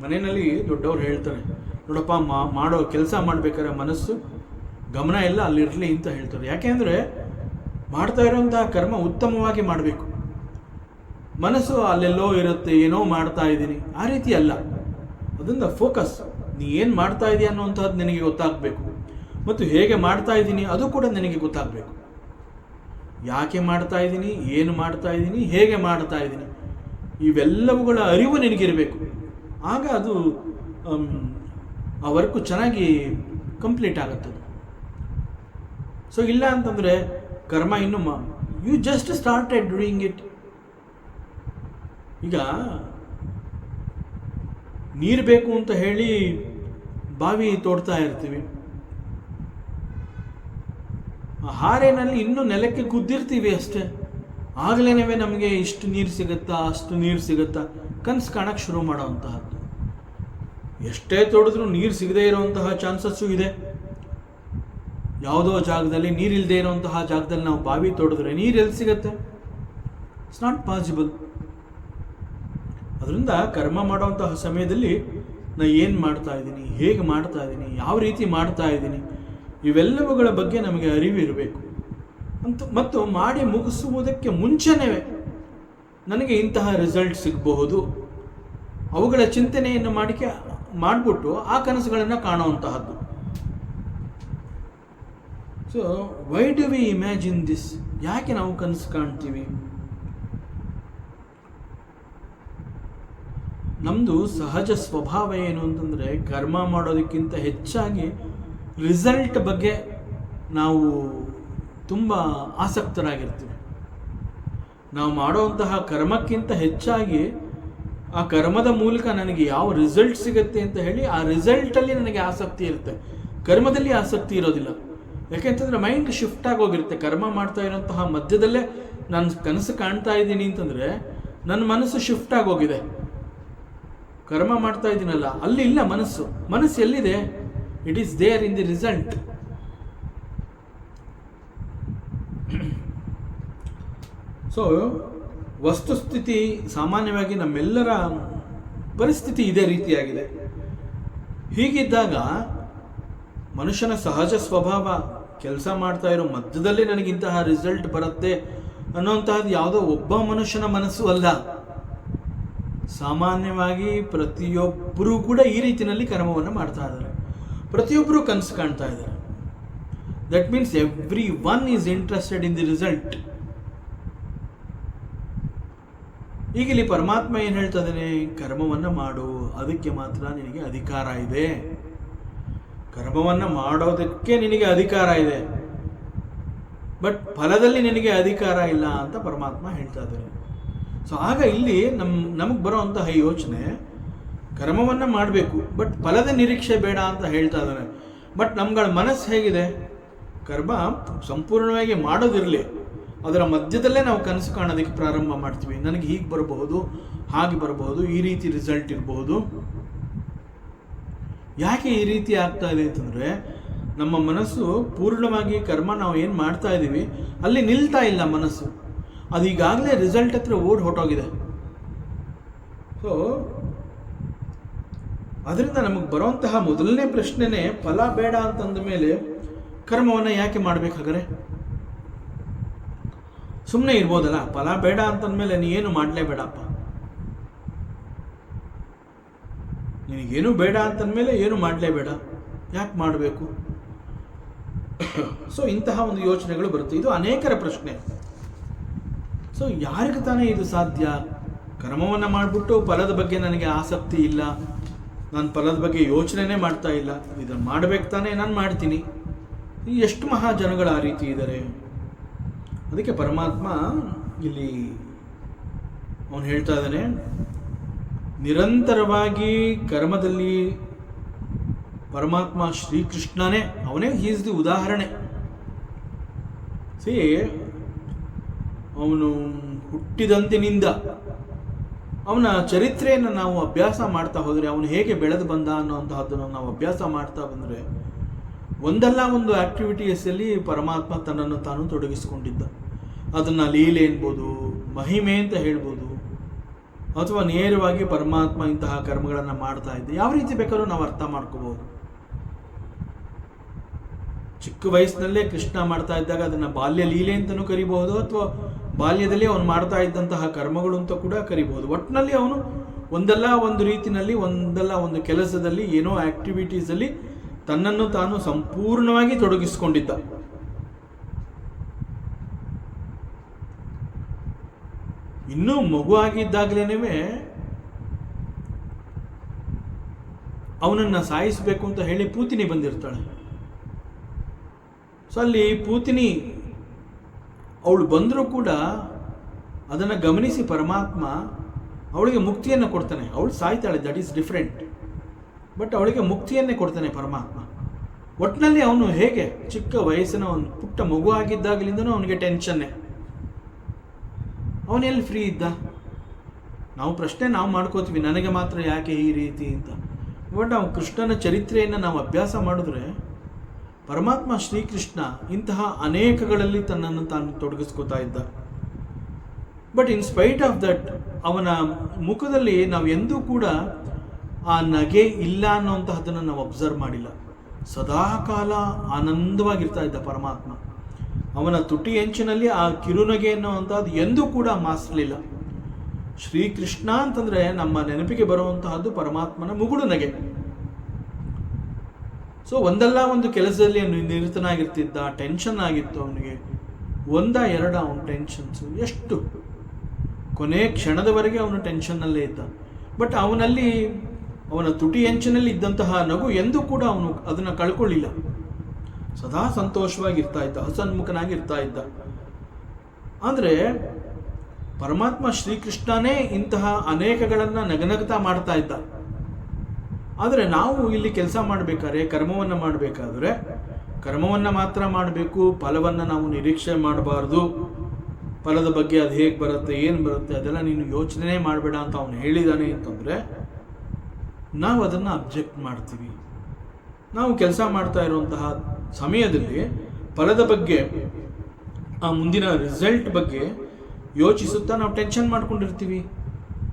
ಮನೆಯಲ್ಲಿ ದೊಡ್ಡವ್ರು ಹೇಳ್ತಾರೆ, ನೋಡಪ್ಪ ಮಾಡೋ ಕೆಲಸ ಮಾಡಬೇಕಾದ್ರೆ ಮನಸ್ಸು ಗಮನ ಎಲ್ಲ ಅಲ್ಲಿರಲಿ ಅಂತ ಹೇಳ್ತಾರೆ. ಯಾಕೆಂದರೆ ಮಾಡ್ತಾ ಇರೋಂತಹ ಕರ್ಮ ಉತ್ತಮವಾಗಿ ಮಾಡಬೇಕು. ಮನಸ್ಸು ಅಲ್ಲೆಲ್ಲೋ ಇರುತ್ತೆ, ಏನೋ ಮಾಡ್ತಾ ಇದ್ದೀನಿ, ಆ ರೀತಿ ಅಲ್ಲ. ಅದರಿಂದ ಫೋಕಸ್, ನೀ ಏನು ಮಾಡ್ತಾ ಇದೀಯ ಅನ್ನೋಂಥದ್ದು ನಿನಗೆ ಗೊತ್ತಾಗಬೇಕು, ಮತ್ತು ಹೇಗೆ ಮಾಡ್ತಾ ಇದ್ದೀನಿ ಅದು ಕೂಡ ನನಗೆ ಗೊತ್ತಾಗಬೇಕು. ಯಾಕೆ ಮಾಡ್ತಾ ಇದ್ದೀನಿ, ಏನು ಮಾಡ್ತಾ ಇದ್ದೀನಿ, ಹೇಗೆ ಮಾಡ್ತಾ ಇದ್ದೀನಿ, ಇವೆಲ್ಲವುಗಳ ಅರಿವು ನಿನಗಿರಬೇಕು. ಆಗ ಅದು ಆ ವರ್ಕು ಚೆನ್ನಾಗಿ ಕಂಪ್ಲೀಟ್ ಆಗುತ್ತೆ. ಸೊ ಇಲ್ಲ ಅಂತಂದರೆ ಕರ್ಮ ಇನ್ನೂ you just started doing it. ಈಗ ನೀರು ಬೇಕು ಅಂತ ಹೇಳಿ ಬಾವಿ ತೋಡ್ತಾ ಇರ್ತೀವಿ, ಹಾರೇನಲ್ಲಿ ಇನ್ನೂ ನೆಲಕ್ಕೆ ಗುದ್ದಿರ್ತೀವಿ ಅಷ್ಟೇ, ಆಗಲೇ ನಮಗೆ ಇಷ್ಟು ನೀರು ಸಿಗುತ್ತಾ, ಅಷ್ಟು ನೀರು ಸಿಗುತ್ತಾ ಕನಸು ಕಾಣಕ್ಕೆ ಶುರು ಮಾಡೋವಂತಹದ್ದು. ಎಷ್ಟೇ ತೋಡಿದ್ರೂ ನೀರು ಸಿಗದೇ ಇರೋವಂತಹ ಚಾನ್ಸಸ್ಸು ಇದೆ. ಯಾವುದೋ ಜಾಗದಲ್ಲಿ ನೀರಿಲ್ಲದೆ ಇರೋವಂತಹ ಜಾಗದಲ್ಲಿ ನಾವು ಬಾವಿ ತೋಡಿದ್ರೆ ನೀರು ಎಲ್ಲಿ ಸಿಗುತ್ತೆ? It's not possible. ಅದರಿಂದ ಕರ್ಮ ಮಾಡುವಂತಹ ಸಮಯದಲ್ಲಿ ನಾನು ಏನು ಮಾಡ್ತಾ ಇದ್ದೀನಿ, ಹೇಗೆ ಮಾಡ್ತಾ ಇದ್ದೀನಿ, ಯಾವ ರೀತಿ ಮಾಡ್ತಾ ಇದ್ದೀನಿ, ಇವೆಲ್ಲವುಗಳ ಬಗ್ಗೆ ನಮಗೆ ಅರಿವು ಇರಬೇಕು ಮತ್ತು ಮಾಡಿ ಮುಗಿಸುವುದಕ್ಕೆ ಮುಂಚೆನೇ ನನಗೆ ಇಂತಹ ರಿಸಲ್ಟ್ ಸಿಗಬಹುದು, ಅವುಗಳ ಚಿಂತನೆಯನ್ನು ಮಾಡಿಬಿಟ್ಟು ಆ ಕನಸುಗಳನ್ನು ಕಾಣುವಂತಹದ್ದು. So why do we imagine this? ಯಾಕೆ ನಾವು ಕನಸು ಕಾಣ್ತೀವಿ? ನಮ್ಮದು ಸಹಜ ಸ್ವಭಾವ ಏನು ಅಂತಂದರೆ, ಕರ್ಮ ಮಾಡೋದಕ್ಕಿಂತ ಹೆಚ್ಚಾಗಿ ರಿಸಲ್ಟ್ ಬಗ್ಗೆ ನಾವು ತುಂಬ ಆಸಕ್ತರಾಗಿರ್ತೀವಿ. ನಾವು ಮಾಡುವಂತಹ ಕರ್ಮಕ್ಕಿಂತ ಹೆಚ್ಚಾಗಿ ಆ ಕರ್ಮದ ಮೂಲಕ ನನಗೆ ಯಾವ ರಿಸಲ್ಟ್ ಸಿಗುತ್ತೆ ಅಂತ ಹೇಳಿ ಆ ರಿಸಲ್ಟಲ್ಲಿ ನನಗೆ ಆಸಕ್ತಿ ಇರುತ್ತೆ, ಕರ್ಮದಲ್ಲಿ ಆಸಕ್ತಿ ಇರೋದಿಲ್ಲ. ಯಾಕೆಂತಂದರೆ ಮೈಂಡ್ ಶಿಫ್ಟ್ ಆಗೋಗಿರುತ್ತೆ. ಕರ್ಮ ಮಾಡ್ತಾ ಇರೋಂತಹ ಮಧ್ಯದಲ್ಲೇ ನಾನು ಕನಸು ಕಾಣ್ತಾ ಇದ್ದೀನಿ ಅಂತಂದರೆ ನನ್ನ ಮನಸ್ಸು ಶಿಫ್ಟ್ ಆಗೋಗಿದೆ. ಕರ್ಮ ಮಾಡ್ತಾ ಇದ್ದೀನಲ್ಲ, ಅಲ್ಲಿ ಇಲ್ಲ ಮನಸ್ಸು ಎಲ್ಲಿದೆ? It is there in the result. So ವಸ್ತುಸ್ಥಿತಿ ಸಾಮಾನ್ಯವಾಗಿ ನಮ್ಮೆಲ್ಲರ ಪರಿಸ್ಥಿತಿ ಇದೇ ರೀತಿಯಾಗಿದೆ. ಹೀಗಿದ್ದಾಗ ಮನುಷ್ಯನ ಸಹಜ ಸ್ವಭಾವ ಕೆಲಸ ಮಾಡ್ತಾ ಇರೋ ಮಧ್ಯದಲ್ಲಿ ನನಗಿಂತಹ ರಿಸಲ್ಟ್ ಬರುತ್ತೆ ಅನ್ನೋಂತಹದ್ದು ಯಾವುದೋ ಒಬ್ಬ ಮನುಷ್ಯನ ಮನಸ್ಸು ಅಲ್ಲ. ಸಾಮಾನ್ಯವಾಗಿ ಪ್ರತಿಯೊಬ್ಬರೂ ಕೂಡ ಈ ರೀತಿಯಲ್ಲಿ ಕರ್ಮವನ್ನು ಮಾಡ್ತಾ ಇದ್ದಾರೆ. ಪ್ರತಿಯೊಬ್ಬರೂ ಕನಸು ಕಾಣ್ತಾ ಇದ್ದಾರೆ. That means every one is interested in the result. ಈಗ ಇಲ್ಲಿ ಪರಮಾತ್ಮ ಏನು ಹೇಳ್ತಾ ಇದ್ದಾನೆ? ಕರ್ಮವನ್ನು ಮಾಡು, ಅದಕ್ಕೆ ಮಾತ್ರ ನಿನಗೆ ಅಧಿಕಾರ ಇದೆ. ಕರ್ಮವನ್ನು ಮಾಡೋದಕ್ಕೆ ನಿನಗೆ ಅಧಿಕಾರ ಇದೆ, ಬಟ್ ಫಲದಲ್ಲಿ ನಿನಗೆ ಅಧಿಕಾರ ಇಲ್ಲ ಅಂತ ಪರಮಾತ್ಮ ಹೇಳ್ತಾ ಇದ್ದಾರೆ. ಸೊ ಆಗ ಇಲ್ಲಿ ನಮಗೆ ಬರೋವಂತಹ ಯೋಚನೆ, ಕರ್ಮವನ್ನು ಮಾಡಬೇಕು ಬಟ್ ಫಲದ ನಿರೀಕ್ಷೆ ಬೇಡ ಅಂತ ಹೇಳ್ತಾ ಇದ್ದಾನೆ. ಬಟ್ ನಮ್ಗಳ ಮನಸ್ಸು ಹೇಗಿದೆ? ಕರ್ಮ ಸಂಪೂರ್ಣವಾಗಿ ಮಾಡೋದಿರಲಿ, ಅದರ ಮಧ್ಯದಲ್ಲೇ ನಾವು ಕನಸು ಕಾಣೋದಕ್ಕೆ ಪ್ರಾರಂಭ ಮಾಡ್ತೀವಿ. ನನಗೆ ಹೀಗೆ ಬರಬಹುದು, ಹಾಗೆ ಬರಬಹುದು, ಈ ರೀತಿ ರಿಸಲ್ಟ್ ಇರಬಹುದು. ಯಾಕೆ ಈ ರೀತಿ ಆಗ್ತಾ ಇದೆ ಅಂತಂದರೆ, ನಮ್ಮ ಮನಸ್ಸು ಪೂರ್ಣವಾಗಿ ಕರ್ಮ ನಾವು ಏನು ಮಾಡ್ತಾ ಇದ್ದೀವಿ ಅಲ್ಲಿ ನಿಲ್ತಾ ಇಲ್ಲ ಮನಸ್ಸು. ಅದು ಈಗಾಗಲೇ ರಿಸಲ್ಟ್ ಹತ್ರ ಹೊರಟೋಗಿದೆ. ಸೊ ಅದರಿಂದ ನಮಗೆ ಬರೋಂತಹ ಮೊದಲನೇ ಪ್ರಶ್ನೆನೇ ಫಲ ಬೇಡ ಅಂತಂದ ಮೇಲೆ ಕರ್ಮವನ್ನು ಯಾಕೆ ಮಾಡಬೇಕಾದ್ರೆ? ಸುಮ್ಮನೆ ಇರ್ಬೋದಲ್ಲ. ಫಲ ಬೇಡ ಅಂತಂದಮೇಲೆ ನೀನು ಮಾಡಲೇಬೇಡಪ್ಪ, ನಿನಗೇನು ಬೇಡ ಅಂತಂದಮೇಲೆ ಏನು ಮಾಡಲೇಬೇಡ, ಯಾಕೆ ಮಾಡಬೇಕು? ಸೊ ಇಂತಹ ಒಂದು ಯೋಚನೆಗಳು ಬರುತ್ತೆ. ಇದು ಅನೇಕರ ಪ್ರಶ್ನೆ. ಸೊ ಯಾರಿಗೆ ತಾನೇ ಇದು ಸಾಧ್ಯ? ಕರ್ಮವನ್ನು ಮಾಡಿಬಿಟ್ಟು ಫಲದ ಬಗ್ಗೆ ನನಗೆ ಆಸಕ್ತಿ ಇಲ್ಲ, ನಾನು ಫಲದ ಬಗ್ಗೆ ಯೋಚನೆನೇ ಮಾಡ್ತಾ ಇಲ್ಲ, ಇದನ್ನು ಮಾಡಬೇಕು ತಾನೇ, ನಾನು ಮಾಡ್ತೀನಿ. ಎಷ್ಟು ಮಹಾಜನಗಳು ಆ ರೀತಿ ಇದ್ದಾರೆ. ಅದಕ್ಕೆ ಪರಮಾತ್ಮ ಇಲ್ಲಿ ಅವನು ಹೇಳ್ತಾ ಇದ್ದಾನೆ, ನಿರಂತರವಾಗಿ ಕರ್ಮದಲ್ಲಿ ಪರಮಾತ್ಮ ಶ್ರೀಕೃಷ್ಣನೇ ಅವನೇ ಈಸ್ ದಿ ಉದಾಹರಣೆ. ಸಿ, ಅವನು ಹುಟ್ಟಿದಂತಿನಿಂದ ಅವನ ಚರಿತ್ರೆಯನ್ನು ನಾವು ಅಭ್ಯಾಸ ಮಾಡ್ತಾ ಹೋದರೆ, ಅವನು ಹೇಗೆ ಬೆಳೆದು ಬಂದ ಅನ್ನೋಂತಹದ್ದನ್ನು ನಾವು ಅಭ್ಯಾಸ ಮಾಡ್ತಾ ಬಂದರೆ, ಒಂದಲ್ಲ ಒಂದು ಆಕ್ಟಿವಿಟೀಸಲ್ಲಿ ಪರಮಾತ್ಮ ತನ್ನನ್ನು ತಾನು ತೊಡಗಿಸಿಕೊಂಡಿದ್ದ. ಅದನ್ನು ಲೀಲೆ ಎನ್ಬೋದು, ಮಹಿಮೆ ಅಂತ ಹೇಳ್ಬೋದು, ಅಥವಾ ನೇರವಾಗಿ ಪರಮಾತ್ಮ ಇಂತಹ ಕರ್ಮಗಳನ್ನು ಮಾಡ್ತಾ ಇದ್ದ. ಯಾವ ರೀತಿ ಬೇಕಾದ್ರೂ ನಾವು ಅರ್ಥ ಮಾಡ್ಕೋಬಹುದು. ಚಿಕ್ಕ ವಯಸ್ಸಿನಲ್ಲೇ ಕೃಷ್ಣ ಮಾಡ್ತಾ ಇದ್ದಾಗ ಅದನ್ನು ಬಾಲ್ಯ ಲೀಲೆ ಅಂತಲೂ ಕರಿಬಹುದು, ಅಥವಾ ಬಾಲ್ಯದಲ್ಲಿ ಅವನು ಮಾಡ್ತಾ ಇದ್ದಂತಹ ಕರ್ಮಗಳು ಅಂತ ಕೂಡ ಕರಿಬಹುದು. ಒಟ್ಟಿನಲ್ಲಿ ಅವನು ಒಂದಲ್ಲ ಒಂದು ರೀತಿಯಲ್ಲಿ, ಒಂದಲ್ಲ ಒಂದು ಕೆಲಸದಲ್ಲಿ, ಏನೋ ಆಕ್ಟಿವಿಟೀಸಲ್ಲಿ ತನ್ನನ್ನು ತಾನು ಸಂಪೂರ್ಣವಾಗಿ ತೊಡಗಿಸಿಕೊಂಡಿದ್ದ. ಇನ್ನೂ ಮಗು ಆಗಿದ್ದಾಗಲೇ ಅವನನ್ನು ಸಾಯಿಸಬೇಕು ಅಂತ ಹೇಳಿ ಪೂತಿನಿ ಬಂದಿರ್ತಾಳೆ. ಸೊ ಅಲ್ಲಿ ಪೂತಿನಿ ಅವಳು ಬಂದರೂ ಕೂಡ ಅದನ್ನು ಗಮನಿಸಿ ಪರಮಾತ್ಮ ಅವಳಿಗೆ ಮುಕ್ತಿಯನ್ನು ಕೊಡ್ತಾನೆ. ಅವಳು ಸಾಯ್ತಾಳೆ, ದಟ್ ಈಸ್ ಡಿಫ್ರೆಂಟ್. ಬಟ್ ಅವಳಿಗೆ ಮುಕ್ತಿಯನ್ನೇ ಕೊಡ್ತಾನೆ ಪರಮಾತ್ಮ. ಒಟ್ಟಿನಲ್ಲಿ ಅವನು ಹೇಗೆ ಚಿಕ್ಕ ವಯಸ್ಸಿನ ಒಂದು ಪುಟ್ಟ ಮಗು ಆಗಿದ್ದಾಗಲಿಂದನೂ ಅವನಿಗೆ ಟೆನ್ಷನ್ನೇ. ಅವನೆಲ್ಲಿ ಫ್ರೀ ಇದ್ದ? ನಾವು ಪ್ರಶ್ನೆ ನಾವು ಮಾಡ್ಕೋತೀವಿ, ನನಗೆ ಮಾತ್ರ ಯಾಕೆ ಈ ರೀತಿ ಅಂತ. ಬಟ್ ನಾವು ಕೃಷ್ಣನ ಚರಿತ್ರೆಯನ್ನು ನಾವು ಅಭ್ಯಾಸ ಮಾಡಿದ್ರೆ, ಪರಮಾತ್ಮ ಶ್ರೀಕೃಷ್ಣ ಇಂತಹ ಅನೇಕಗಳಲ್ಲಿ ತನ್ನನ್ನು ತಾನು ತೊಡಗಿಸ್ಕೋತಾ ಇದ್ದ. But in spite of that, ಅವನ ಮುಖದಲ್ಲಿ ನಾವು ಎಂದೂ ಕೂಡ ಆ ನಗೆ ಇಲ್ಲ ಅನ್ನೋಂತಹದ್ದನ್ನು ನಾವು ಅಬ್ಸರ್ವ್ ಮಾಡಿಲ್ಲ. ಸದಾಕಾಲ ಆನಂದವಾಗಿರ್ತಾ ಇದ್ದ ಪರಮಾತ್ಮ. ಅವನ ತುಟಿ ಹೆಂಚಿನಲ್ಲಿ ಆ ಕಿರುನಗೆ ಅನ್ನುವಂಥದ್ದು ಎಂದೂ ಕೂಡ ಮಾಸಲಿಲ್ಲ. ಶ್ರೀಕೃಷ್ಣ ಅಂತಂದರೆ ನಮ್ಮ ನೆನಪಿಗೆ ಬರುವಂತಹದ್ದು ಪರಮಾತ್ಮನ ಮುಗುಳು ನಗೆ. ಸೊ ಒಂದಲ್ಲ ಒಂದು ಕೆಲಸದಲ್ಲಿ ನಿರತನಾಗಿರ್ತಿದ್ದ, ಟೆನ್ಷನ್ ಆಗಿತ್ತು ಅವನಿಗೆ. ಎರಡ ಅವನ ಟೆನ್ಷನ್ಸು ಎಷ್ಟು, ಕೊನೆ ಕ್ಷಣದವರೆಗೆ ಅವನು ಟೆನ್ಷನ್ನಲ್ಲೇ ಇದ್ದ. ಬಟ್ ಅವನ ತುಟಿ ಹೆಂಚಿನಲ್ಲಿ ಇದ್ದಂತಹ ನಗು ಎಂದೂ ಕೂಡ ಅವನು ಅದನ್ನು ಕಳ್ಕೊಳ್ಳಿಲ್ಲ. ಸೊ ಸದಾ ಸಂತೋಷವಾಗಿರ್ತಾ ಇದ್ದ, ಹಸನ್ಮುಖನಾಗಿರ್ತಾ ಇದ್ದ. ಅಂದರೆ ಪರಮಾತ್ಮ ಶ್ರೀಕೃಷ್ಣನೇ ಇಂತಹ ಅನೇಕಗಳನ್ನು ನಗನಗ್ತಾ ಮಾಡ್ತಾ ಇದ್ದ. ಆದರೆ ನಾವು ಇಲ್ಲಿ ಕೆಲಸ ಮಾಡಬೇಕಾದ್ರೆ, ಕರ್ಮವನ್ನು ಮಾಡಬೇಕಾದ್ರೆ ಕರ್ಮವನ್ನು ಮಾತ್ರ ಮಾಡಬೇಕು, ಫಲವನ್ನು ನಾವು ನಿರೀಕ್ಷೆ ಮಾಡಬಾರ್ದು. ಫಲದ ಬಗ್ಗೆ ಅದು ಹೇಗೆ ಬರುತ್ತೆ, ಏನು ಬರುತ್ತೆ ಅದೆಲ್ಲ ನೀನು ಯೋಚನೆ ಮಾಡಬೇಡ ಅಂತ ಅವನು ಹೇಳಿದಾನೆ ಅಂತಂದರೆ ನಾವು ಅದನ್ನು ಅಬ್ಜೆಕ್ಟ್ ಮಾಡ್ತೀವಿ. ನಾವು ಕೆಲಸ ಮಾಡ್ತಾ ಇರುವಂತಹ ಸಮಯದಲ್ಲಿ ಫಲದ ಬಗ್ಗೆ, ಆ ಮುಂದಿನ ರಿಸಲ್ಟ್ ಬಗ್ಗೆ ಯೋಚಿಸುತ್ತಾ ನಾವು ಟೆನ್ಷನ್ ಮಾಡ್ಕೊಂಡಿರ್ತೀವಿ.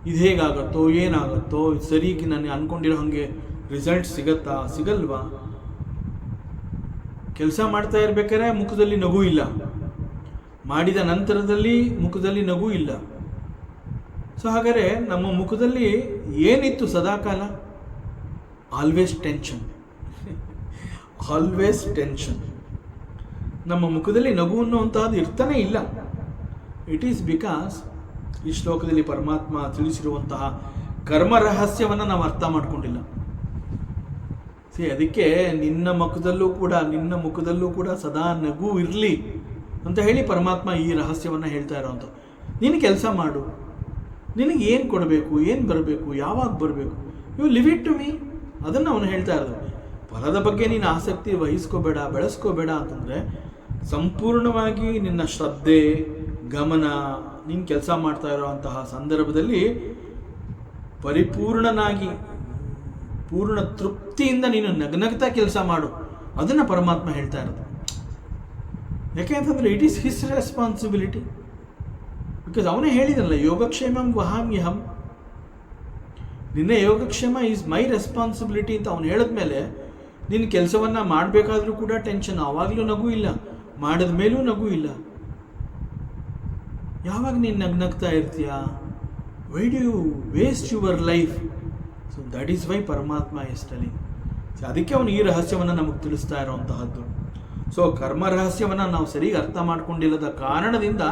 ಇದು ಹೇಗಾಗುತ್ತೋ, ಏನಾಗುತ್ತೋ, ಸರಿಗೆ ನಾನು ಅಂದ್ಕೊಂಡಿರೋ ಹಾಗೆ ರಿಸಲ್ಟ್ ಸಿಗತ್ತಾ, ಸಿಗಲ್ವಾ? ಕೆಲಸ ಮಾಡ್ತಾ ಇರ್ಬೇಕಾದ್ರೆ ಮುಖದಲ್ಲಿ ನಗು ಇಲ್ಲ, ಮಾಡಿದ ನಂತರದಲ್ಲಿ ಮುಖದಲ್ಲಿ ನಗು ಇಲ್ಲ. ಸೊ ಹಾಗಾದರೆ ನಮ್ಮ ಮುಖದಲ್ಲಿ ಏನಿತ್ತು ಸದಾಕಾಲ? Always tension, always tension. ನಮ್ಮ ಮುಖದಲ್ಲಿ ನಗು ಅನ್ನುವಂತಹದ್ದು ಇರ್ತಾನೆ ಇಲ್ಲ. ಇಟ್ ಈಸ್ ಬಿಕಾಸ್ ಈ ಶ್ಲೋಕದಲ್ಲಿ ಪರಮಾತ್ಮ ತಿಳಿಸಿರುವಂತಹ ಕರ್ಮ ರಹಸ್ಯವನ್ನು ನಾವು ಅರ್ಥ ಮಾಡ್ಕೊಂಡಿಲ್ಲ. ಅದಕ್ಕೆ ನಿನ್ನ ಮುಖದಲ್ಲೂ ಕೂಡ ಸದಾ ನಗು ಇರಲಿ ಅಂತ ಹೇಳಿ ಪರಮಾತ್ಮ ಈ ರಹಸ್ಯವನ್ನು ಹೇಳ್ತಾ ಇರೋವಂಥ. ನೀನು ಕೆಲಸ ಮಾಡು, ನಿನಗೆ ಏನು ಕೊಡಬೇಕು, ಏನು ಬರಬೇಕು, ಯಾವಾಗ ಬರಬೇಕು, you leave it to me. ಅದನ್ನು ಅವನು ಹೇಳ್ತಾ ಇರೋದು. ಫಲದ ಬಗ್ಗೆ ನೀನು ಆಸಕ್ತಿ ವಹಿಸ್ಕೋಬೇಡ, ಬೆಳೆಸ್ಕೋಬೇಡ ಅಂತಂದರೆ ಸಂಪೂರ್ಣವಾಗಿ ನಿನ್ನ ಶ್ರದ್ಧೆ, ಗಮನ, ನೀನು ಕೆಲಸ ಮಾಡ್ತಾ ಇರೋವಂತಹ ಸಂದರ್ಭದಲ್ಲಿ ಪರಿಪೂರ್ಣನಾಗಿ, ಪೂರ್ಣ ತೃಪ್ತಿಯಿಂದ ನೀನು ನಗ್ನಗ್ತಾ ಕೆಲಸ ಮಾಡು. ಅದನ್ನು ಪರಮಾತ್ಮ ಹೇಳ್ತಾ ಇರೋದು. ಯಾಕೆ ಅಂತಂದರೆ it is his responsibility. Because ಅವನೇ ಹೇಳಿದನಲ್ಲ, ಯೋಗಕ್ಷೇಮಂ ವಹಾಮ್ಯಹಂ, ನಿನ್ನ ಯೋಗಕ್ಷೇಮ ಈಸ್ ಮೈ ರೆಸ್ಪಾನ್ಸಿಬಿಲಿಟಿ ಅಂತ ಅವನು ಹೇಳಿದ್ಮೇಲೆ ನಿನ್ನ ಕೆಲಸವನ್ನು ಮಾಡಬೇಕಾದ್ರೂ ಕೂಡ ಟೆನ್ಷನ್, ಆವಾಗಲೂ ನಗು ಇಲ್ಲ, ಮಾಡಿದ ಮೇಲೂ ನಗು ಇಲ್ಲ. ಯಾವಾಗ ನೀನು ನಗ್ನಗ್ತಾ ಇರ್ತೀಯ? Why do you waste your life? So that is why Paramatma is telling. ಅದಕ್ಕೆ ಅವನು ಈ ರಹಸ್ಯವನ್ನು ನಮಗೆ ತಿಳಿಸ್ತಾ ಇರೋವಂತಹದ್ದು. ಸೊ ಕರ್ಮ ರಹಸ್ಯವನ್ನು ನಾವು ಸರಿಗೆ ಅರ್ಥ ಮಾಡ್ಕೊಂಡಿಲ್ಲದ ಕಾರಣದಿಂದ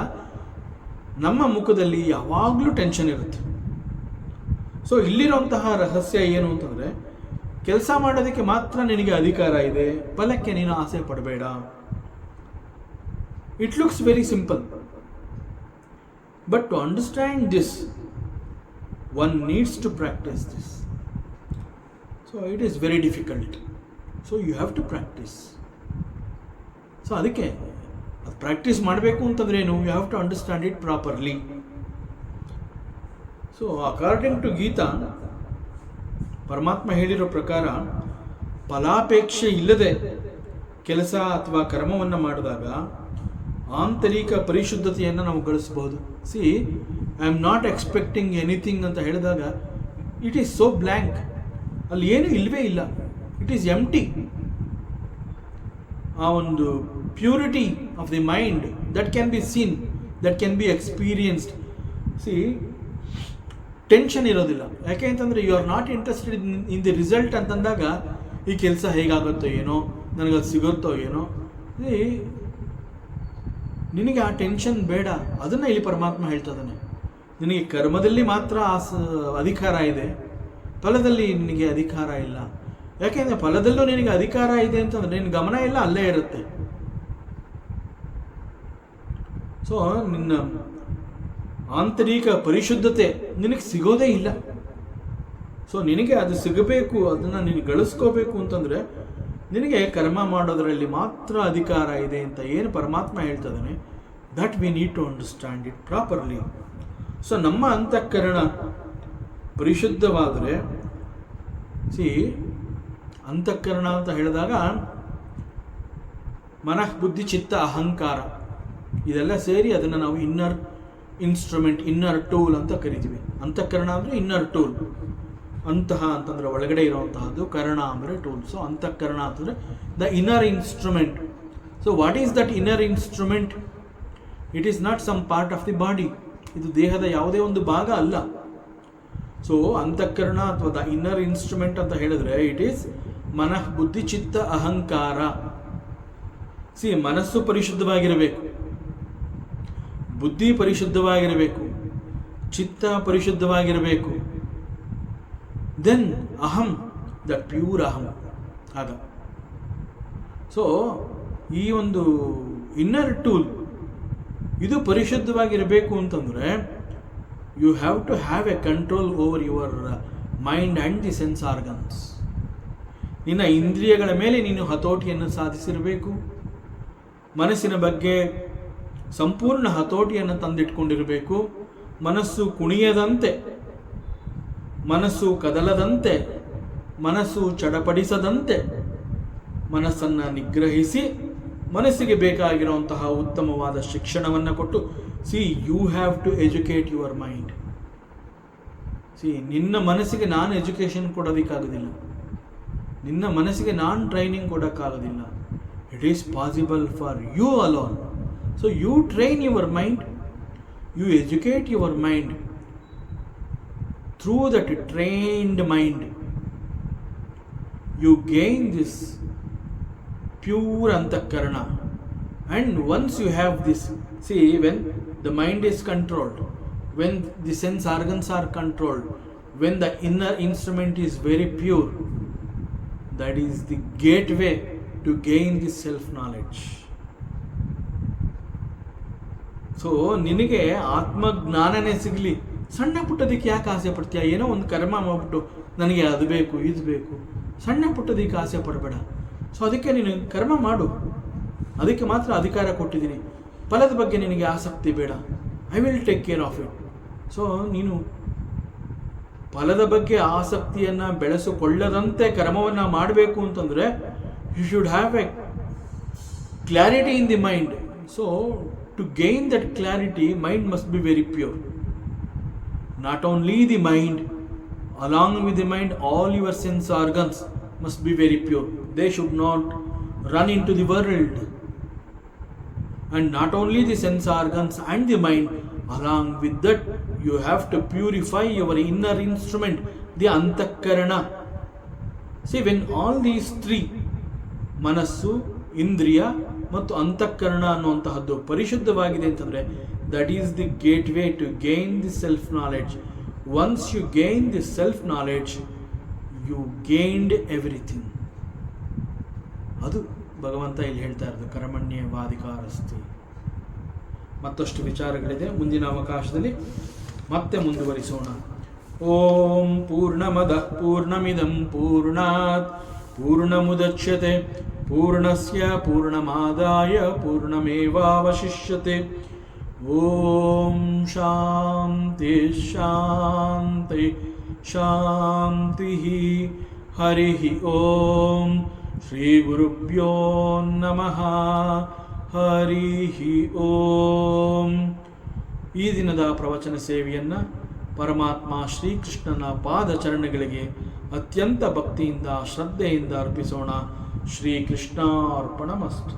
ನಮ್ಮ ಮುಖದಲ್ಲಿ ಯಾವಾಗಲೂ ಟೆನ್ಷನ್ ಇರುತ್ತೆ. ಸೊ ಇಲ್ಲಿರುವಂತಹ ರಹಸ್ಯ ಏನು ಅಂತಂದರೆ, ಕೆಲಸ ಮಾಡೋದಕ್ಕೆ ಮಾತ್ರ ನಿನಗೆ ಅಧಿಕಾರ ಇದೆ, ಫಲಕ್ಕೆ ನೀನು ಆಸೆ ಪಡಬೇಡ. It looks very simple, but to understand this one needs to practice this. So it is very difficult. So you have to practice. So ಅದಕ್ಕೆ ಅದು ಪ್ರಾಕ್ಟೀಸ್ ಮಾಡಬೇಕು ಅಂತಂದ್ರೆ ಏನು? You have to understand it properly. So according to Gita, ಪರಮಾತ್ಮ ಹೇಳಿರೋ ಪ್ರಕಾರ ಫಲಾಪೇಕ್ಷೆ ಇಲ್ಲದೆ ಕೆಲಸ ಅಥವಾ ಕರ್ಮವನ್ನು ಮಾಡಿದಾಗ ಆಂತರಿಕ ಪರಿಶುದ್ಧತೆಯನ್ನು ನಾವು ಗಳಿಸಬಹುದು. C, I am not expecting anything ಅಂತ ಹೇಳಿದಾಗ ಇಟ್ ಈಸ್ ಸೋ ಬ್ಲ್ಯಾಂಕ್. ಅಲ್ಲಿ ಏನೂ ಇಲ್ಲವೇ ಇಲ್ಲ, ಇಟ್ ಈಸ್ ಎಂಟಿ. ಆ ಒಂದು purity of the mind that can be seen, that can be experienced. See, tension ಇರೋದಿಲ್ಲ. ಯಾಕೆ ಅಂತಂದರೆ you are not interested in the result ಅಂತಂದಾಗ ಈ ಕೆಲಸ ಹೇಗಾಗುತ್ತೋ ಏನೋ, ನನಗದು ಸಿಗುತ್ತೋ ಏನೋ, ನಿನಗೆ ಆ ಟೆನ್ಷನ್ ಬೇಡ. ಅದನ್ನು ಇಲ್ಲಿ ಪರಮಾತ್ಮ ಹೇಳ್ತಾ ಇದ್ದಾನೆ. ನಿನಗೆ ಕರ್ಮದಲ್ಲಿ ಮಾತ್ರ ಅಧಿಕಾರ ಇದೆ, ಫಲದಲ್ಲಿ ನಿನಗೆ ಅಧಿಕಾರ ಇಲ್ಲ. ಯಾಕೆಂದರೆ ಫಲದಲ್ಲೂ ನಿನಗೆ ಅಧಿಕಾರ ಇದೆ ಅಂತಂದರೆ ನಿನ್ನ ಗಮನ ಎಲ್ಲ ಅಲ್ಲೇ ಇರುತ್ತೆ. ಸೊ ನಿನ್ನ ಆಂತರಿಕ ಪರಿಶುದ್ಧತೆ ನಿನಗೆ ಸಿಗೋದೇ ಇಲ್ಲ. ಸೊ ನಿನಗೆ ಅದು ಸಿಗಬೇಕು, ಅದನ್ನು ನೀನು ಗಳಿಸ್ಕೋಬೇಕು ಅಂತಂದರೆ ನಿನಗೆ ಕರ್ಮ ಮಾಡೋದರಲ್ಲಿ ಮಾತ್ರ ಅಧಿಕಾರ ಇದೆ ಅಂತ ಏನು ಪರಮಾತ್ಮ ಹೇಳ್ತಾ ಇದ್ದಾನೆ, that we need to understand it properly. So ನಮ್ಮ ಅಂತಃಕರಣ ಪರಿಶುದ್ಧವಾದರೆ, ಅಂತಃಕರಣ ಅಂತ ಹೇಳಿದಾಗ ಮನಃ, ಬುದ್ಧಿ, ಚಿತ್ತ, ಅಹಂಕಾರ ಇದೆಲ್ಲ ಸೇರಿ ಅದನ್ನು ನಾವು ಇನ್ನರ್ ಇನ್ಸ್ಟ್ರೂಮೆಂಟ್, ಇನ್ನರ್ ಟೂಲ್ ಅಂತ ಕರಿತೀವಿ. ಅಂತಃಕರಣ ಅಂದರೆ ಇನ್ನರ್ ಟೂಲ್. ಅಂತಹ ಅಂತಂದರೆ ಒಳಗಡೆ ಇರುವಂತಹದ್ದು, ಕರ್ಣ ಅಂದರೆ ಟೂಲ್. ಸೊ ಅಂತಃಕರಣ ಅಂತಂದರೆ the inner instrument. So what is that inner instrument? It is not some part of the body. ಇದು ದೇಹದ ಯಾವುದೇ ಒಂದು ಭಾಗ ಅಲ್ಲ. ಸೊ ಅಂತಃಕರಣ ಅಥವಾ ದ ಇನ್ನರ್ ಇನ್ಸ್ಟ್ರೂಮೆಂಟ್ ಅಂತ ಹೇಳಿದ್ರೆ ಇಟ್ ಈಸ್ ಮನಃ, ಬುದ್ಧಿ, ಚಿತ್ತ, ಅಹಂಕಾರ. ಮನಸ್ಸು ಪರಿಶುದ್ಧವಾಗಿರಬೇಕು, ಬುದ್ಧಿ ಪರಿಶುದ್ಧವಾಗಿರಬೇಕು, ಚಿತ್ತ ಪರಿಶುದ್ಧವಾಗಿರಬೇಕು. ದೆನ್ ಅಹಂ, ದಟ್ ಪ್ಯೂರ್ ಅಹಂ. ಆಗ ಸೊ ಈ ಒಂದು ಇನ್ನರ್ ಟೂಲ್ ಇದು ಪರಿಶುದ್ಧವಾಗಿರಬೇಕು ಅಂತಂದರೆ you have to have a control over your mind and the sense organs. ನಿನ್ನ ಇಂದ್ರಿಯಗಳ ಮೇಲೆ ನೀನು ಹತೋಟಿಯನ್ನು ಸಾಧಿಸಿರಬೇಕು. ಮನಸ್ಸಿನ ಬಗ್ಗೆ ಸಂಪೂರ್ಣ ಹತೋಟಿಯನ್ನು ತಂದಿಟ್ಕೊಂಡಿರಬೇಕು. ಮನಸ್ಸು ಕುಣಿಯದಂತೆ, ಮನಸ್ಸು ಕದಲದಂತೆ, ಮನಸ್ಸು ಚಡಪಡಿಸದಂತೆ ಮನಸ್ಸನ್ನು ನಿಗ್ರಹಿಸಿ ಮನಸ್ಸಿಗೆ ಬೇಕಾಗಿರುವಂತಹ ಉತ್ತಮವಾದ ಶಿಕ್ಷಣವನ್ನು ಕೊಟ್ಟು you have to educate your mind. ನಿನ್ನ ಮನಸ್ಸಿಗೆ ನಾನು ಎಜುಕೇಷನ್ ಕೊಡೋದಕ್ಕಾಗೋದಿಲ್ಲ, ನಿನ್ನ ಮನಸ್ಸಿಗೆ ನಾನು ಟ್ರೈನಿಂಗ್ ಕೊಡೋಕ್ಕಾಗೋದಿಲ್ಲ. It is possible for you alone. So you train your mind, you educate your mind. Through that trained mind you gain this pure antakarana. And once you have this, when the mind is controlled, when the sense organs are controlled, when the inner instrument is very pure, that is the gateway to gain this self knowledge. So ನಿನಗೆ ಆತ್ಮಜ್ಞಾನನೇ ಸಿಗಲಿ, ಸಣ್ಣ ಪುಟ್ಟದಕ್ಕೆ ಯಾಕೆ ಆಸೆ ಪಡ್ತೀಯ? ಏನೋ ಒಂದು ಕರ್ಮ ಮಾಡ್ಬಿಟ್ಟು ನನಗೆ ಅದು ಬೇಕು ಇದು ಬೇಕು, ಸಣ್ಣ ಪುಟ್ಟದಕ್ಕೆ ಆಸೆ ಪಡಬೇಡ. ಸೊ ಅದಕ್ಕೆ ನೀನು ಕರ್ಮ ಮಾಡು, ಅದಕ್ಕೆ ಮಾತ್ರ ಅಧಿಕಾರ ಕೊಟ್ಟಿದ್ದೀನಿ. ಫಲದ ಬಗ್ಗೆ ನಿನಗೆ ಆಸಕ್ತಿ ಬೇಡ, I will take care of it. So ನೀನು ಫಲದ ಬಗ್ಗೆ ಆಸಕ್ತಿಯನ್ನು ಬೆಳೆಸಿಕೊಳ್ಳದಂತೆ ಕರ್ಮವನ್ನು ಮಾಡಬೇಕು ಅಂತಂದರೆ you should have a clarity in the mind. So to gain that clarity, mind must be very pure. Not only the mind, along with the mind, all your sense organs must be very pure. They should not run into the world. And not only the sense organs and the mind, along with that you have to purify your inner instrument, the antakarana. See, when all these three, ಮನಸ್ಸು, ಇಂದ್ರಿಯ ಮತ್ತು ಅಂತಃಕರಣ ಅನ್ನುವಂತಹದ್ದು ಪರಿಶುದ್ಧವಾಗಿದೆ ಅಂತಂದರೆ that is the gateway to gain the self knowledge. Once you gain this self-knowledge, you gained everything. ಅದು ಭಗವಂತ ಇಲ್ಲಿ ಹೇಳ್ತಾ ಇರೋದು ಕರ್ಮಣ್ಯೇವಾಧಿಕಾರಸ್ತಿ. ಮತ್ತಷ್ಟು ವಿಚಾರಗಳಿದೆ, ಮುಂದಿನ ಅವಕಾಶದಲ್ಲಿ ಮತ್ತೆ ಮುಂದುವರಿಸೋಣ. ಓಂ ಪೂರ್ಣಮದಃ ಪೂರ್ಣಮಿದಂ ಪೂರ್ಣಾತ್ ಪೂರ್ಣಮುದಚ್ಯತೆ ಪೂರ್ಣಸ್ಯ ಪೂರ್ಣಮಾದಾಯ ಪೂರ್ಣಮೇವಾವಶಿಷ್ಯತೆ. ಓಂ ಶಾಂತಿ ಶಾಂತಿ ಶಾಂತಿ. ಹರಿ ಓಂ. ಶ್ರೀ ಗುರುಭ್ಯೋ ನಮಃ. ಹರಿ ಓಂ. ಈ ದಿನದ ಪ್ರವಚನ ಸೇವೆಯನ್ನು ಪರಮಾತ್ಮ ಶ್ರೀಕೃಷ್ಣನ ಪಾದಚರಣಗಳಿಗೆ ಅತ್ಯಂತ ಭಕ್ತಿಯಿಂದ ಶ್ರದ್ಧೆಯಿಂದ ಅರ್ಪಿಸೋಣ. ಶ್ರೀಕೃಷ್ಣಾರ್ಪಣಮಸ್ತು.